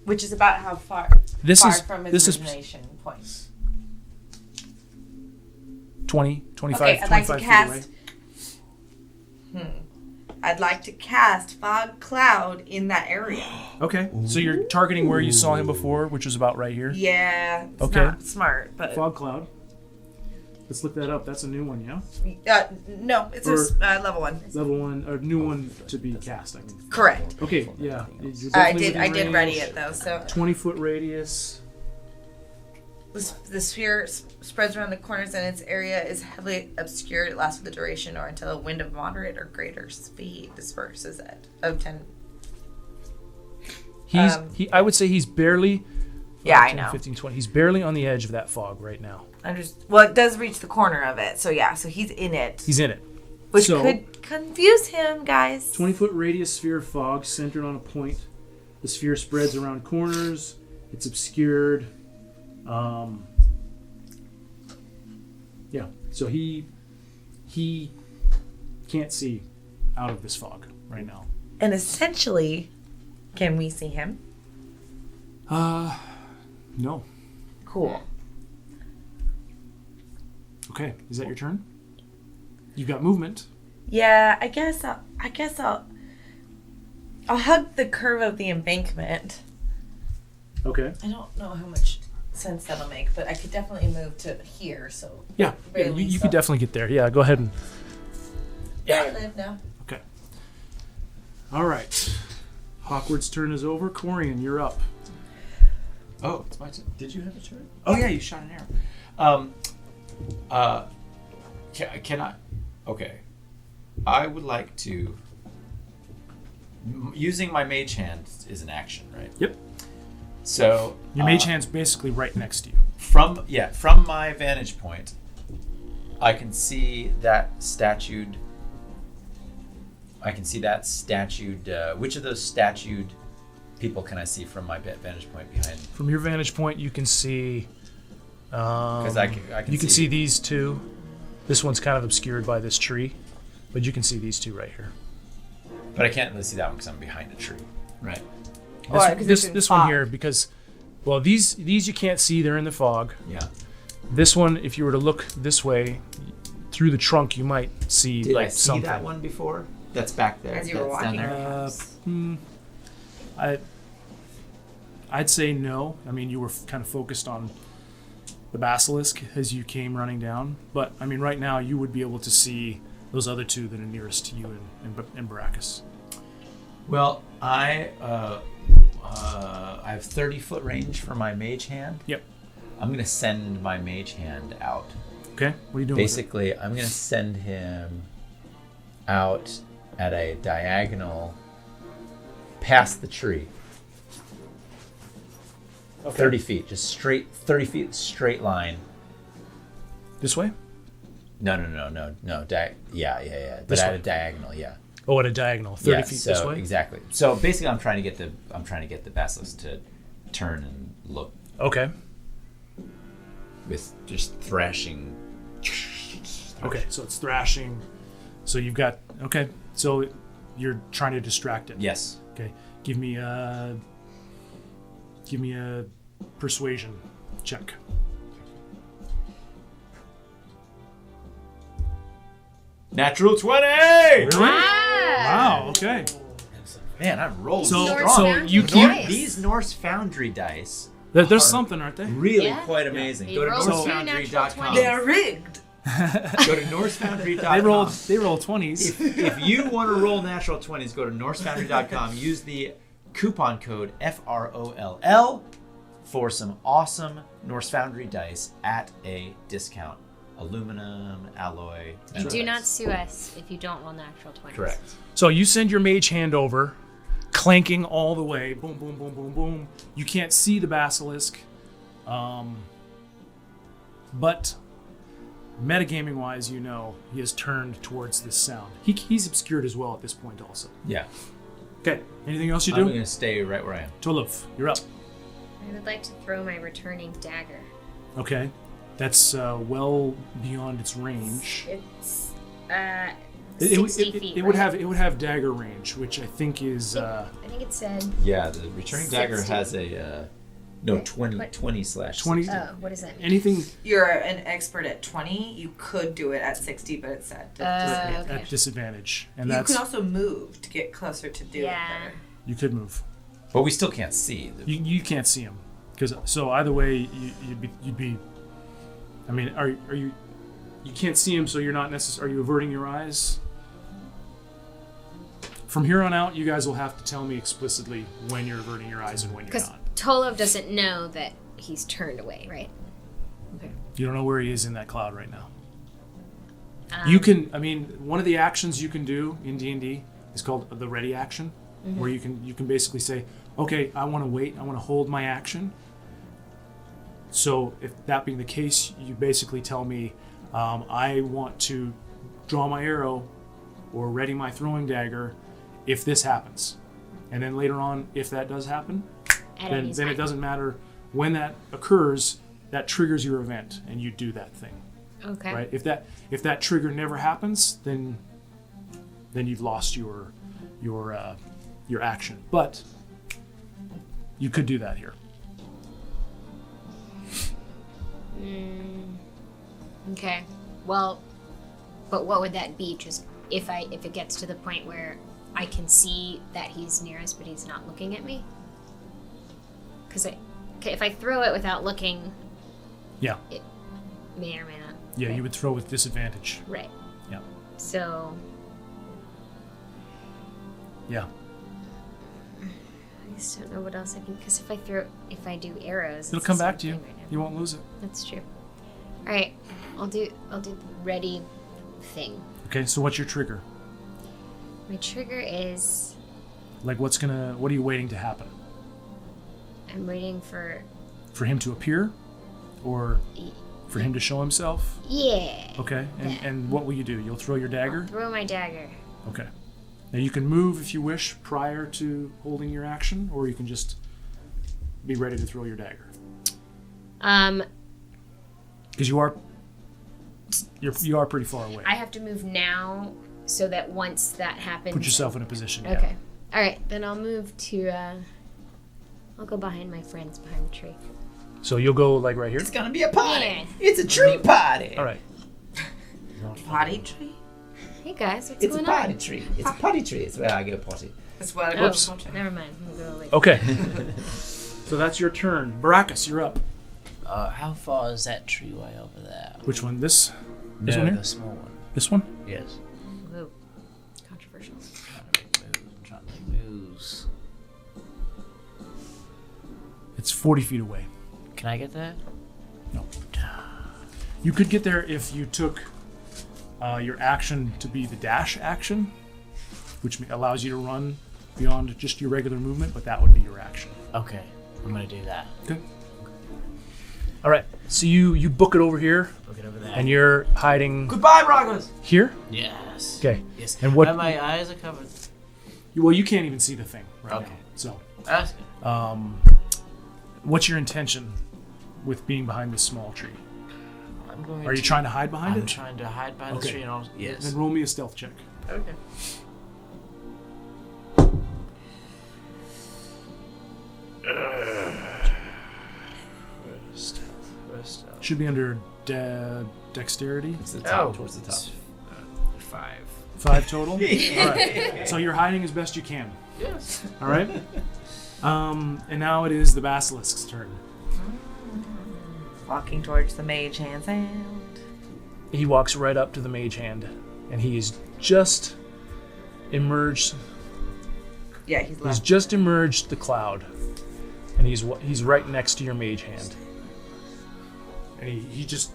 Which is about how far This far is from his this is origination point. 20, 25, Okay, I'd like 25 to feet away. cast. I'd like to cast fog cloud in that area. Okay, so you're targeting where you saw him before, which was about right here. Yeah, it's Okay. not smart, but Fog cloud. Let's look that up. That's a new one, yeah. no, it's Or- a level 1. Level 1, a new one to be cast. I mean. Correct. Okay, yeah. You're I definitely did within ready range. it though. So 20-foot radius. the sphere spreads around the corners and its area is heavily obscured. It lasts for the duration or until a wind of moderate or greater speed disperses it. Of 10. I would say he's barely. Yeah, I 10, know. 15, 20. He's barely on the edge of that fog right now. Well, it does reach the corner of it. So yeah, so he's in it. He's in it. Which So- could confuse him, guys. 20-foot radius sphere of fog centered on a point. The sphere spreads around corners. It's obscured. Yeah. So he can't see out of this fog right now. And essentially, can we see him? No. Cool. Okay, is that your turn? You've got movement. Yeah, I guess I'll hug the curve of the embankment. Okay. I don't know how much sense that'll make, but I could definitely move to here. So Yeah, you could definitely get there. Yeah, go ahead and. Yeah. I live now. Okay. All right. Hawkward's turn is over. Corian, you're up. Oh, it's my turn. Did you have a turn? Oh yeah, you shot an arrow. Can I? Okay. I would like to. Using my mage hand is an action, right? Yep. So your mage hand's basically right next to you. From my vantage point, I can see that statued. Which of those statued people can I see from my vantage point behind? From your vantage point, you can see. Because I can. You can see these two. This one's kind of obscured by this tree, but you can see these two right here. But I can't really see that one because I'm behind a tree. Right. This one here, because, well, these you can't see. They're in the fog. Yeah. This one, if you were to look this way, through the trunk, you might see Did like I see something. that one before? That's back there. As you were walking. I'd say no. I mean, you were kind of focused on the basilisk as you came running down. But, I mean, right now you would be able to see those other two that are nearest to you in Baracus. Well, I have 30-foot range for my mage hand. Yep. I'm going to send my mage hand out. Okay. What are you doing Basically, I'm going to send him out at a diagonal past the tree. Okay. 30 feet, just straight, 30 feet, straight line. This way? No. Yeah. But This at way. a diagonal, yeah. Oh, at a diagonal, 30 feet this way? Exactly. So basically, I'm trying to get the basilisk to turn and look. Okay. With just thrashing. Okay, so it's thrashing. So you've got So you're trying to distract it. Yes. Okay. Give me a persuasion check. Natural 20! Really? Wow. Okay. Man, I rolled So strong. you keep These Norse Foundry dice. There's something, aren't they? Really quite amazing. Yeah. Go to He rolled NorseFoundry.com. They're rigged. Go to NorseFoundry.com. They roll 20s. If you want to roll natural 20s, go to NorseFoundry.com. Use the coupon code FROLL for some awesome Norse Foundry dice at a discount. Aluminum, alloy. And do not sue us if you don't roll natural 20s. Correct. So you send your mage hand over, clanking all the way. Boom, boom, boom, boom, boom. You can't see the basilisk. But metagaming wise, you know he has turned towards this sound. He's obscured as well at this point also. Yeah. Okay. Anything else you I'm do? going to stay right where I am. Tolov, you're up. I would like to throw my returning dagger. Okay. That's well beyond its range. It's 60 feet. It would have dagger range, which I think is. I think it said. Yeah, the returning dagger 60. has a 20/20. Oh, what does that mean? Anything You're an expert at 20. You could do it at 60, but it's at disadvantage. at disadvantage, and You that's can also move to get closer to do it better. you could move. But we still can't see. You can't see him because so either way you'd be. I mean, are you? You can't see him, so you're not necessarily. Are you averting your eyes? From here on out, you guys will have to tell me explicitly when you're averting your eyes and when you're Because not. Tolov doesn't know that he's turned away, right? Okay. You don't know where he is in that cloud right now. You can. I mean, one of the actions you can do in D&D is called the ready action, where you can basically say, okay, I want to wait. I want to hold my action. So if that being the case, you basically tell me, I want to draw my arrow or ready my throwing dagger if this happens. And then later on, if that does happen, then it doesn't matter when that occurs, that triggers your event and you do that thing. Okay. Right? If that trigger never happens, then you've lost your action. But you could do that here. Okay. Well, but what would that be? Just if it gets to the point where I can see that he's near us, but he's not looking at me? Because if I throw it without looking, Yeah. it may or may not. Yeah, right? you would throw with disadvantage. Right. Yeah. So Yeah. I just don't know what else I can. Because if I do arrows, It'll it's come the back to same you. thing right now. You won't lose it. That's true. All right, I'll do the ready thing. Okay, so what's your trigger? My trigger is Like, what are you waiting to happen? I'm waiting for For him to appear? Or for him to show himself? yeah. Okay, and what will you do? You'll throw your dagger? Throw my dagger. Okay. Now you can move if you wish prior to holding your action, or you can just be ready to throw your dagger. Because you are pretty far away. I have to move now so that once that happens. Put yourself in a position. yeah. Okay. All right, then I'll move to. I'll go behind my friends behind the tree. So you'll go like right here. It's gonna be a party. Yeah. It's a tree party. All right. Potty tree? Hey guys, what's It's a going potty on? tree. It's a potty tree. It's where I go potty. That's what I Oh, Whoops. never mind. I'm gonna go away. Okay. So that's your turn. Baracus, you're up. How far is that tree way over there? Which one? This No, one here? the small one. This one? Yes. Whoa. Controversial. I'm trying to make moves. It's 40 feet away. Can I get there? No. You could get there if you took your action to be the dash action, which allows you to run beyond just your regular movement, but that would be your action. Okay, I'm gonna do that. Okay. All right. So you book it over here, Look it over there. and you're hiding Goodbye, Broncos. here. Yes. Okay. Yes. And what? And my eyes are covered. Well, you can't even see the thing right Okay. now. So, That's good. what's your intention with being behind this small tree? I'm going Are you trying to hide behind I'm it? trying to hide behind the Okay. tree and all. Yes. Then roll me a stealth check. Okay. First. Should be under dexterity. It's the top, Oh. towards the top. 5. 5 total. All right. So you're hiding as best you can. Yes. All right. And now it is the Basilisks' turn. Walking towards the mage hand sound. He walks right up to the mage hand, and he is just emerged. Yeah, he's He's left. just emerged the cloud, and he's right next to your mage hand. And he just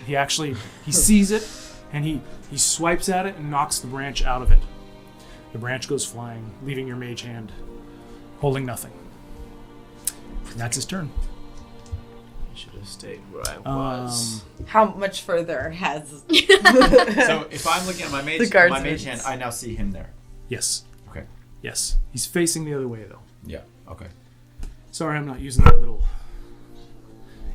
he actually sees it, and he swipes at it and knocks the branch out of it. The branch goes flying, leaving your mage hand holding nothing. And that's his turn. I should have stayed where I was. How much further has... So if I'm looking at my mage guardsmen. hand, I now see him there. Yes. Okay. Yes. He's facing the other way though. Yeah. Okay. Sorry, I'm not using that little.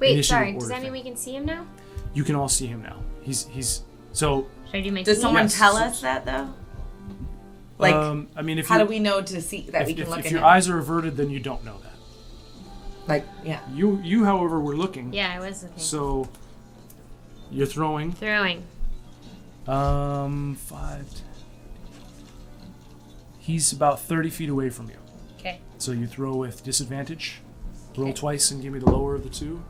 Wait, Initiative sorry. Does order that mean thing. we can see him now? You can all see him now. He's so. Should I do my Does team? someone Yes. tell us that, though? Like, I mean, if how you, do we know to see that we can look if at your him? eyes are averted, then you don't know that. Like, yeah. You, however, were looking. Yeah, I was looking. So you're throwing. Throwing. 5. He's about 30 feet away from you. Okay. So you throw with disadvantage. Roll Okay. twice and give me the lower of the two.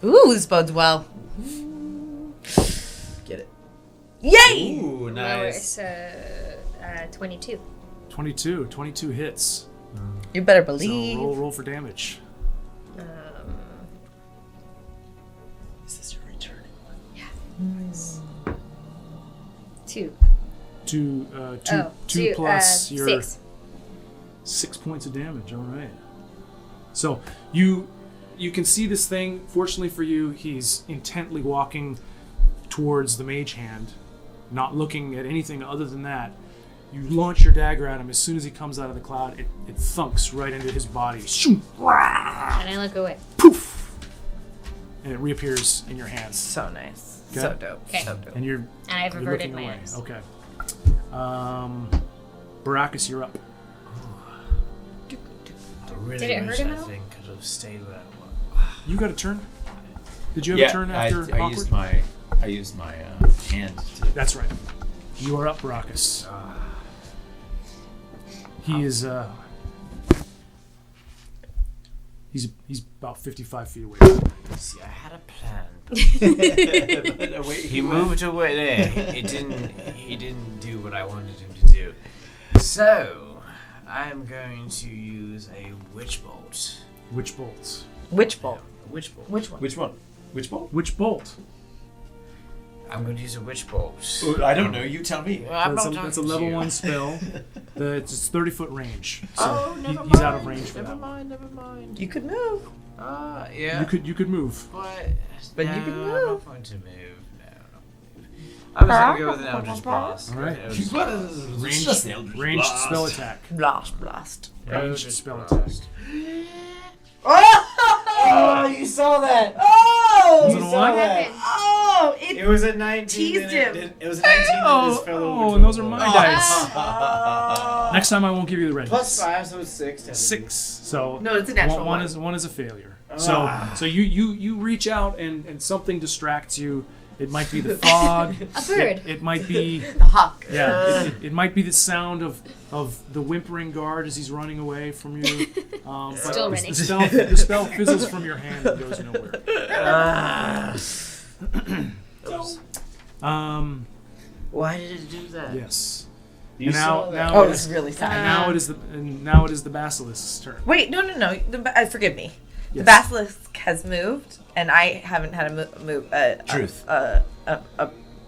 Ooh, this bodes well. Get it. Yay! Ooh, Lower, nice. it's 22. 22 hits. You better So believe. roll for damage. Is this your returning? Yeah. 2. Two Oh, plus your 6. 6 points of damage. All right. So you can see this thing. Fortunately for you, he's intently walking towards the mage hand, not looking at anything other than that. You launch your dagger at him. As soon as he comes out of the cloud, it thunks right into his body. Shoom! And I look away. Poof! And it reappears in your hand. So nice. Okay. So dope. Okay. So dope. And you're And I've you're averted looking my away. eyes. Okay. Baracus, you're up. I really Did it hurt wish him that at all? thing could have stayed where it was. You got a turn. Did you have a turn after I Hawkward? used my hand to. That's right. You are up, Baracus. He is. He's about 55 feet away. See, I had a plan. He moved away there. He didn't do what I wanted him to do. So, I'm going to use a witch bolt. Which bolts? Which bolt? Witch bolt. Which one? Which one? Which bolt? Which bolt? I'm going to use a witch bolt. I don't know. You tell me. That's a level 1 spell. It's 30-foot range. So never he's out of range for Never that one. mind. You could move. Yeah. You could move. But you can I'm move. not going to move. No. I was going to go with an Eldritch Blast. All right. Ranged spell attack. Blast. Ranged spell attack. Oh, you saw that! Oh! Was it a one? Oh! It was a 19. Teased him. It was a 19 that just fell over. Oh, and those are my dice. Next time I won't give you the red Plus dice. 5, so it's 6. 6. So No, it's a natural one one. is a failure. So you reach out and something distracts you. It might be the fog. A bird. It might be The hawk. yeah. It might be the sound of the whimpering guard as he's running away from you. But Still running. the spell fizzles from your hand and goes nowhere. Why did it do that? Yes. You And saw that. Oh, it it's is- really sad. and now it is the Basilisks' turn. Wait, no. Forgive me. The Yes. basilisk has moved, and I haven't had a move. Truth. I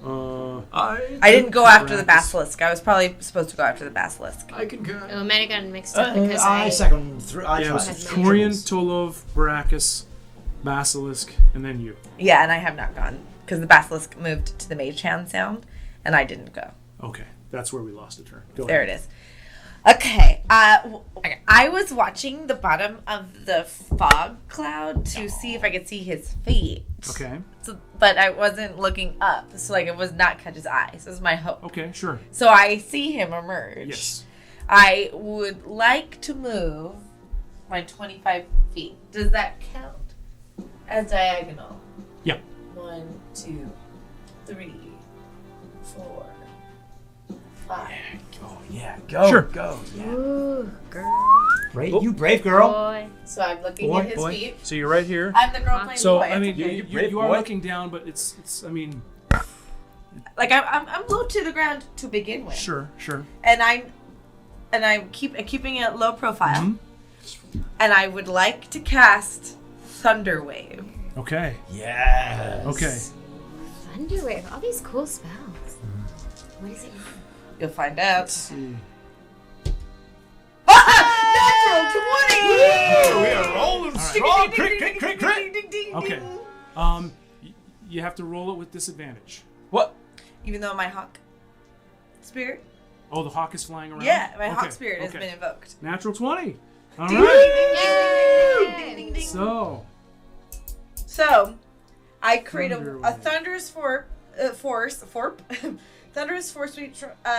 I didn't go after the Baracus. basilisk. I was probably supposed to go after the basilisk. I concur. Oh, I might have gotten mixed up because I second through. I Yeah, it trust was Had Corian, visuals. Tolov, Baracus, Basilisk, and then you. Yeah, and I have not gone because the basilisk moved to the mage hand sound, and I didn't go. Okay, that's where we lost a turn. Go There ahead. it is. Okay, I was watching the bottom of the fog cloud to see if I could see his feet. Okay. So, but I wasn't looking up, so like it was not catch his eyes. This is my hope. Okay, sure. So I see him emerge. Yes. I would like to move my 25 feet. Does that count as diagonal? Yeah. 1, 2, 3, 4, 5. Oh yeah, go, Sure. go. Yeah. Ooh, girl, Brave, you brave girl. boy. So I'm looking Boy, at his boy. feet. So you're right here. I'm the girl playing So boy. I mean, It's okay. you brave are boy. looking down, but it's. I mean, Like I'm low to the ground to begin with. sure. And I'm keeping it low profile. Mhm. And I would like to cast Thunder Wave. Okay. Yes. Okay. Thunderwave. All these cool spells. What is it? You'll find out. Let's see. Natural 20! We are rolling strong. Crit. Okay. You have to roll it with disadvantage. What? Even though my hawk spirit, Oh, the hawk is flying around. yeah, my hawk Okay, spirit has okay. been invoked. Natural 20. All Ding, right. ding, ding, ding. So So, I create Thunder a Wave. thunderous thunderous force for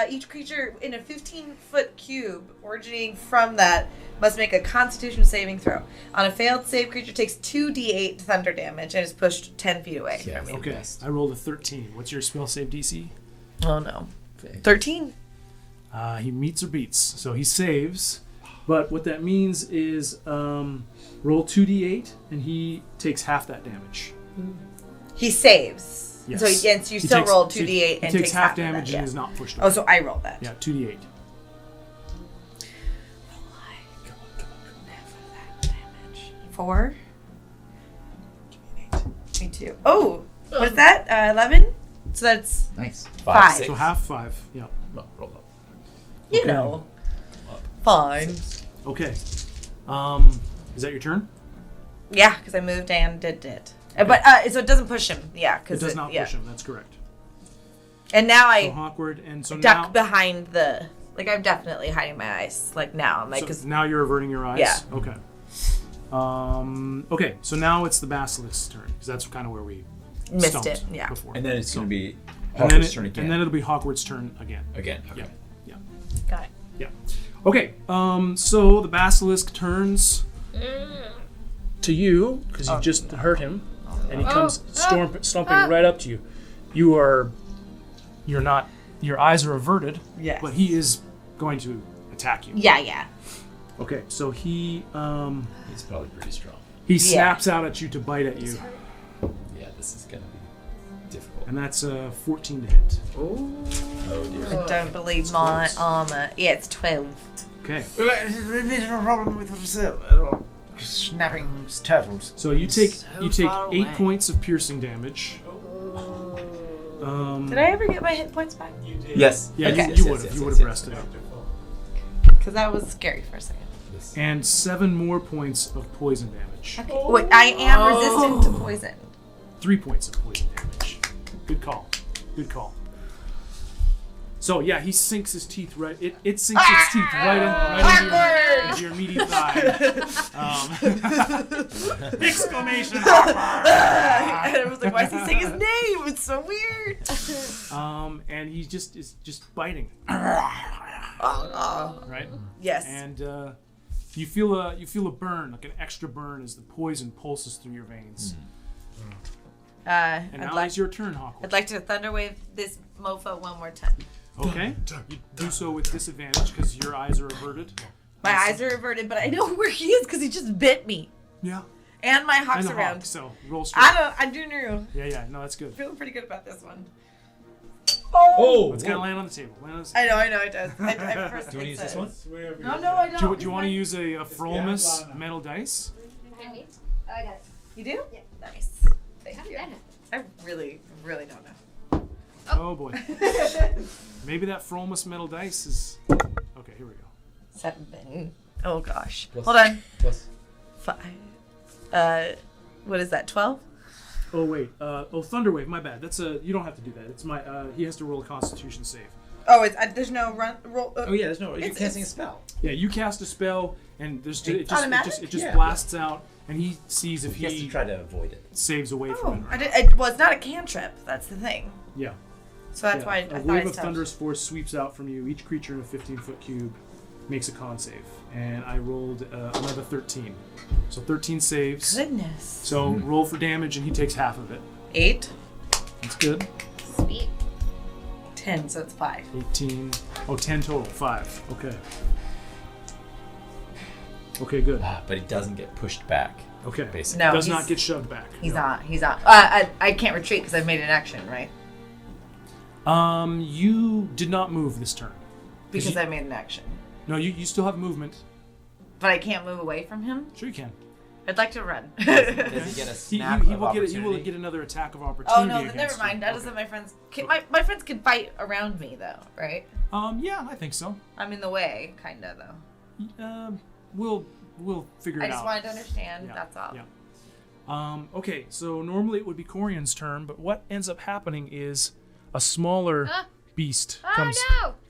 each creature in a 15-foot cube originating from that must make a Constitution saving throw. On a failed save, creature takes 2d8 thunder damage and is pushed 10 feet away Yeah, from me. okay, I rolled a 13. What's your spell save DC? Oh no, 13. He meets or beats, so he saves. But what that means is roll 2d8, and he takes half that damage. He saves. Yes. So you He still takes- roll so 2d8 and he takes half of that, damage yeah. and is not pushed Oh, away. so I roll that. Yeah, 2d8. Four. Me too. Oh, what's that? 11. So that's Nice. 5. So half 5. Yeah. No, roll up. You Okay. know, fine. Okay. Is that your turn? Yeah, because I moved and did it. But so it doesn't push him. Yeah, It because does not push him. That's correct. And now So I awkward, and so duck now, behind the. Like I'm definitely hiding my eyes. Like now, I'm like, so because now you're averting your eyes. Yeah. Okay. Okay. So now it's the Basilisks' turn because that's kind of where we missed stumped it. Yeah. before. And then it's going to be And then Hawkward's turn again. And then it'll be Hawkward's turn again. Again. Okay. Yeah. Got it. Yeah. Okay. So the Basilisk turns to you because you just hurt him. Oh and he comes stomping right up to you. You're not. Your eyes are averted. Yes. But he is going to attack you. Yeah. Okay, so he He's probably pretty strong. he snaps out at you to bite at you, Yeah, this is gonna be difficult. and that's 14 to hit. Oh dear. I don't believe my armor. Yeah, it's 12. Okay, There's no problem with snapping turtles. so you take far 8 away. points of piercing damage. Did I ever get my hit points back? Yes. Yeah, Okay. you would have rested up. Because that was scary for a second. And 7 more points of poison damage. Okay. Wait, I am resistant to poison. 3 points of poison damage. Good call. So yeah, he sinks his teeth right. It sinks its teeth right into your meaty thigh. Exclamation! And I was like, why is he saying his name? It's so weird. And he is just biting. Oh. Right. Yes. And you feel a burn, like an extra burn, as the poison pulses through your veins. And now it's your turn, Hawkward. I'd like to thunderwave this mofo one more time. Okay. You do so with disadvantage because your eyes are averted. My eyes are averted, but I know where he is because he just bit me. Yeah. And my hawk's And the around. hawk, so roll straight. I do know. Yeah. No, that's good. Feeling pretty good about this one. Oh! It's gonna land on the table. I know it does. I first Do you want to use this one? No, I don't. Do you want to use a Fromus metal dice? Can we? Oh, I got it. You do? Yeah. Nice. Thank How did you. that happen? I really don't know. Oh boy. Maybe that Fromus metal dice is. Okay, here we go. 7. Oh gosh. Plus. Hold on. Plus. 5. What is that? 12? Oh wait. Thunderwave. My bad. That's a. You don't have to do that. It's my. He has to roll a Constitution save. Oh, it's there's no roll. Oh yeah, there's no. You're casting a spell. Yeah, you cast a spell, and it just automatic? Yeah. blasts out, and he sees if He has to he try to avoid it. saves away from Oh, it. well, it's not a cantrip. That's the thing. Yeah. So that's why I a thought wave I of stopped. thunderous force sweeps out from you. Each creature in a 15-foot cube makes a con save, and I rolled another 13. So 13 saves. Goodness. So roll for damage, and he takes half of it. 8. That's good. Sweet. 10. So it's 5. 18. Oh, 10 total. 5. Okay. Okay, good. But he doesn't get pushed back. Okay. Basically. No, Does he's- not get shoved back. He's No. not. He's not. I can't retreat because I've made an action, right? You did not move this turn. Because I made an action. No, you still have movement. But I can't move away from him? Sure you can. I'd like to run. Does he get a snap He of will opportunity? get another attack of opportunity. Oh no, then never against mind. you. That doesn't my friends my friends can fight around me though, right? Yeah, I think so. I'm in the way, kinda though. We'll figure I it out. just wanted to understand, Yeah, that's all. yeah. Okay, so normally it would be Corian's turn, but what ends up happening is a smaller beast comes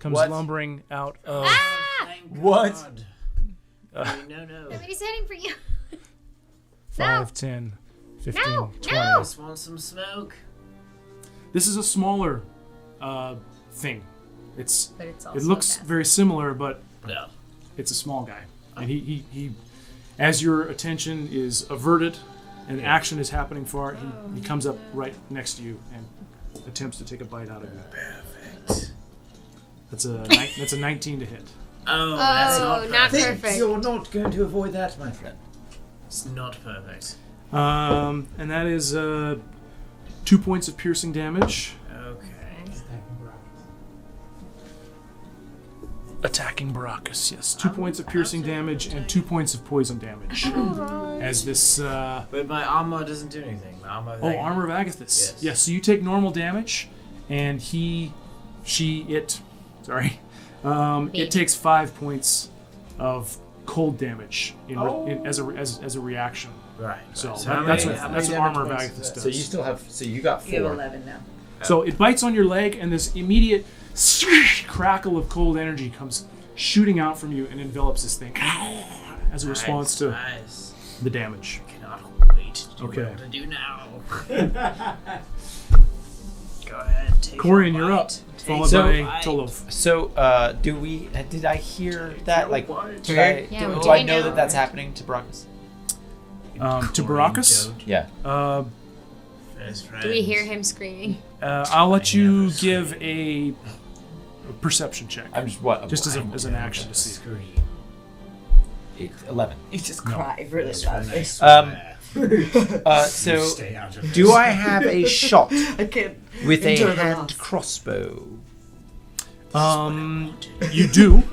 What? lumbering out of. What? No. Somebody's heading for you. 5, 10, 15, No, 20. no. Just want some smoke. This is a smaller thing. But it's also It looks fast. very similar, but No. it's a small guy. And he as your attention is averted and action is happening far, he comes up right next to you and attempts to take a bite out of you. Perfect. That's a 19 to hit. Oh, that's Oh, not not perfect. perfect. You're not going to avoid that, my friend. It's not perfect. And that is 2 points of piercing damage. Okay. Attacking Baracus, yes. 2 points of piercing damage and 2 points of poison damage. As this. But my armor doesn't do anything. My armor. Armor of Agathis. Yes. So you take normal damage, and it takes 5 points of cold damage as a reaction. Right. So how that's many what damage Armor of points Agathis is that? does. So you still have. So you got 4. You have 11 now. So it bites on your leg, and this immediate crackle of cold energy comes shooting out from you and envelops this thing as a response to Nice. the damage. Cannot wait to do Okay. what to do now. Go ahead. Take Corian, your you're up. bite. Followed Take by your bite. Tolov. So, did I hear that? Like, do Yeah, I we're know doing that that's happening to Baracus? To Baracus? Yeah. Best friends. Do we hear him screaming? I'll let you give a perception check. I'm just as an action to see. 11. You just cry really loudly. So, do I have a shot I can't with a endure the hand loss. crossbow? You do.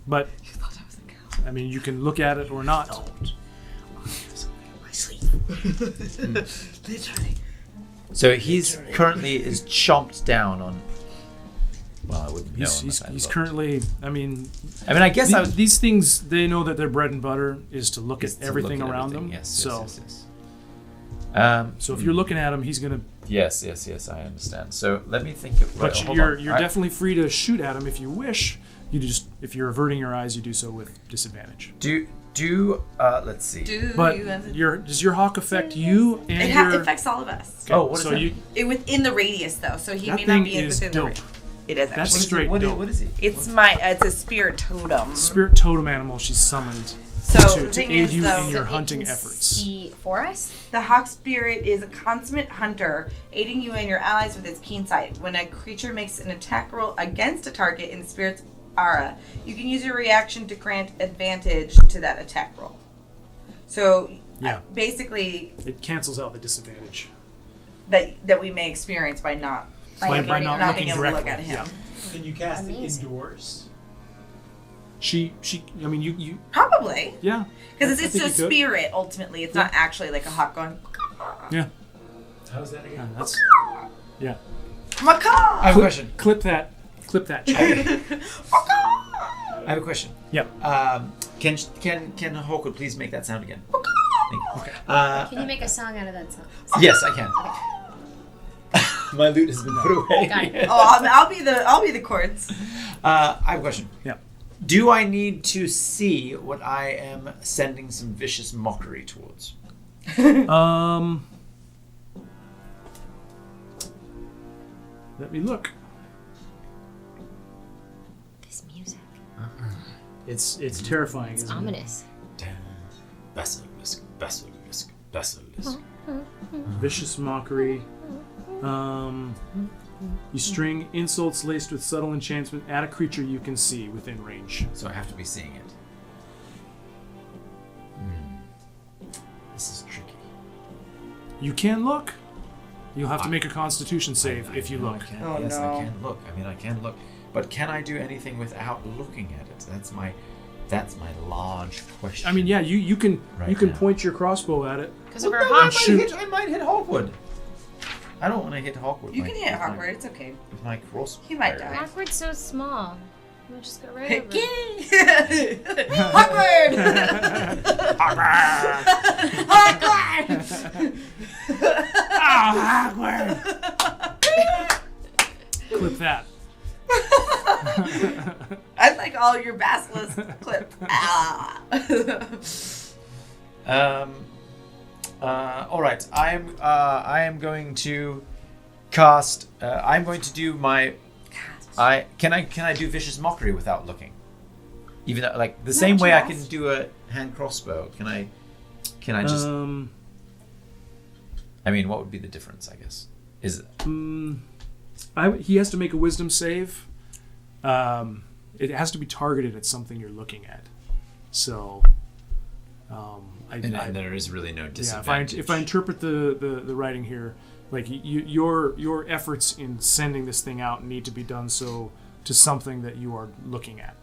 But I mean, you can look at it or not. My sleep. Literally. So he's currently is chomped down on. Well, I wouldn't know. He's currently. I mean, I guess these things, they know that their bread and butter is to look at everything around them. Yes. So if So you're looking at him, he's gonna. Yes, I understand. So let me think. But you're definitely free to shoot at him if you wish. You just, if you're averting your eyes, you do so with disadvantage. Let's see. Does your hawk affect you and It affects all of us. Okay, what is that? It within the radius though, so he That may not thing be is within dope. the radius. It is. That's actually. straight dope. What is he? It's a spirit totem. Spirit totem animal she's summoned So to the thing aid is, you though, in your It hunting can efforts. See for us? The hawk spirit is a consummate hunter, aiding you and your allies with its keen sight. When a creature makes an attack roll against a target in the spirit's aura, you can use your reaction to grant advantage to that attack roll. So, basically, it cancels out the disadvantage that we may experience by not by not looking being able to directly. look at him. Yeah. Can you cast Amazing. it indoors? She. I mean, you. Probably. Yeah. Because I it's think a you could. spirit, ultimately. It's not actually like a hawk going, Yeah. How's that again? That's. Yeah. macaw! I have a question. Clip that. Check. I have a question. Yep. Can Hawkward please make that sound again? Okay. Can you make a song out of that song? Yes, I can. My lute has been put away. Got it. Oh, I'll be the chords. I have a question. Yeah. Do I need to see what I am sending some vicious mockery towards? Let me look. This music. It's terrifying. It's isn't it? ominous. Basilisk. Vicious mockery. You string insults laced with subtle enchantment at a creature you can see within range. So I have to be seeing it. This is tricky. You can look. You'll have to make a Constitution save if you look. I can look. I can look. But can I do anything without looking at it? That's my large question. I mean, yeah, you can now. point your crossbow at it. Because of her No, hawk. I might hit Hawkward. I don't want to hit Hawkward. You can hit Hawkward. It's okay. With my crossbow. He might die. Hawkward's so small. We'll just go right over. Hawkward! Hawkward! Clip that. I like all your basilisk clip. All right. I am going to cast. I'm going to do my. Can I do vicious mockery without looking? Even though, like the same way I can do a hand crossbow. Can I just? I mean, what would be the difference? I guess is it? He has to make a wisdom save. It has to be targeted at something you're looking at. So, and there is really no yeah. disadvantage. If I interpret the writing here, like your efforts in sending this thing out need to be done so to something that you are looking at.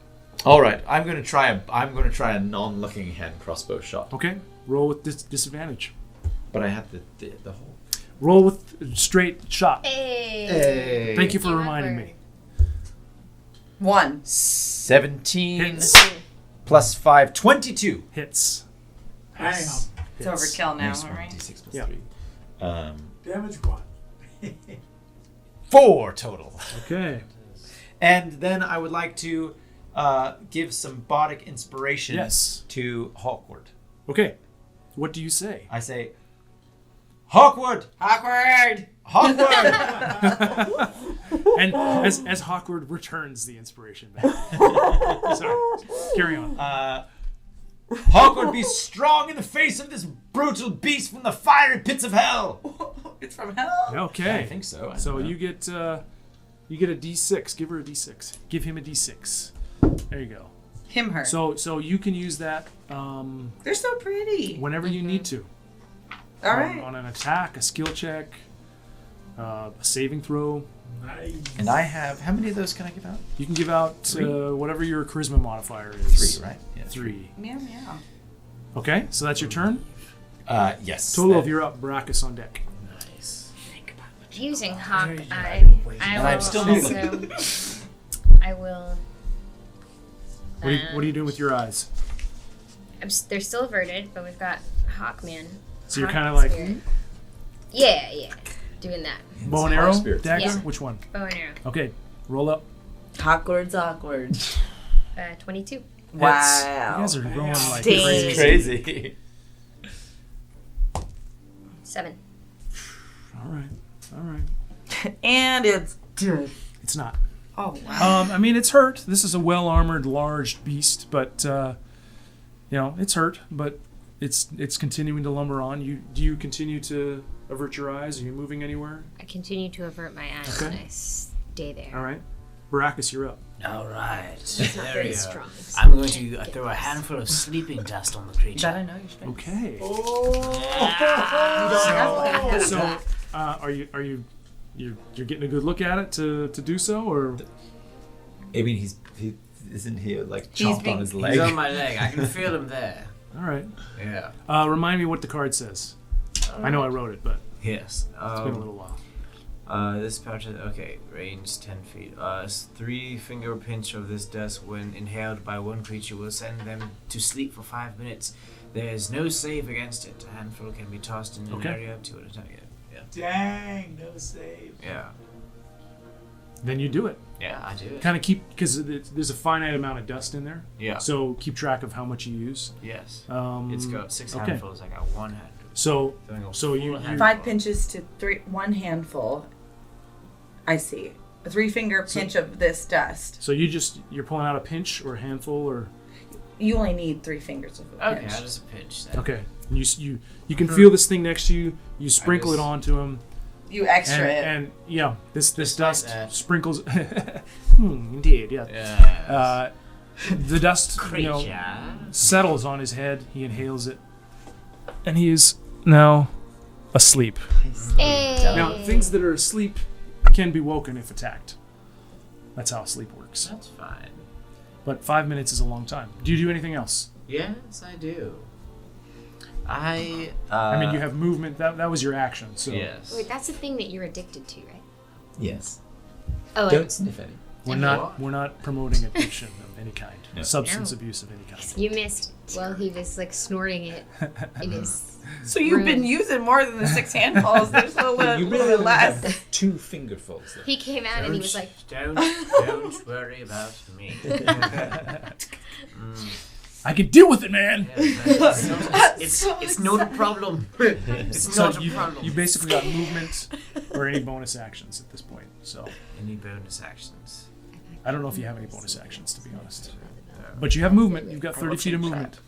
All right, I'm going to try a non-looking hand crossbow shot. Okay, roll with disadvantage. But I have the whole. Roll with straight shot. Hey. Thank you for reminding me. 17 Hits. plus 5, 22. Hits. Hang on. It's overkill now, Nice one, right? D6 plus Yeah. 3. Damage 1. 4 total. Okay. And then I would like to give some bardic inspiration to Hawkward. Okay. What do you say? I say, Hawkward! Awkward! Hawkward! And as Hawkward returns the inspiration back. Sorry. Carry on. Hawkward, be strong in the face of this brutal beast from the fiery pits of hell. It's from hell? Okay. I think so. I So don't know. you get a D6. Give her a D6. Give him a D6. There you go. Her. So you can use that They're so pretty. whenever you need to. All right. On an attack, a skill check, a saving throw. Nice. And I have, how many of those can I give out? You can give out whatever your charisma modifier is. 3, right? Yeah, 3. Meow meow. Okay, so that's your turn. Yes. Total, you're up. Brachus on deck. Nice. Using Hawk There you go. Eye, I And will I'm still not also. I will. What are you doing with your eyes? They're still averted, but we've got Hawkman. So you're Hawk kind of like Spirit. Yeah, doing that. bow and arrow, Spirit. dagger. Yeah. Which one? Bow and arrow. Okay, roll up. Awkward's awkward. 22. Wow. You guys are rolling like Dang. crazy. Crazy. 7. All right. And it's dead. It's not. Oh wow. I mean, it's hurt. This is a well-armored, large beast, but it's hurt. But it's continuing to lumber on. Do you continue to avert your eyes? Are you moving anywhere? I continue to avert my eyes Okay. and I stay there. All right, Brachus, you're up. All right. It's not There very we go. strong. so I'm I going can't to get throw a this. handful of sleeping dust on the creature. That I know your strength. Okay. Oh. So, are you you're getting a good look at it to do so, or I mean, he isn't he like He's chomped being- on his He's leg? on my leg. I can feel him there. all right? Yeah. Remind me what the card says. I know I wrote it, but Yes. it's been a little while. This pouch is okay. Range 10 feet. 3-finger pinch of this dust when inhaled by one creature will send them to sleep for 5 minutes. There is no save against it. A handful can be tossed in an Okay. area up to an attack. Yeah. Dang, no save. Yeah. Then you do it. Yeah, I do it. Kind of keep, because there's a finite amount of dust in there. Yeah. So keep track of how much you use. Yes. Um, It's got 6 okay. handfuls. I got 1 handful. So Filling a so full you handful. 5 pinches to 1 handful. I see. A 3-finger pinch of this dust. so you're pulling out a pinch or a handful or You only need 3 fingers of a Okay, pinch. I'll just pinch that. okay. And you can feel this thing next to you. You sprinkle it just- onto him. You extra it. And yeah, this Just dust like that. sprinkles. Indeed, yeah. Yeah. The dust, Creature. settles on his head. He inhales it, and he is now asleep. Hey. Now, things that are asleep can be woken if attacked. That's how sleep works. That's fine. But 5 minutes is a long time. Do you do anything else? Yes, I do. I mean, you have movement. That was your action. So Yes. Wait, that's the thing that you're addicted to, right? Yes. Oh, Don't sniff any. we're not promoting addiction of any kind. No. Substance No. abuse of any kind. you missed while he was like snorting it in his. So you've room. been using more than the 6 handfuls. There's a little, You little really bit only less. have 2 fingerfuls. Though. He came out and he was like, Don't worry about me. I can deal with it, man. It's not a problem. It's So not a problem. you basically got movement or any bonus actions at this point. So Any bonus actions? I don't know if you have any bonus actions, to be honest. But you have movement. You've got 30 feet of movement.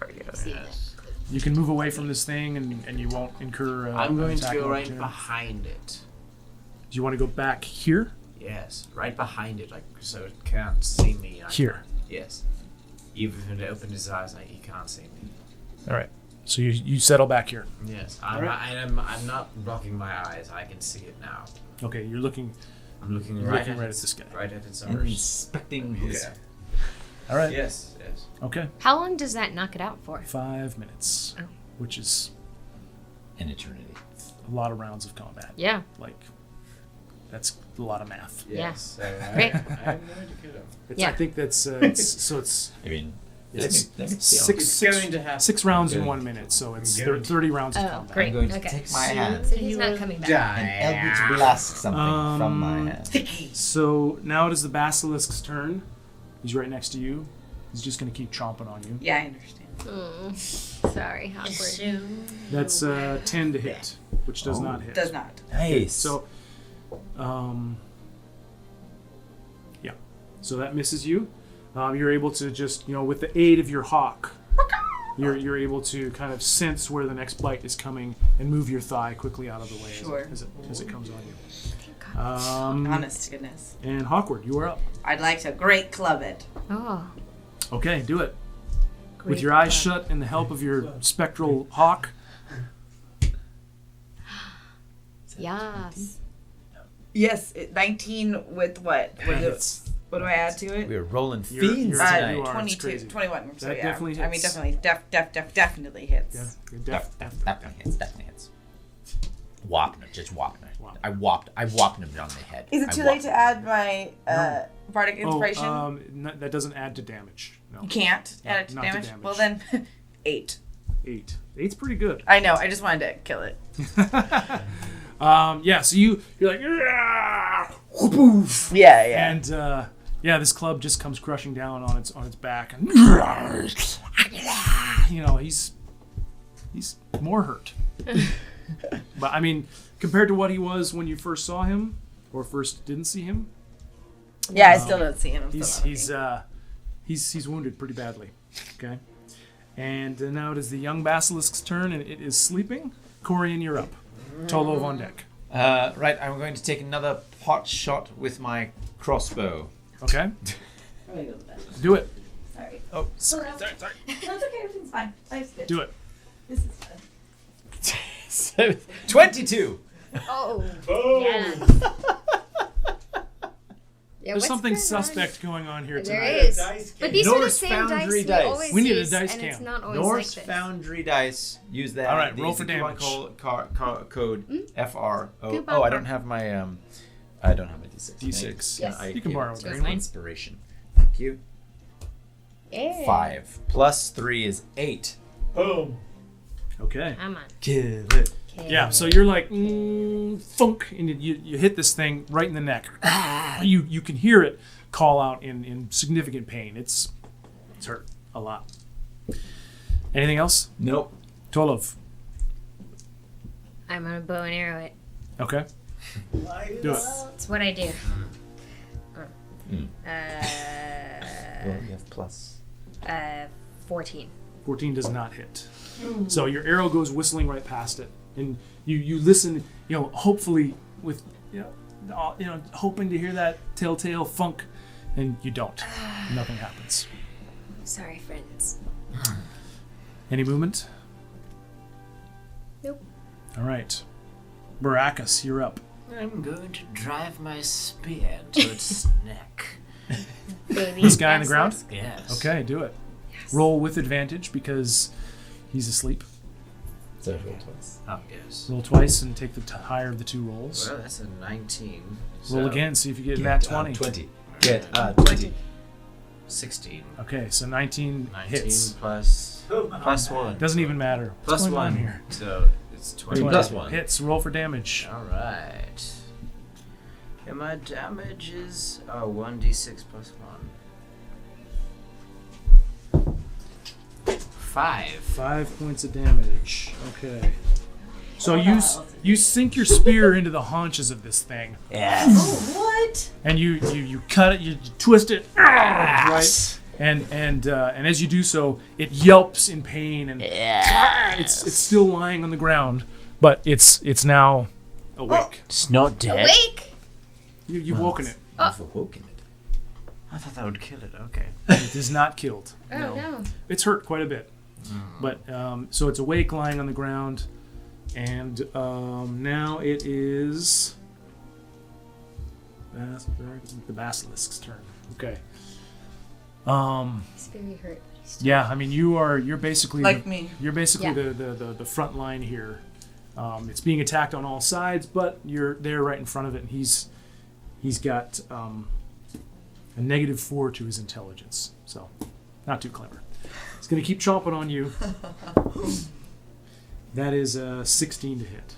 You can move away from this thing, and you won't incur. I'm going to attack go right opportunity. behind it. Do you want to go back here? Yes, right behind it, like so it can't see me. Here. Yes. Even if it opened his eyes, like he can't see me. All right. So you settle back here. Yes, All I'm right. not blocking my eyes. I can see it now. Okay, you're looking. I'm looking You're right looking at right its- at this guy. Right at its And arse. inspecting his. Okay. All right. Yes. Okay. "How long does that knock it out for?" 5 minutes, Oh. which is An eternity. a lot of rounds of combat. Yeah. Like, that's a lot of math. Yes. Yeah. Great. I'm going to kill him. It's, Yeah. I think that's it's I mean, it's let me see. six going to happen. 6 rounds in Good. 1 minute, so it's Good. 30 rounds of Oh, combat. great. I'm going to Okay. take my hand So he's not coming back. and Eldritch blast something from my hand. So now it is the Basilisks' turn. He's right next to you. He's just going to keep chomping on you. Yeah, I understand. Sorry, Hawkward. That's 10 to hit, which does not hit. Does not. Nice. So, yeah. So that misses you. You're able to just, with the aid of your hawk, you're able to kind of sense where the next bite is coming and move your thigh quickly out of the way as it comes on you. Honest to goodness. And Hawkward, you are up. I'd like to great club it. Oh. Okay, do it. With Great your eyes club. shut and the help of your spectral hawk. Yes. Yes, 19 with what? What do I add to it? We're rolling You're- fiends you're- tonight. you are. 22, It's crazy. 21. So That yeah. definitely I mean, hits. definitely hits. Definitely hits. Whopping, just whopping. I whopped him on the head. Is it too late to add my bardic inspiration? That doesn't add to damage. No. You can't add it to not damage? Well then, 8. 8. 8's pretty good. I know. I just wanted to kill it. Yeah, so you're like, whoof. Yeah. And this club just comes crushing down on its back, and he's more hurt. But I mean, compared to what he was when you first saw him, or first didn't see him. Yeah, I still don't see him. He's wounded pretty badly. Okay, and now it is the young Basilisks' turn, and it is sleeping. Corian, you're up. Tolov on deck. Right, I'm going to take another pot shot with my crossbow. Okay. Do it. Sorry. Oh, sorry. That's okay. Everything's fine. Life's good. Do it. This is fun. 22. Oh. Boom. Yeah. There's something suspect going on here tonight. There is. But these are the Norse same Foundry dice we always We need a use, dice and cam. it's not always Norse like this. Foundry dice. Use that. All right, roll Use for the coupon damage. code FRO. Coupon Oh, I code. don't have my I don't have my D6. D6. Yes. I You can gave borrow it it. as an inspiration. Thank you. Yeah. 5 plus 3 is 8. Boom. Okay. Come on. Kill it. Yeah, so you're like, thunk, and you hit this thing right in the neck. You can hear it call out in significant pain. It's hurt a lot. Anything else? Nope. Tolov. I'm gonna bow and arrow it. Okay. Do it. It's what I do. Well, you have plus. 14. 14 does not hit. So your arrow goes whistling right past it, and you listen, hopefully with hoping to hear that telltale funk, and you don't. Nothing happens. Sorry, friends. Any movement? Nope. All right. Baracus, you're up. I'm going to drive my spear to its neck. Baby. This guy on the ground? Yes. Okay, do it. Roll with advantage because he's asleep. So roll twice. Oh, yes. Roll twice and take the higher of the two rolls. Well, that's a 19. Roll so again, see if you get that 20. 20. Get 20. 16. Okay, so 19 hits. plus 1. Doesn't even matter. What's Plus going 1 on here? So it's 20. Plus 1. Hits, roll for damage. Alright. Okay, my damage is 1d6 plus 1. 5. 5 points of damage. Okay. So you sink your spear into the haunches of this thing. Yes. Oh, what? And you cut it, you twist it, right? And as you do so, it yelps in pain, and it's still lying on the ground, but it's now awake. It's not dead. Awake? You've woken it. You've awoken it. I thought that would kill it. Okay. It is not killed. Oh, no. It's hurt quite a bit, but so it's awake, lying on the ground, and now it is the Basilisks' turn. Okay. He's very hurt. But he's Yeah, I mean you're basically me. You're basically Yeah. the front line here. It's being attacked on all sides, but you're there right in front of it, and he's got a -4 to his intelligence, so not too clever. He's gonna keep chomping on you. That is 16 to hit.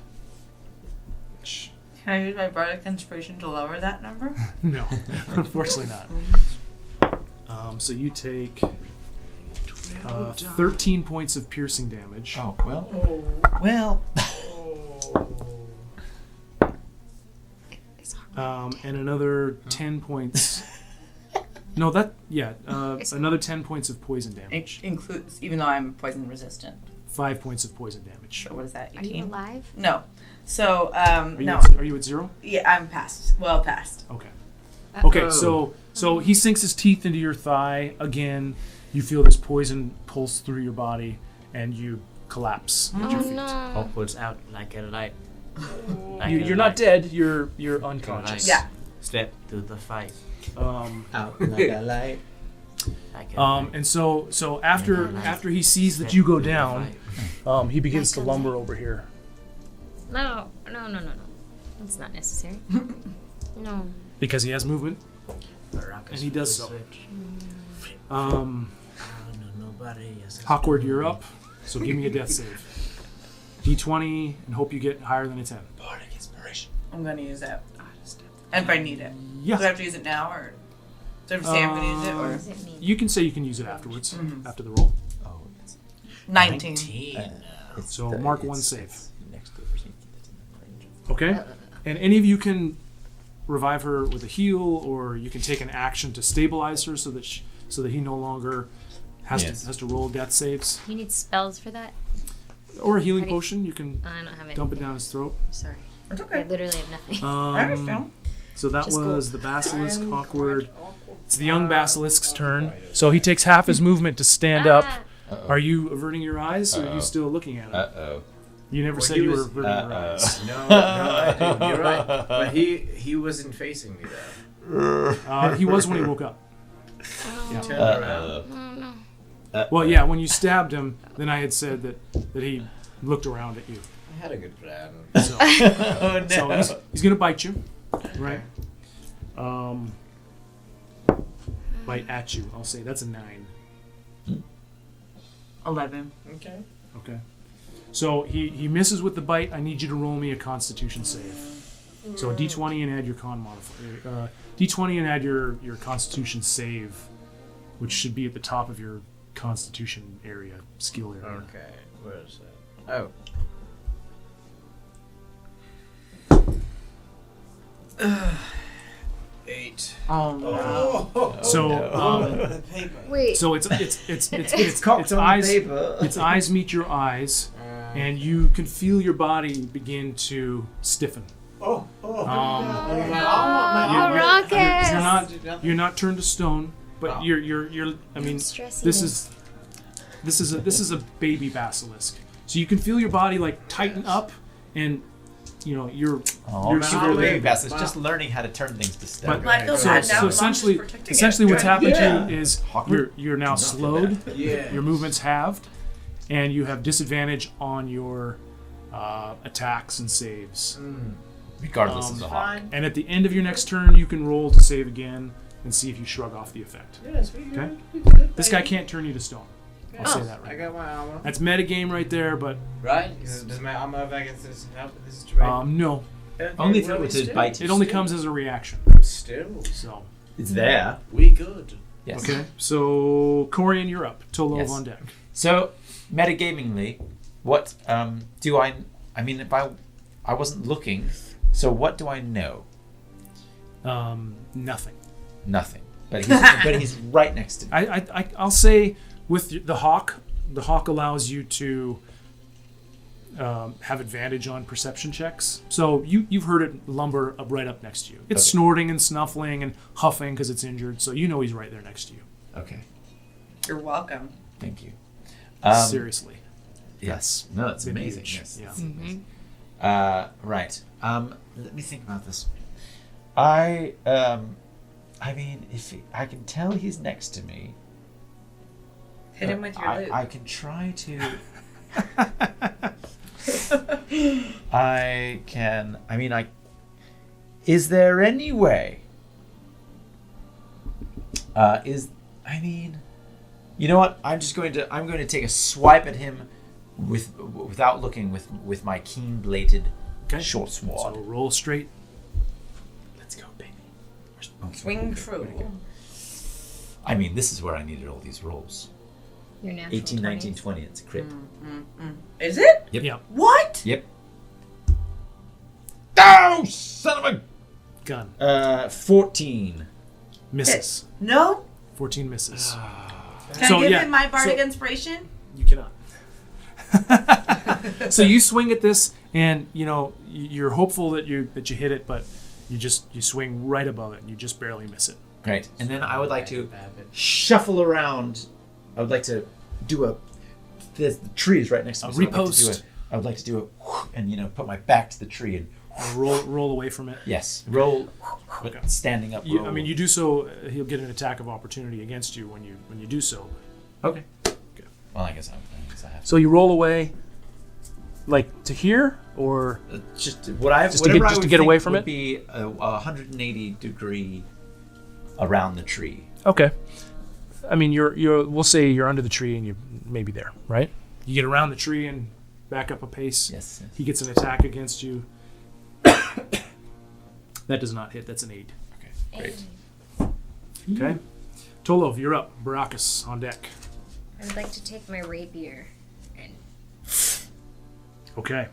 Which, Can I use my bardic inspiration to lower that number? no, unfortunately not. So you take 13 points of piercing damage. Oh, well. It's hard. And another 10 points No, another 10 points of poison damage. Includes, even though I'm poison resistant. 5 points of poison damage. So what is that? 18? Are you alive? No. So no. Are you at 0? Yeah, I'm past. Well past. Okay. Okay, so he sinks his teeth into your thigh again. You feel this poison pulse through your body, and you collapse at your feet. Hawkward's out like a light. You're not dead. You're unconscious. Yeah. Step to the fight. Out like a light. And so after he sees that you go down, he begins to lumber over here. No. That's not necessary. No. Because he has movement, and he does so. Hawkward, you're up. So give me a death save. D20, and hope you get higher than a 10. Bardic inspiration. I'm going to use that. And if I need it. Yeah. Do I have to use it now, or do I have to say I'm going to use it, or? What does it mean? You can say you can use it afterwards, after the roll. Oh, it's 19. So mark one save. Next to Okay? And any of you can revive her with a heal, or you can take an action to stabilize her so that he no longer has to roll death saves. You need spells for that? Or a healing potion, you can I don't have it. dump it down his throat. Sorry. It's okay. I literally have nothing. I understand. So that Just was go. the Basilisk, Hawkward. It's the young Basilisk's turn. So he takes half his movement to stand up. Are you averting your eyes, or are you still looking at him? Uh-oh. You never said you were averting your eyes. No, I didn't. You're right. But he wasn't facing me though. He was when he woke up. He turned around. Well, yeah, when you stabbed him, then I had said that he looked around at you. I had a good plan. So, so he's going to bite you, right? Bite at you. I'll say that's a 9. 11. Okay. Okay. So he misses with the bite. I need you to roll me a Constitution save. So a D20 and add your con modifier. D20 and add your Constitution save, which should be at the top of your Constitution area, skill area. Okay. Where is that? Oh. Eight. Oh no. So Wait. so its cocked on eyes paper. its eyes meet your eyes, and you can feel your body begin to stiffen. You're not turned to stone, but you're I mean, this is a baby basilisk. So you can feel your body like tighten up, and you're baby basilisk, just learning how to turn things to stone. So essentially what's happened to you is you're now slowed. Yeah. Your movement's halved, and you have disadvantage on your attacks and saves. Regardless of the hawk. And at the end of your next turn, you can roll to save again and see if you shrug off the effect. Yes, Okay? This guy can't turn you to stone. I'll say that I right. got my armor. That's metagame right there, but Right? Does my armor have against this help with this terrain? no. Okay, Only if well, it was still- his bite. It only comes as a reaction. Still. So It's there. We good. Yes. okay. So Corian, you're up. Tolov Yes. on deck. So, metagamingly, what do I mean, if I wasn't looking, so what do I know? Nothing. Nothing. But he's right next to me. I'll say with the hawk allows you to have advantage on perception checks. So you've heard it lumber up right up next to you. It's snorting and snuffling and huffing because it's injured. So you know he's right there next to you. Okay. You're welcome. Thank you. Seriously. Yes. No, that's Been amazing. huge. Yes. Yeah. Right. Let me think about this. I mean, if I can tell he's next to me, Hit him with your loot. I can try to. I can. I mean, Is there any way? You know what? I'm going to take a swipe at him without looking with my keen-bladed short sword. So roll straight. Let's go, baby. Swing true. I mean, this is where I needed all these rolls. Your natural 18, 19, 20s. 20. It's a crit. Is it? Yep. Yeah. What? Yep. Oh, son of a Gun. 14. Misses. No 14 misses. Can I give him my bardic inspiration? You cannot. So you swing at this, and you're hopeful that you hit it, but you swing right above it, and you just barely miss it. Great. And then I would like to shuffle around. I would like to do there's the tree is right next to me. A repost. I would like to do and put my back to the tree and roll away from it. Yes, roll. Okay. Standing up. Roll. You do so. He'll get an attack of opportunity against you when you do so. Okay. Well, I guess I have. So you roll away, like to here, or just to get away from it. Would be a 180 degree around the tree. Okay. I mean, we'll say you're under the tree and you maybe there, right? You get around the tree and back up a pace. Yes. He gets an attack against you. That does not hit. That's an 8. Okay. Great. Okay. Tolov, you're up. Barakas on deck. I would like to take my rapier and... Okay.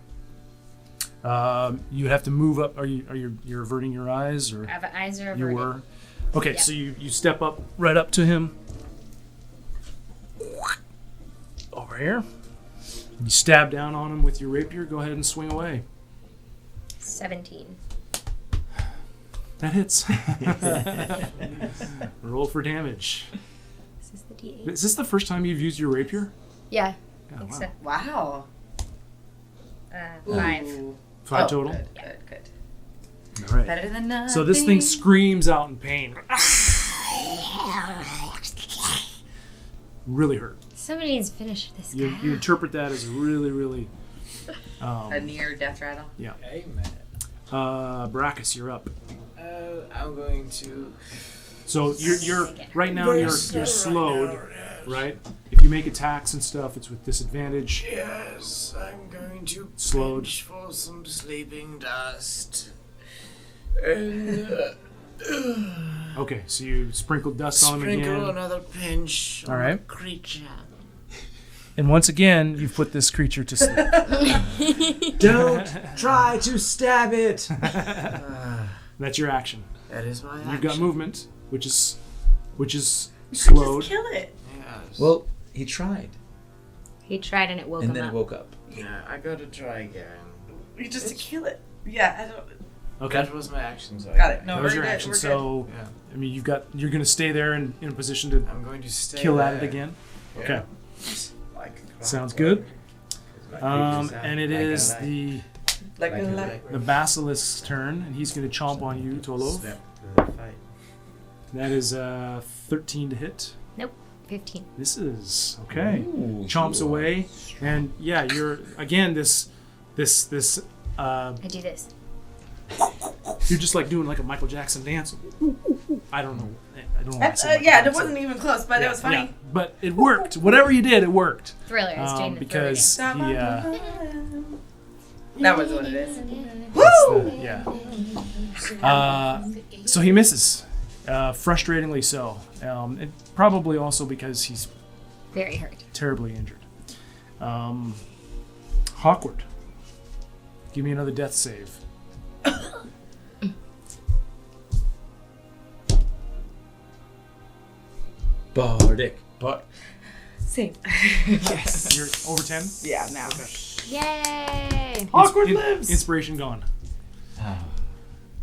You have to move up. You're averting your eyes, or eyes are averted. you were? Okay, Yeah. so you step up right up to him. Over here. You stab down on him with your rapier. Go ahead and swing away. 17. That hits. Roll for damage. Is this the D8? Is this the first time you've used your rapier? Yeah. Oh, I think wow. so. Wow. 5. Ooh. 5 total? Good. All right. Better than nothing. So this thing screams out in pain. Really hurt. Somebody needs to finish this guy. You interpret that as really, really... a near death rattle. Yeah. Amen. Barakas, you're up. I'm going to... So you're right now you're slowed, right? If you make attacks and stuff, it's with disadvantage. Yes, I'm going to Slowed. pinch for some sleeping dust. And Okay, so you sprinkle dust on him sprinkle again. another pinch on All right. the creature. And once again, you've put this creature to sleep. Don't try to stab it. That's your action. That is my action. You've got movement, which is slowed. Just kill it. Yes. Well, he tried, He tried and it woke and him then up. it woke up. Yeah, I gotta try again. You just to kill it. Yeah, I don't. Okay. That was my action. So Got it. No, That was we're your good. action. We're So, Yeah. I mean, you're going to stay there in a position to I'm going to stay kill at there. it again. Yeah. Okay. Like a Sounds clockwork. good. My creature's out And it like a is light. the Like Like a a light. light. the Basilisks' turn, and he's going to chomp on you, Tolov. Step to the fight. That is 13 to hit. Nope. 15. This is okay. Ooh, Chomps you are away, and yeah, you're again this. I do this. You're just like doing like a Michael Jackson dance. I don't know. I don't know. That's, yeah, it wasn't even close, but it was funny. Yeah, but it worked. Whatever you did, it worked. Thriller. I was doing the Because he. That was what it is. So he misses, frustratingly so. And probably also because he's Very hurt. terribly injured. Hawkward, give me another death save. Bardic. Same. Yes. You're over 10? Yeah, now. Yay! Hawkward lives! Inspiration gone.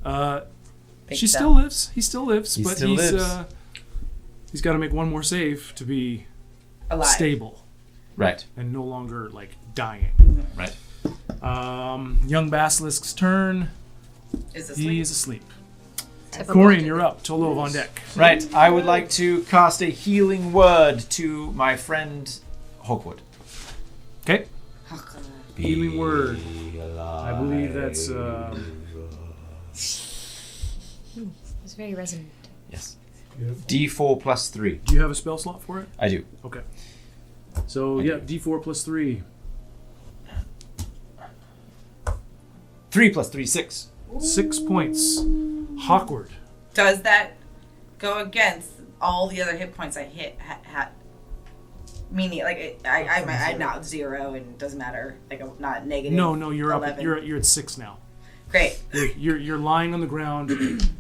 Big She stuff. still lives. He still lives, He but still lives. He's got to make one more save to be Alive. stable Right. and no longer like dying. Right. Young Basilisks' turn. Is this He is asleep. Typical. Corian, you're up. Tolov on deck. Right. I would like to cast a healing word to my friend Hawkward. Okay. Healing word. I believe that's. It's very resonant. Yes. D4 plus 3. Do you have a spell slot for it? I do. Okay. So yeah, D4 plus 3. 3 plus 3, 6. 6 points. Hawkward. Does that go against all the other hit points I hit? Meaning, like, I'm not 0 and it doesn't matter. Like, I'm not negative. No, you're 11. up. You're at 6 now. Great. You're lying on the ground.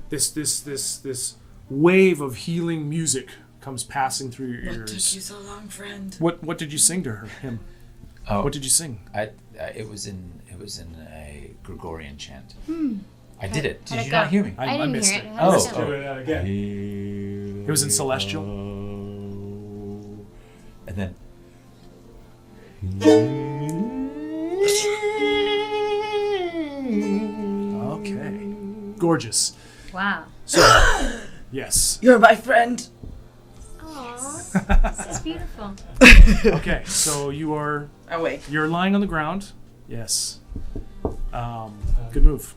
This wave of healing music comes passing through your ears. What took you so long, friend? What did you sing to him? Oh, What did you sing? it was in a Gregorian chant. Hmm. I did it. Did How'd you it not go? hear me? I didn't missed hear it. it. Oh, How'd it oh. go? It was in Celestial. And then Okay. Gorgeous. Wow. So, yes. You're my friend. Aww. This is beautiful. Okay, so you're lying on the ground. Yes. Good move.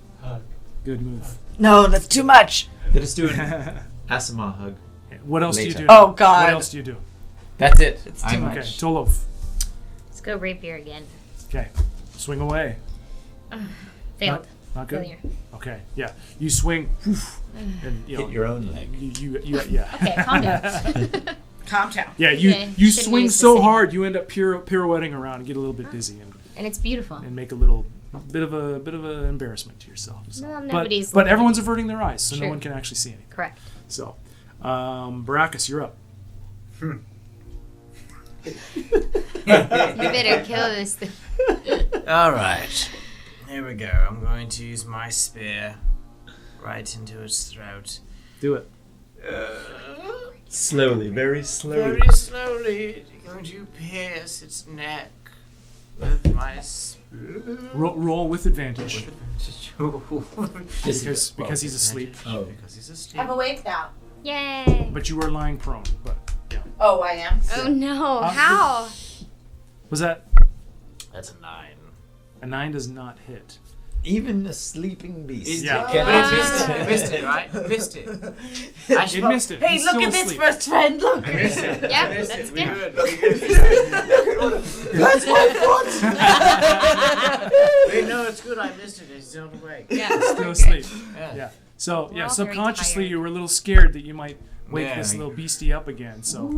Good move. No, that's too much. let us do an Asimar hug. What else Later. do you do? Oh, God. What else do you do? That's it. It's too much. Okay, Tolov. Let's go rapier again. Okay, swing away. Failed. Not good. Failure. Okay, yeah. You swing, poof, and Hit your own leg. Yeah. Okay, calm down. Calm down. Yeah, you Shouldn't swing use the so same. hard you end up pirouetting around and get a little bit dizzy And it's beautiful. and make a little bit of an embarrassment to yourself. So. Well, But nobody's but looking. everyone's averting their eyes, so no Sure. one can actually see anything. Correct. So, Baracus, you're up. You better kill this thing. Alright. Here we go. I'm going to use my spear right into its throat. Do it. Slowly, very slowly. Very slowly, going to pierce its neck with my spear. Roll with advantage Because because he's asleep. Because he's asleep. I'm awake now. Yay. But you were lying prone. But yeah, Oh, I am. Oh no. How? was that That's a 9. a 9? Does not hit. Even a sleeping beast. Yeah. can But resist I missed it, right? Missed it. I It spoke- missed it. Hey, He's look still at this asleep. first friend. Look. Missed it. Yeah, Missed that's it. We good. good. That's my foot! Wait, no, it's good. I missed it. It's not awake. Yeah. Still asleep. Yeah. Yeah. So We're yeah, all subconsciously very tired. you were a little scared that you might wake Yeah. this little beastie up again. So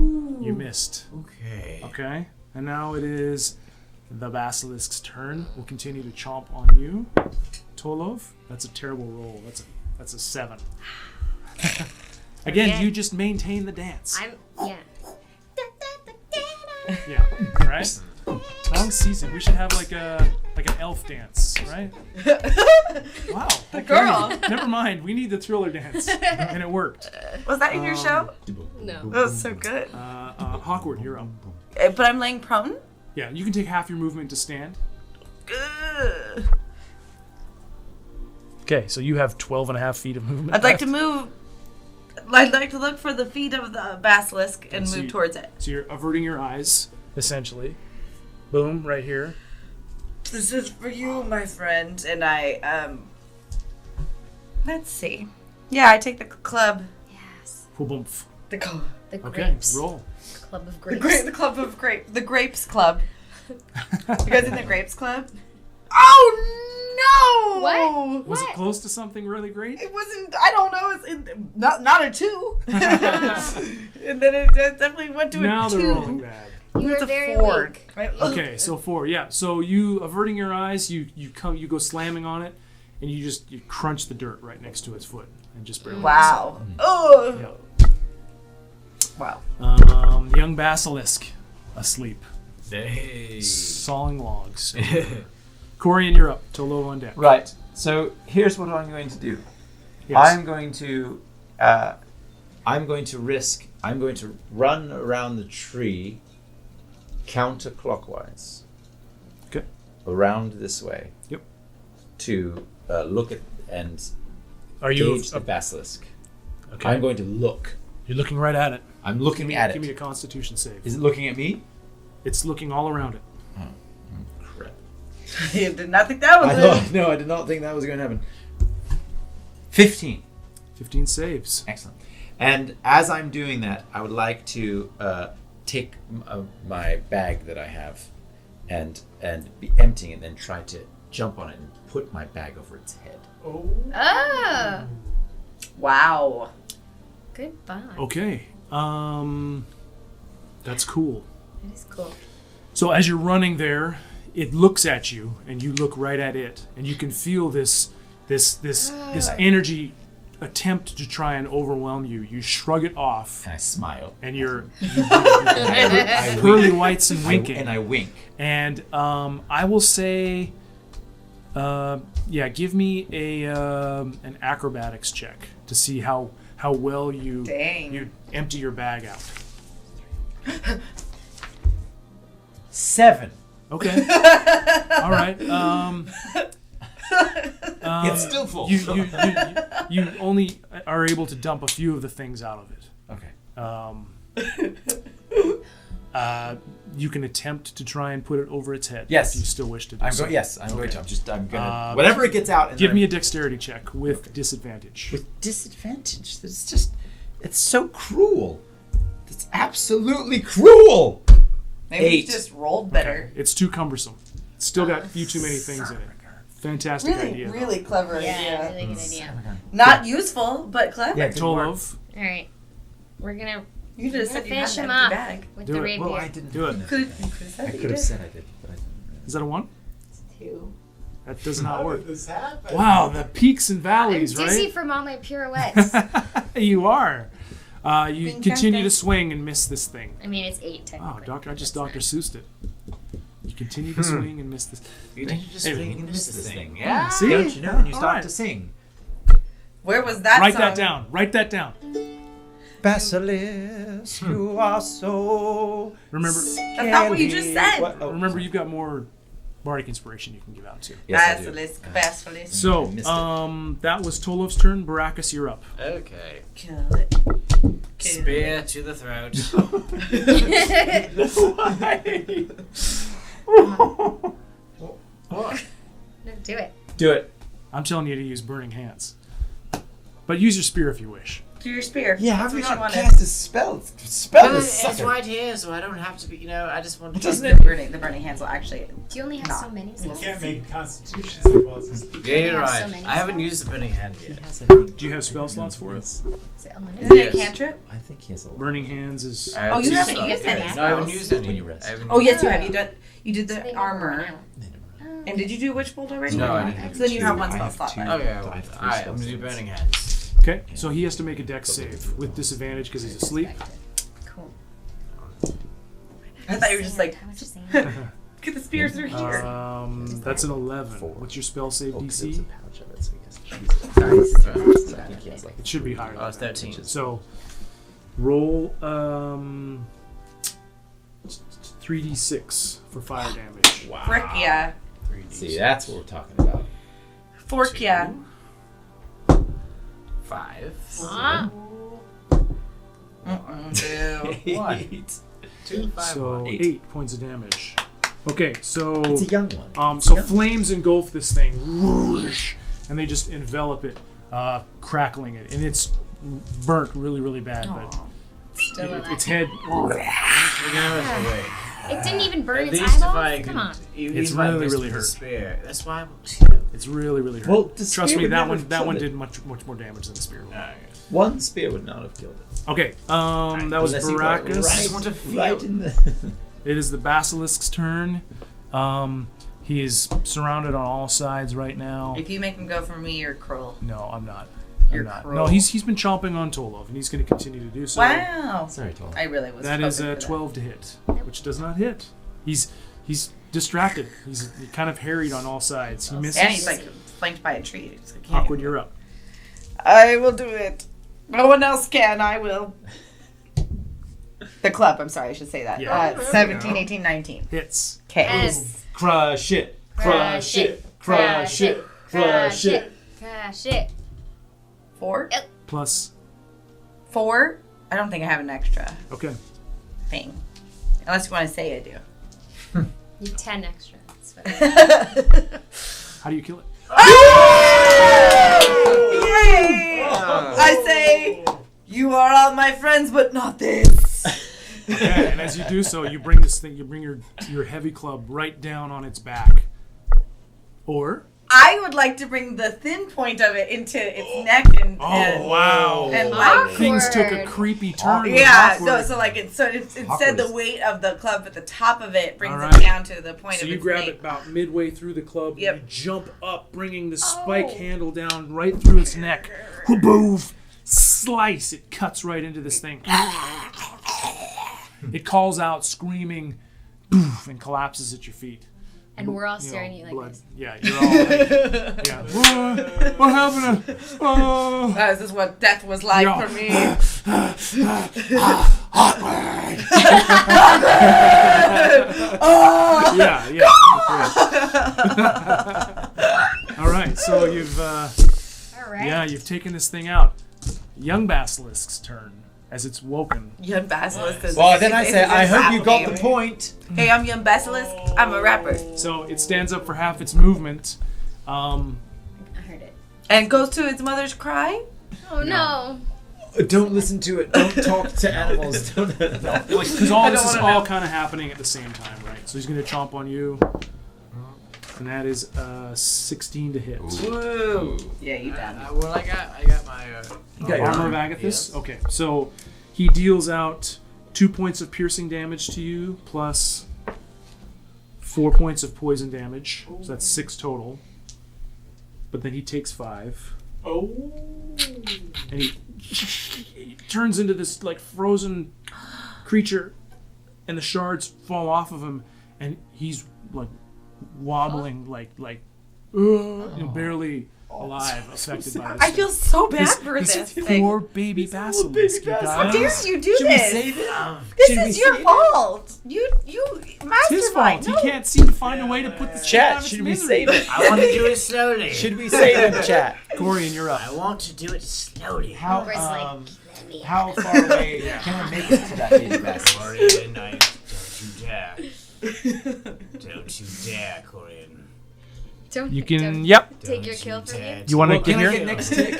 you missed. Okay. Okay. And now it is the Basilisks' turn. We'll continue to chomp on you, Tolov. That's a terrible roll. That's a 7. Again, Okay. you just maintain the dance. Yeah. Yeah. Right. Long season. We should have like an elf dance, right? Wow. The girl. Never mind. We need the Thriller dance, and it worked. Was that in your show? No. That was so good. Hawkward, you're up. But I'm laying prone? Yeah, you can take half your movement to stand. Ugh. Okay, so you have 12 and a half feet of movement. I'd like to move. I'd like to look for the feet of the basilisk and So move you- towards it. So you're averting your eyes, essentially. Boom, right here. This is for you, my friend. And I, let's see. Yeah, I take the club. Yes. Boom. The club. The Okay, grapes. roll. Club of The, grapes. the club of grape. The grapes club. You guys in the grapes club? Oh no! What? Was it close to something really great? It wasn't. I don't know. Not a 2. And then it definitely went to Now a they're 2. rolling bad. You It's were a very 4. weak. Right? Okay, so 4. Yeah, so you averting your eyes, you go slamming on it, and you crunch the dirt right next to its foot, and just barely. Wow. Oh. Yeah. Wow. Young basilisk asleep, Hey. sawing logs. Corian, you're up. Tolo on deck. Right. So here's what I'm going to do. Yes. I'm going to run around the tree counterclockwise. Okay. Around this way. Yep. To look at and Are you? gauge the basilisk. Okay. I'm going to look. You're looking right at it. I'm looking at Give me a it. Constitution save. Is it looking at me? It's looking all around it. Crap. You did not think that was it. No, I did not think that was going to happen. 15. 15 saves. Excellent. And as I'm doing that, I would like to take my bag that I have and be emptying and then try to jump on it and put my bag over its head. Oh. Wow. Goodbye. Okay. That's cool. That is cool. So as you're running there, it looks at you, and you look right at it, and you can feel this energy attempt to try and overwhelm you. You shrug it off. And I smile. And you're pearly whites and winking. And I wink. And I will say, give me an acrobatics check to see how well you empty your bag out. 7. Okay. All right. It's still full. You only are able to dump a few of the things out of it. Okay. You can attempt to try and put it over its head. Yes. If you still wish to do so. I'm going to. I'm gonna. Whatever it gets out. Give me a dexterity check with disadvantage. With disadvantage? It's so cruel. It's absolutely cruel. Maybe 8. you just rolled better. Okay. It's too cumbersome. It's still got a few too many things in it. Fantastic idea. Really clever idea. Yeah, really good idea. Not useful, but clever. Yeah, Tolov. All right, we're gonna. You just said you had finish an him empty off bag. with Do the it. rapier. Well, I didn't Do it. You could have said I you could have did. said I did, but I didn't. Is that a 1? 2. That does not How work. did this happen? Wow, the peaks and valleys, I'm dizzy right? from all my pirouettes. You are. You Bing, continue bing. to swing and miss this thing. I mean, it's 8 technically. Oh, Doctor! I just That's Dr. fine. Seussed it. You continue to swing and miss this. You didn't just Hey, swing we and can miss miss this this thing. thing. Yeah. See? Don't you know? And you All start right. to sing. Where was that Write song? that down. Write that down. Basilisk, you are so. Remember, That's not what you just said. What? Oh, remember, you've got more bardic inspiration you can give out too. Yes, I do. Basilisk. So, missed it. that was Tolov's turn. Barakas, you're up. Okay. Kill it. Spear to the throat. No, do it. Do it. I'm telling you to use burning hands, but use your spear if you wish. Do your spear. Yeah, how That's do you what I not wanted. cast a spell? Spell But this it's sucker. right here, so I don't have to be. I just want to. Doesn't The burning hands will actually. Do you only have so many? You So can't make constitution saving throws. Yeah, you're have so right. many I haven't spells. used the burning hand yet. Do you have spell slots for it? is it unlimited? Isn't it Yes. a cantrip? I think he has a lot. Burning hands is. I have Oh, you two haven't spells. used any No, I haven't spells. used any. When you rest. I haven't Oh used yes, you have. You did So the they don't armor. run out. And did you do witch bolt already? No, I didn't. So then you have one I spell have slot two. left. Okay, I have three alright, I'm spell gonna do slots. burning hands. Okay, so he has to make a dex save with disadvantage because he's asleep. Cool. I thought you were just like, How much is it? get the spear through here. That's an 11. 4. What's your spell save Oh, 'cause there was a DC? pouch of it, so I guess Jesus. I think he has like It should be higher. Oh, it's 13. So, roll 3d6 for fire damage. wow. Frick yeah. See, that's what we're talking about. Fork yeah. 5. Ah, Boo. 1. 2, 5, So 1. 8 points of damage. Okay, so It's a young one. so flames engulf this thing, whoosh, and they just envelop it, crackling it, and it's burnt really, really bad. But still alive. its head, We're gonna have to wait. It didn't even burn At its least if I eyeballs? can. Come on. It's really, really hurt. Spear. That's why I'm. it's really, really hurt. Well, the Trust spear me, would that never one have that one killed did much more damage than the spear. One spear would not have killed it. Okay, that was Unless you got it Barakas. I just want to feel. Right in the. It is the Basilisks' turn. He is surrounded on all sides right now. If you make him go for me, you're cruel. No, I'm not. You're I'm not. cruel. No, he's been chomping on Tolov, and he's going to continue to do so. Wow. Sorry, Toll. I really was. That is hoping a for 12 to hit, which does not hit. He's distracted. He's kind of harried on all sides. He misses. And he's like flanked by a tree. He's like, "Can't Hawkward, do you're it." up. I will do it. No one else can. I will. The club. I'm sorry. I should say that. Yeah. 17, 18, 19. Hits. Okay. Yes. Crush it. Crush it. Crush it. Crush it. Crush it. 4? Plus. 4? I don't think I have an extra Okay. thing. Unless you want to say I do. You 10 extra. That's what How do you kill it? Yay! I say, you are all my friends, but not this. Okay, and as you do so, you bring this thing. You bring your heavy club right down on its back, or I would like to bring the thin point of it into its neck and wow! And like things took a creepy turn. Yeah, instead the weight of the club at the top of it brings it down to the point of its So you grab nape. it about midway through the club. Yep. You jump up, bringing the spike handle down right through its neck. Boof! Slice! It cuts right into this thing. It calls out, screaming, boof, and collapses at your feet. And we're all staring at you like blood. this. Yeah, you're all like, yeah. What happened? Oh. This is what death was like for me. Yeah. All right, so you've you've taken this thing out. Young Basilisks' turn as it's woken. Young Basilisk. Well, then I say, I hope you got the point. Hey, I'm Young Basilisk. I'm a rapper. So it stands up for half its movement. I heard it. And goes to its mother's cry. Oh no. Don't listen to it. Don't talk to animals. Because all this is all kind of happening at the same time, right? So he's going to chomp on you. And that is 16 to hit. Woo! Yeah, you got it. Well, I got my. Armor of Agathis? Yes. Okay, so he deals out 2 points of piercing damage to you, plus 4 points of poison damage. So that's 6 total. But then he takes 5. Oh. And he turns into this like frozen creature, and the shards fall off of him, and he's like wobbling, barely alive, affected by this. I feel so bad for this thing. Poor baby basilisk. How dare you do Should this? we save it? This is your fault. You It's his mastermind. fault. He can't seem to find a way to put this thing out Chat, of its should we misery. save it? I want to do it slowly. Should we save it, chat? Corian, you're up. I want to do it slowly. How Where's, like, how far away can I make it to that baby basilisk? Corian, don't you dare. Don't you dare, Corian. Don't You can. don't Yep. take your kill from you. You want to Well, get can here?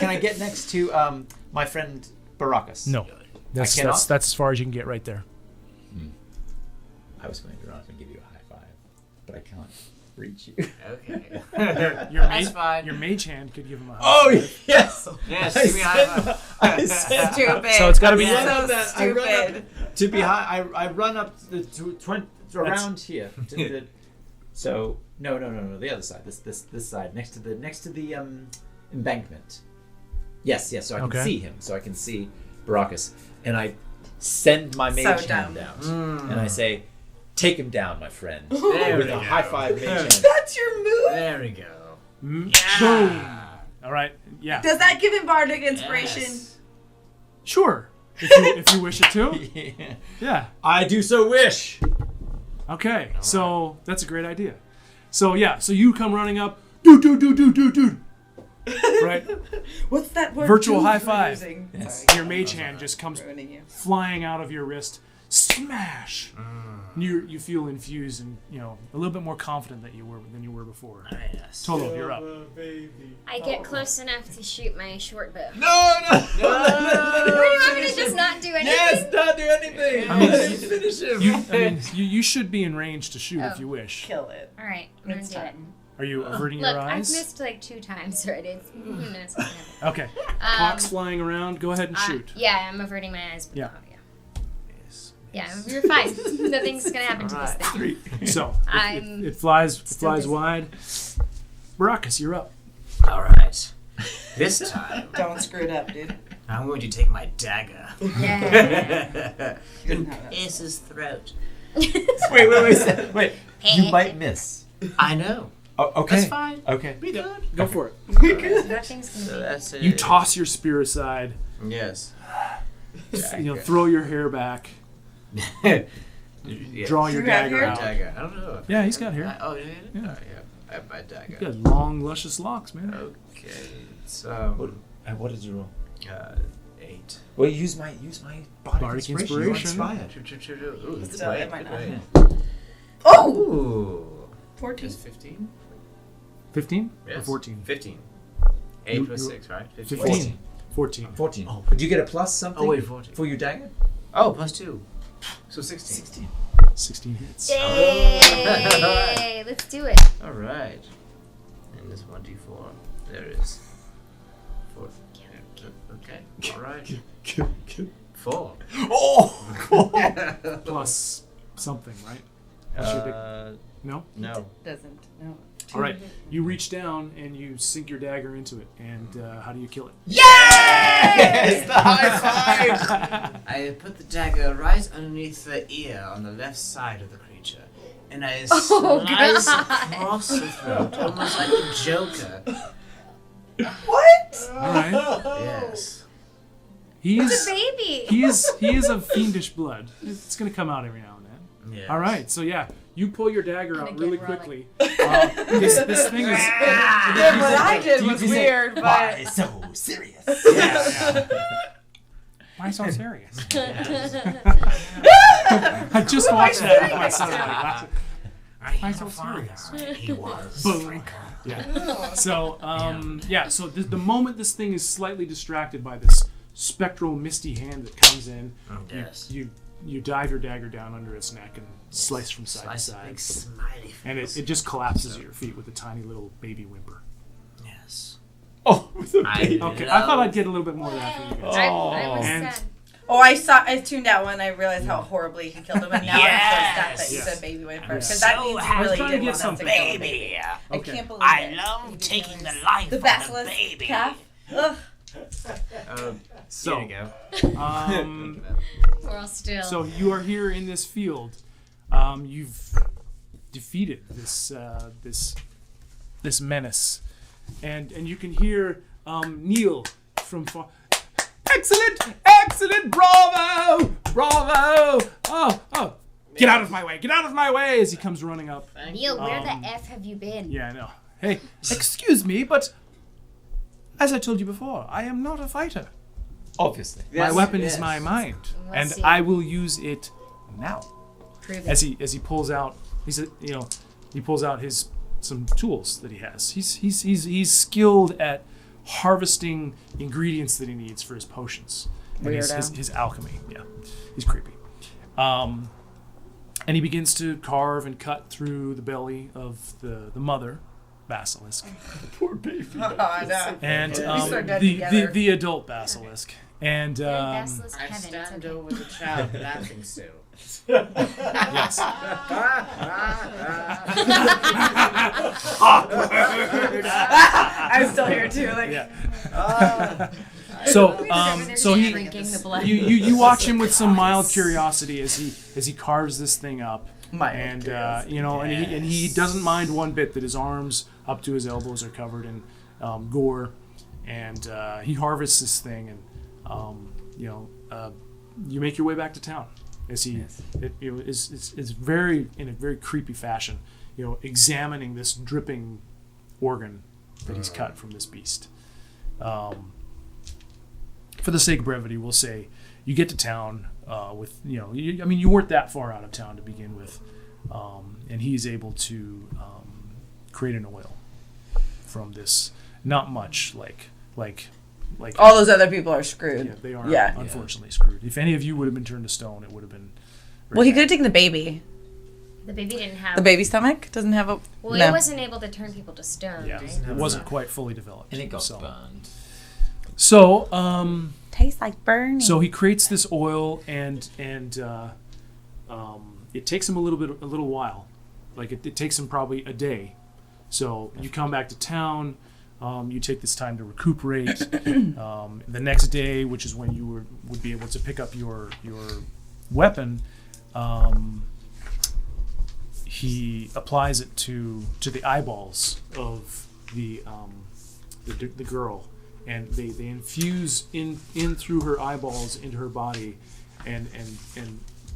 I get next to my friend Barakas? No. That's cannot? as far as you can get right there. I was going to give you a high five, but I can't reach you. Okay. That's fine. Your mage hand could give him a high Oh five. yes. Yes, give me a high five. I said Stupid. So it's got to be. So I run up stupid. to be high. I run up around here. To the, so no, the other side. This side next to the embankment. Yes. So I can see him. So I can see Barakas, and I send my mage hand out, and I say, "Take him down, my friend." There with we a go. high five mage hand. That's your move. There we go. Boom. All right. Yeah. Does that give him bardic inspiration? Yes. Sure. If you wish it to. Yeah. Yeah. I do so wish. Okay. So that's a great idea. So yeah. So you come running up. Dude. Right. What's that word? Virtual dude high you're five. using? Yes. Sorry. Your mage hand just comes Ruining you. flying out of your wrist. Smash. You feel infused and a little bit more confident than you were before. Yes. Tolo, you're up. I get close enough to shoot my short bow. No. What do you want me to just not do anything? Yes, not do anything. I mean, I need to finish him. You should be in range to shoot if you wish. Kill it. All right, I'm gonna It's do it. time. Are you averting Look, your I've eyes? missed like 2 times already. Who knows what's gonna happen. Okay. Hawks flying around. Go ahead and shoot. Yeah, I'm averting my eyes. But Yeah. Yeah, you're fine. Nothing's gonna happen to this thing. So I'm it flies still busy. wide. Barakas, you're up. All right. This time, Don't screw it up, dude. I'm going to take my dagger Yeah. and pierce his throat. Wait. You might miss. I know. Oh, okay. That's fine. Okay. We good. Go for it. Nothing's So gonna that's it. You toss your spear aside. Yes. Throw your hair back. Yes. Draw your You have dagger hair? out. Dagger. I don't know. Yeah, he's got hair. Yeah. Yeah. Oh, yeah. I have my dagger. He's got long, luscious locks, man. Okay. So, What did you roll? 8. Well, use my bardic Bardic inspiration. You're inspiration. inspired. True. Ooh, this is So way it might not. Yeah. Oh! Ooh. 14. That's 15? 15 or Yes. 14? 15. 8 plus you- 6, right? 15. 14. 14. Oh, did you get a plus something? Oh, wait, 14. For your dagger? Oh, plus 2. So 16. 16 hits. Yay! Let's do it. All right. minus 1d4. There is 4. Okay, alright. 4. Oh! Plus something, right? What's your no? No. Doesn't. No. All right. You reach down and you sink your dagger into it. And how do you kill it? Yes! The high five! I put the dagger right underneath the ear on the left side of the creature, and I slice across the throat, almost like a Joker. What? All right. Yes. It's a baby. He is of fiendish blood. It's gonna come out every now and then. Yes. All right. So yeah, you pull your dagger out again, really we're quickly. This thing is. Yeah, what I did was weird, but Why so serious? Why so serious? I just watched that with my son. Why so serious? He was. Boom. Yeah. So So the moment this thing is slightly distracted by this spectral, misty hand that comes in, Yes. you dive your dagger down under its neck and slice from side to side, Big smiley face. and it just collapses at your feet with a tiny little baby whimper. Yes. Oh, with a baby. Okay, I thought I'd get a little bit more of that from you guys. I was And- sad. Oh, I tuned out when I realized how horribly he killed him, and now I'm so sad that you said baby whimper, because that means he really trying to did get want some us to kill a baby. baby. I Okay. can't believe I it. love taking the life The of Basilisks the baby. calf. Ugh. So, Here you go. We're all still. so you are here in this field. You've defeated this menace, and you can hear Neil from far. Excellent, bravo. Oh, get out of my way, as he comes running up. Neil, where the F have you been? Yeah, I know. Hey, excuse me, but as I told you before, I am not a fighter. Obviously. My weapon is my mind, Let's and see. I will use it now. Prove it. As he pulls out, he pulls out some tools that he has. He's skilled at harvesting ingredients that he needs for his potions and his alchemy. Yeah, he's creepy. And he begins to carve and cut through the belly of the mother basilisk, Poor baby. Oh, I know. and so good together. the adult basilisk, and You're in Basilisks I heaven. It's stand okay. over the child laughing still. yes. I'm still here too. Like, Yeah. So he Drinking the blood. you watch him with some mild curiosity as he carves this thing up, Mild and curiosity. and he doesn't mind one bit that his arms up to his elbows are covered in gore, and he harvests this thing, and you make your way back to town as he is very in a very creepy fashion, examining this dripping organ that he's cut from this beast. For the sake of brevity, we'll say you get to town with, you weren't that far out of town to begin with, and he's able to create an oil from this. Not much like all those other people are screwed. yeah, they are Yeah. unfortunately screwed. If any of you would have been turned to stone, it would have been. Well, he could have taken the baby. The baby didn't have. The baby stomach doesn't have a. Well, no. it wasn't able to turn people to stone, Yeah, right? it wasn't quite fully developed. And it got so. burned. So, Tastes like burning. So he creates this oil, and it takes him a little while. Like it takes him probably a day. So you come back to town. You take this time to recuperate. The next day, which is when you would be able to pick up your weapon, he applies it to the eyeballs of the girl, and they infuse in through her eyeballs into her body, and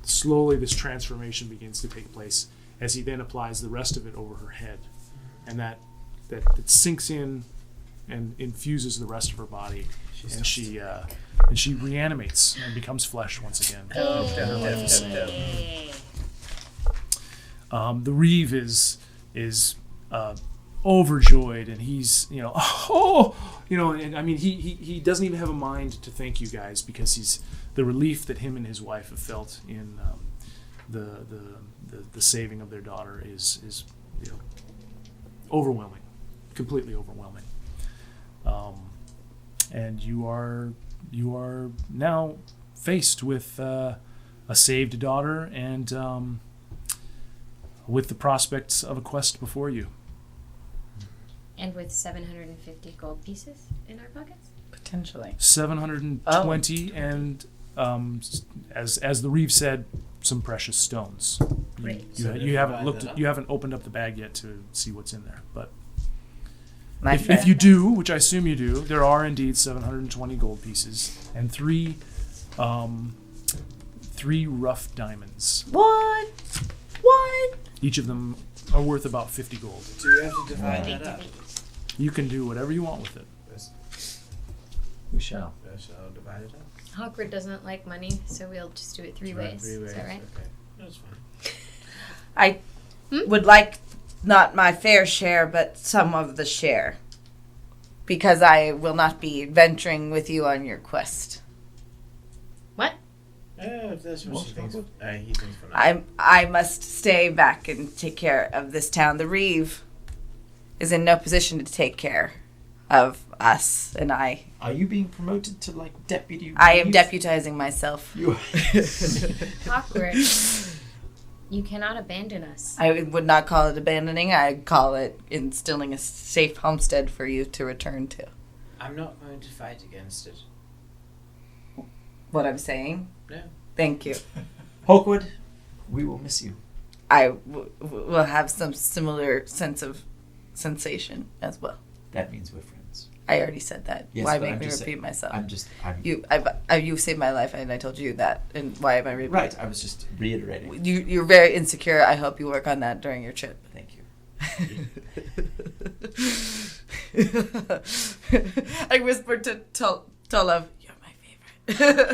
slowly this transformation begins to take place as he then applies the rest of it over her head, and that sinks in and infuses the rest of her body, and she reanimates and becomes flesh once again. The Reeve is overjoyed, and he's and I mean he doesn't even have a mind to thank you guys, because he's the relief that him and his wife have felt in the saving of their daughter is overwhelming, completely overwhelming. And you are now faced with a saved daughter and with the prospects of a quest before you. And with 750 gold pieces in our pockets? Potentially. 720 and as the Reeve said, some precious stones. Great. You haven't opened up the bag yet to see what's in there, but My if you do, which I assume you do, there are indeed 720 gold pieces and three rough diamonds. What? Each of them are worth about 50 gold. Do we have to divide that up? You can do whatever you want with it. We shall. I shall divide it up. Hawkward doesn't like money, so we'll just do it three ways. Is that right? Okay. That's fine. I would like not my fair share, but some of the share. Because I will not be venturing with you on your quest. What? If that's what he thinks for now. I must stay back and take care of this town. The Reeve is in no position to take care of us, and I... Are you being promoted to, like, deputy? I am deputizing myself. You Hawkward, you cannot abandon us. I would not call it abandoning. I'd call it instilling a safe homestead for you to return to. I'm not going to fight against it. What I'm saying? No. Thank you. Hawkward, we will miss you. I will have some similar sense of sensation as well. That means we're friends. I already said that. Yes, why but make I'm me just repeat myself? You You saved my life, and I told you that. And why am I repeating? Right, I was just reiterating. You're very insecure. I hope you work on that during your trip. Thank you. I whispered to Tolov, "You're my favorite."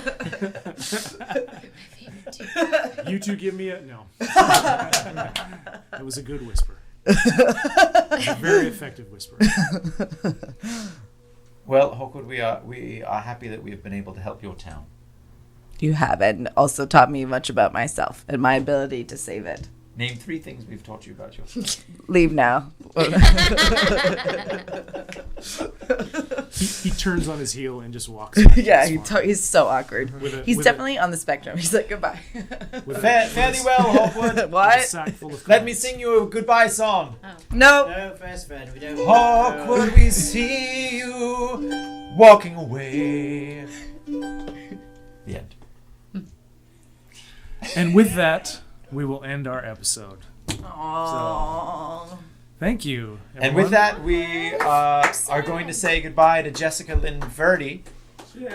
You two give me a no. It was a good whisper. A very effective whisper. Well, Hawkward, we are happy that we have been able to help your town. You have, and also taught me much about myself and my ability to save it. Name 3 things we've taught you about yourself. Leave now. He turns on his heel and just walks back. Yeah, he's so awkward. He's with definitely on the spectrum. He's like, goodbye. Fairly well, Hawkward. What? Let me sing you a goodbye song. No. No, fast friend, we don't. Hawkward, we see you walking away. The end. And with that, we will end our episode. Aww. So, thank you, everyone. And with that, we are going to say goodbye to Jessica Lynn Verdi, who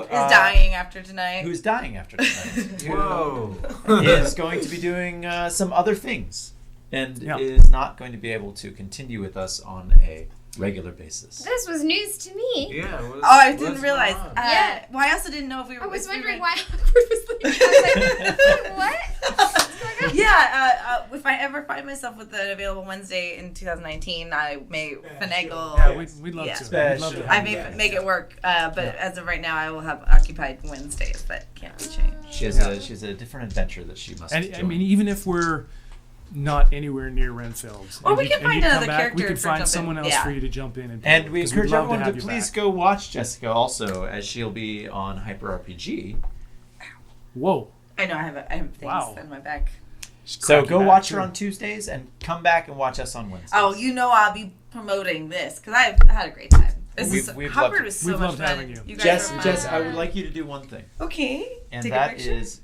is dying after tonight. Who's dying after tonight? Whoa! Is going to be doing some other things, and is not going to be able to continue with us on a regular basis. This was news to me. Yeah. I didn't realize. Yeah. Well, I also didn't know if we were. I was wondering why Hawkward was leaving. I was like, what? What's going on? Yeah, if I ever find myself with an available Wednesday in 2019, I may finagle. Yeah, we'd love to. We'd love to. I may make it work, but as of right now, I will have occupied Wednesdays. That can't be changed. She has a different adventure that she must. And join. I mean, even if we're not anywhere near Renfield, or we can find another character. We can find someone else for you to jump in and we encourage everyone to please please go watch Jessica also, as she'll be on Hyper RPG. Whow! I know I have things in my back. So go watch her on Tuesdays and come back and watch us on Wednesdays. Oh, you know I'll be promoting this because I've had a great time. Hawkward was so much fun. You guys Jess, I would like you to do one thing. Okay. And take that a picture? is,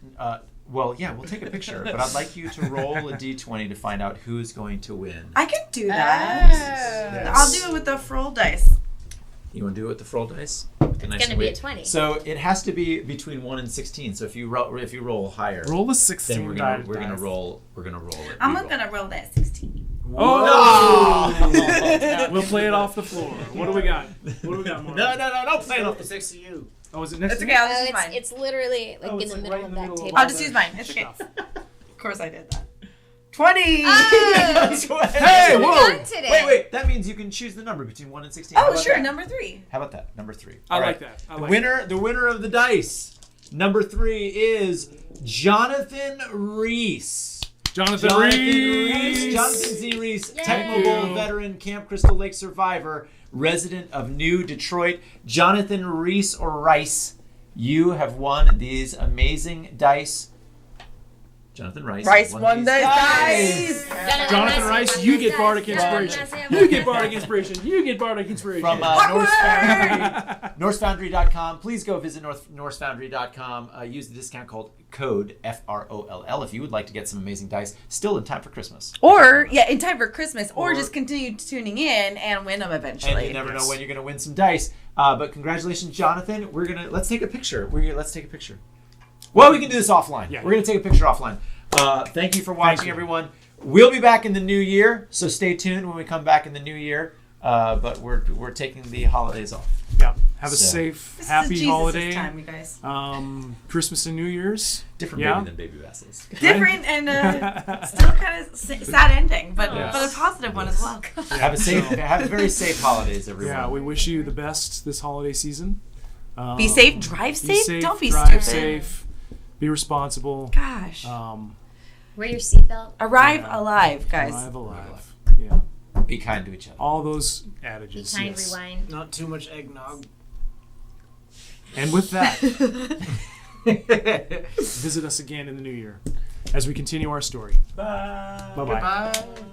well, yeah, we'll take a picture, but I'd like you to roll a d20 to find out who's going to win. I can do that. Yes. I'll do it with the Froll dice. You want to do it with the Froll dice? It's going to be a 20. So it has to be between 1 and 16. So if you roll higher, roll a 16. Then we're gonna roll it. I'm not gonna roll that 16. Oh! No! We'll play it off the floor. What do we got? Mark? No, don't play it off the floor. Next to you. Oh, is it next to okay, me? I'll just use mine. It's literally like in the middle of that table. I'll just use mine. It's okay. Of course I did that. 20! Oh! Hey, whoa! Wait. That means you can choose the number between 1 and 16. Oh, sure, number 3. How about that? Number 3. I like that. The winner of the dice. Number 3 is Jonathan Reese. Jonathan Reese. Jonathan Z. Reese, Yay. Techmobile veteran, Camp Crystal Lake survivor, resident of New Detroit. Jonathan Reese or Rice, you have won these amazing dice. Jonathan Rice won these the dice. Jonathan Rice, you get bardic inspiration. You get bardic inspiration. You get bardic inspiration. From Norse Foundry, NorseFoundry.com. Please go visit NorseFoundry.com. Use the discount code FROLL if you would like to get some amazing dice. Still in time for Christmas. Or, in time for Christmas. Or just continue tuning in and win them eventually. And you never know when you're going to win some dice. But congratulations, Jonathan. Let's take a picture. Let's take a picture. Well, we can do this offline. Yeah. We're going to take a picture offline. Thank you for watching, everyone. We'll be back in the new year, so stay tuned when we come back in the new year. But we're taking the holidays off. Yeah. Have a safe, happy this is holiday. time, you guys. Christmas and New Year's. Different baby than Baby Basilisks. Different and still kind of sad ending, but a positive one as well. Have a very safe holidays, everyone. Yeah, we wish you the best this holiday season. Be safe, drive safe. Don't be drive stupid. safe. Be responsible. Gosh. Wear your seatbelt. Arrive alive, guys. Arrive alive. Yeah. Be kind to each other. All those adages. Be kind, yes. rewind. Not too much eggnog. And with that, visit us again in the new year as we continue our story. Bye. Bye-bye. Goodbye.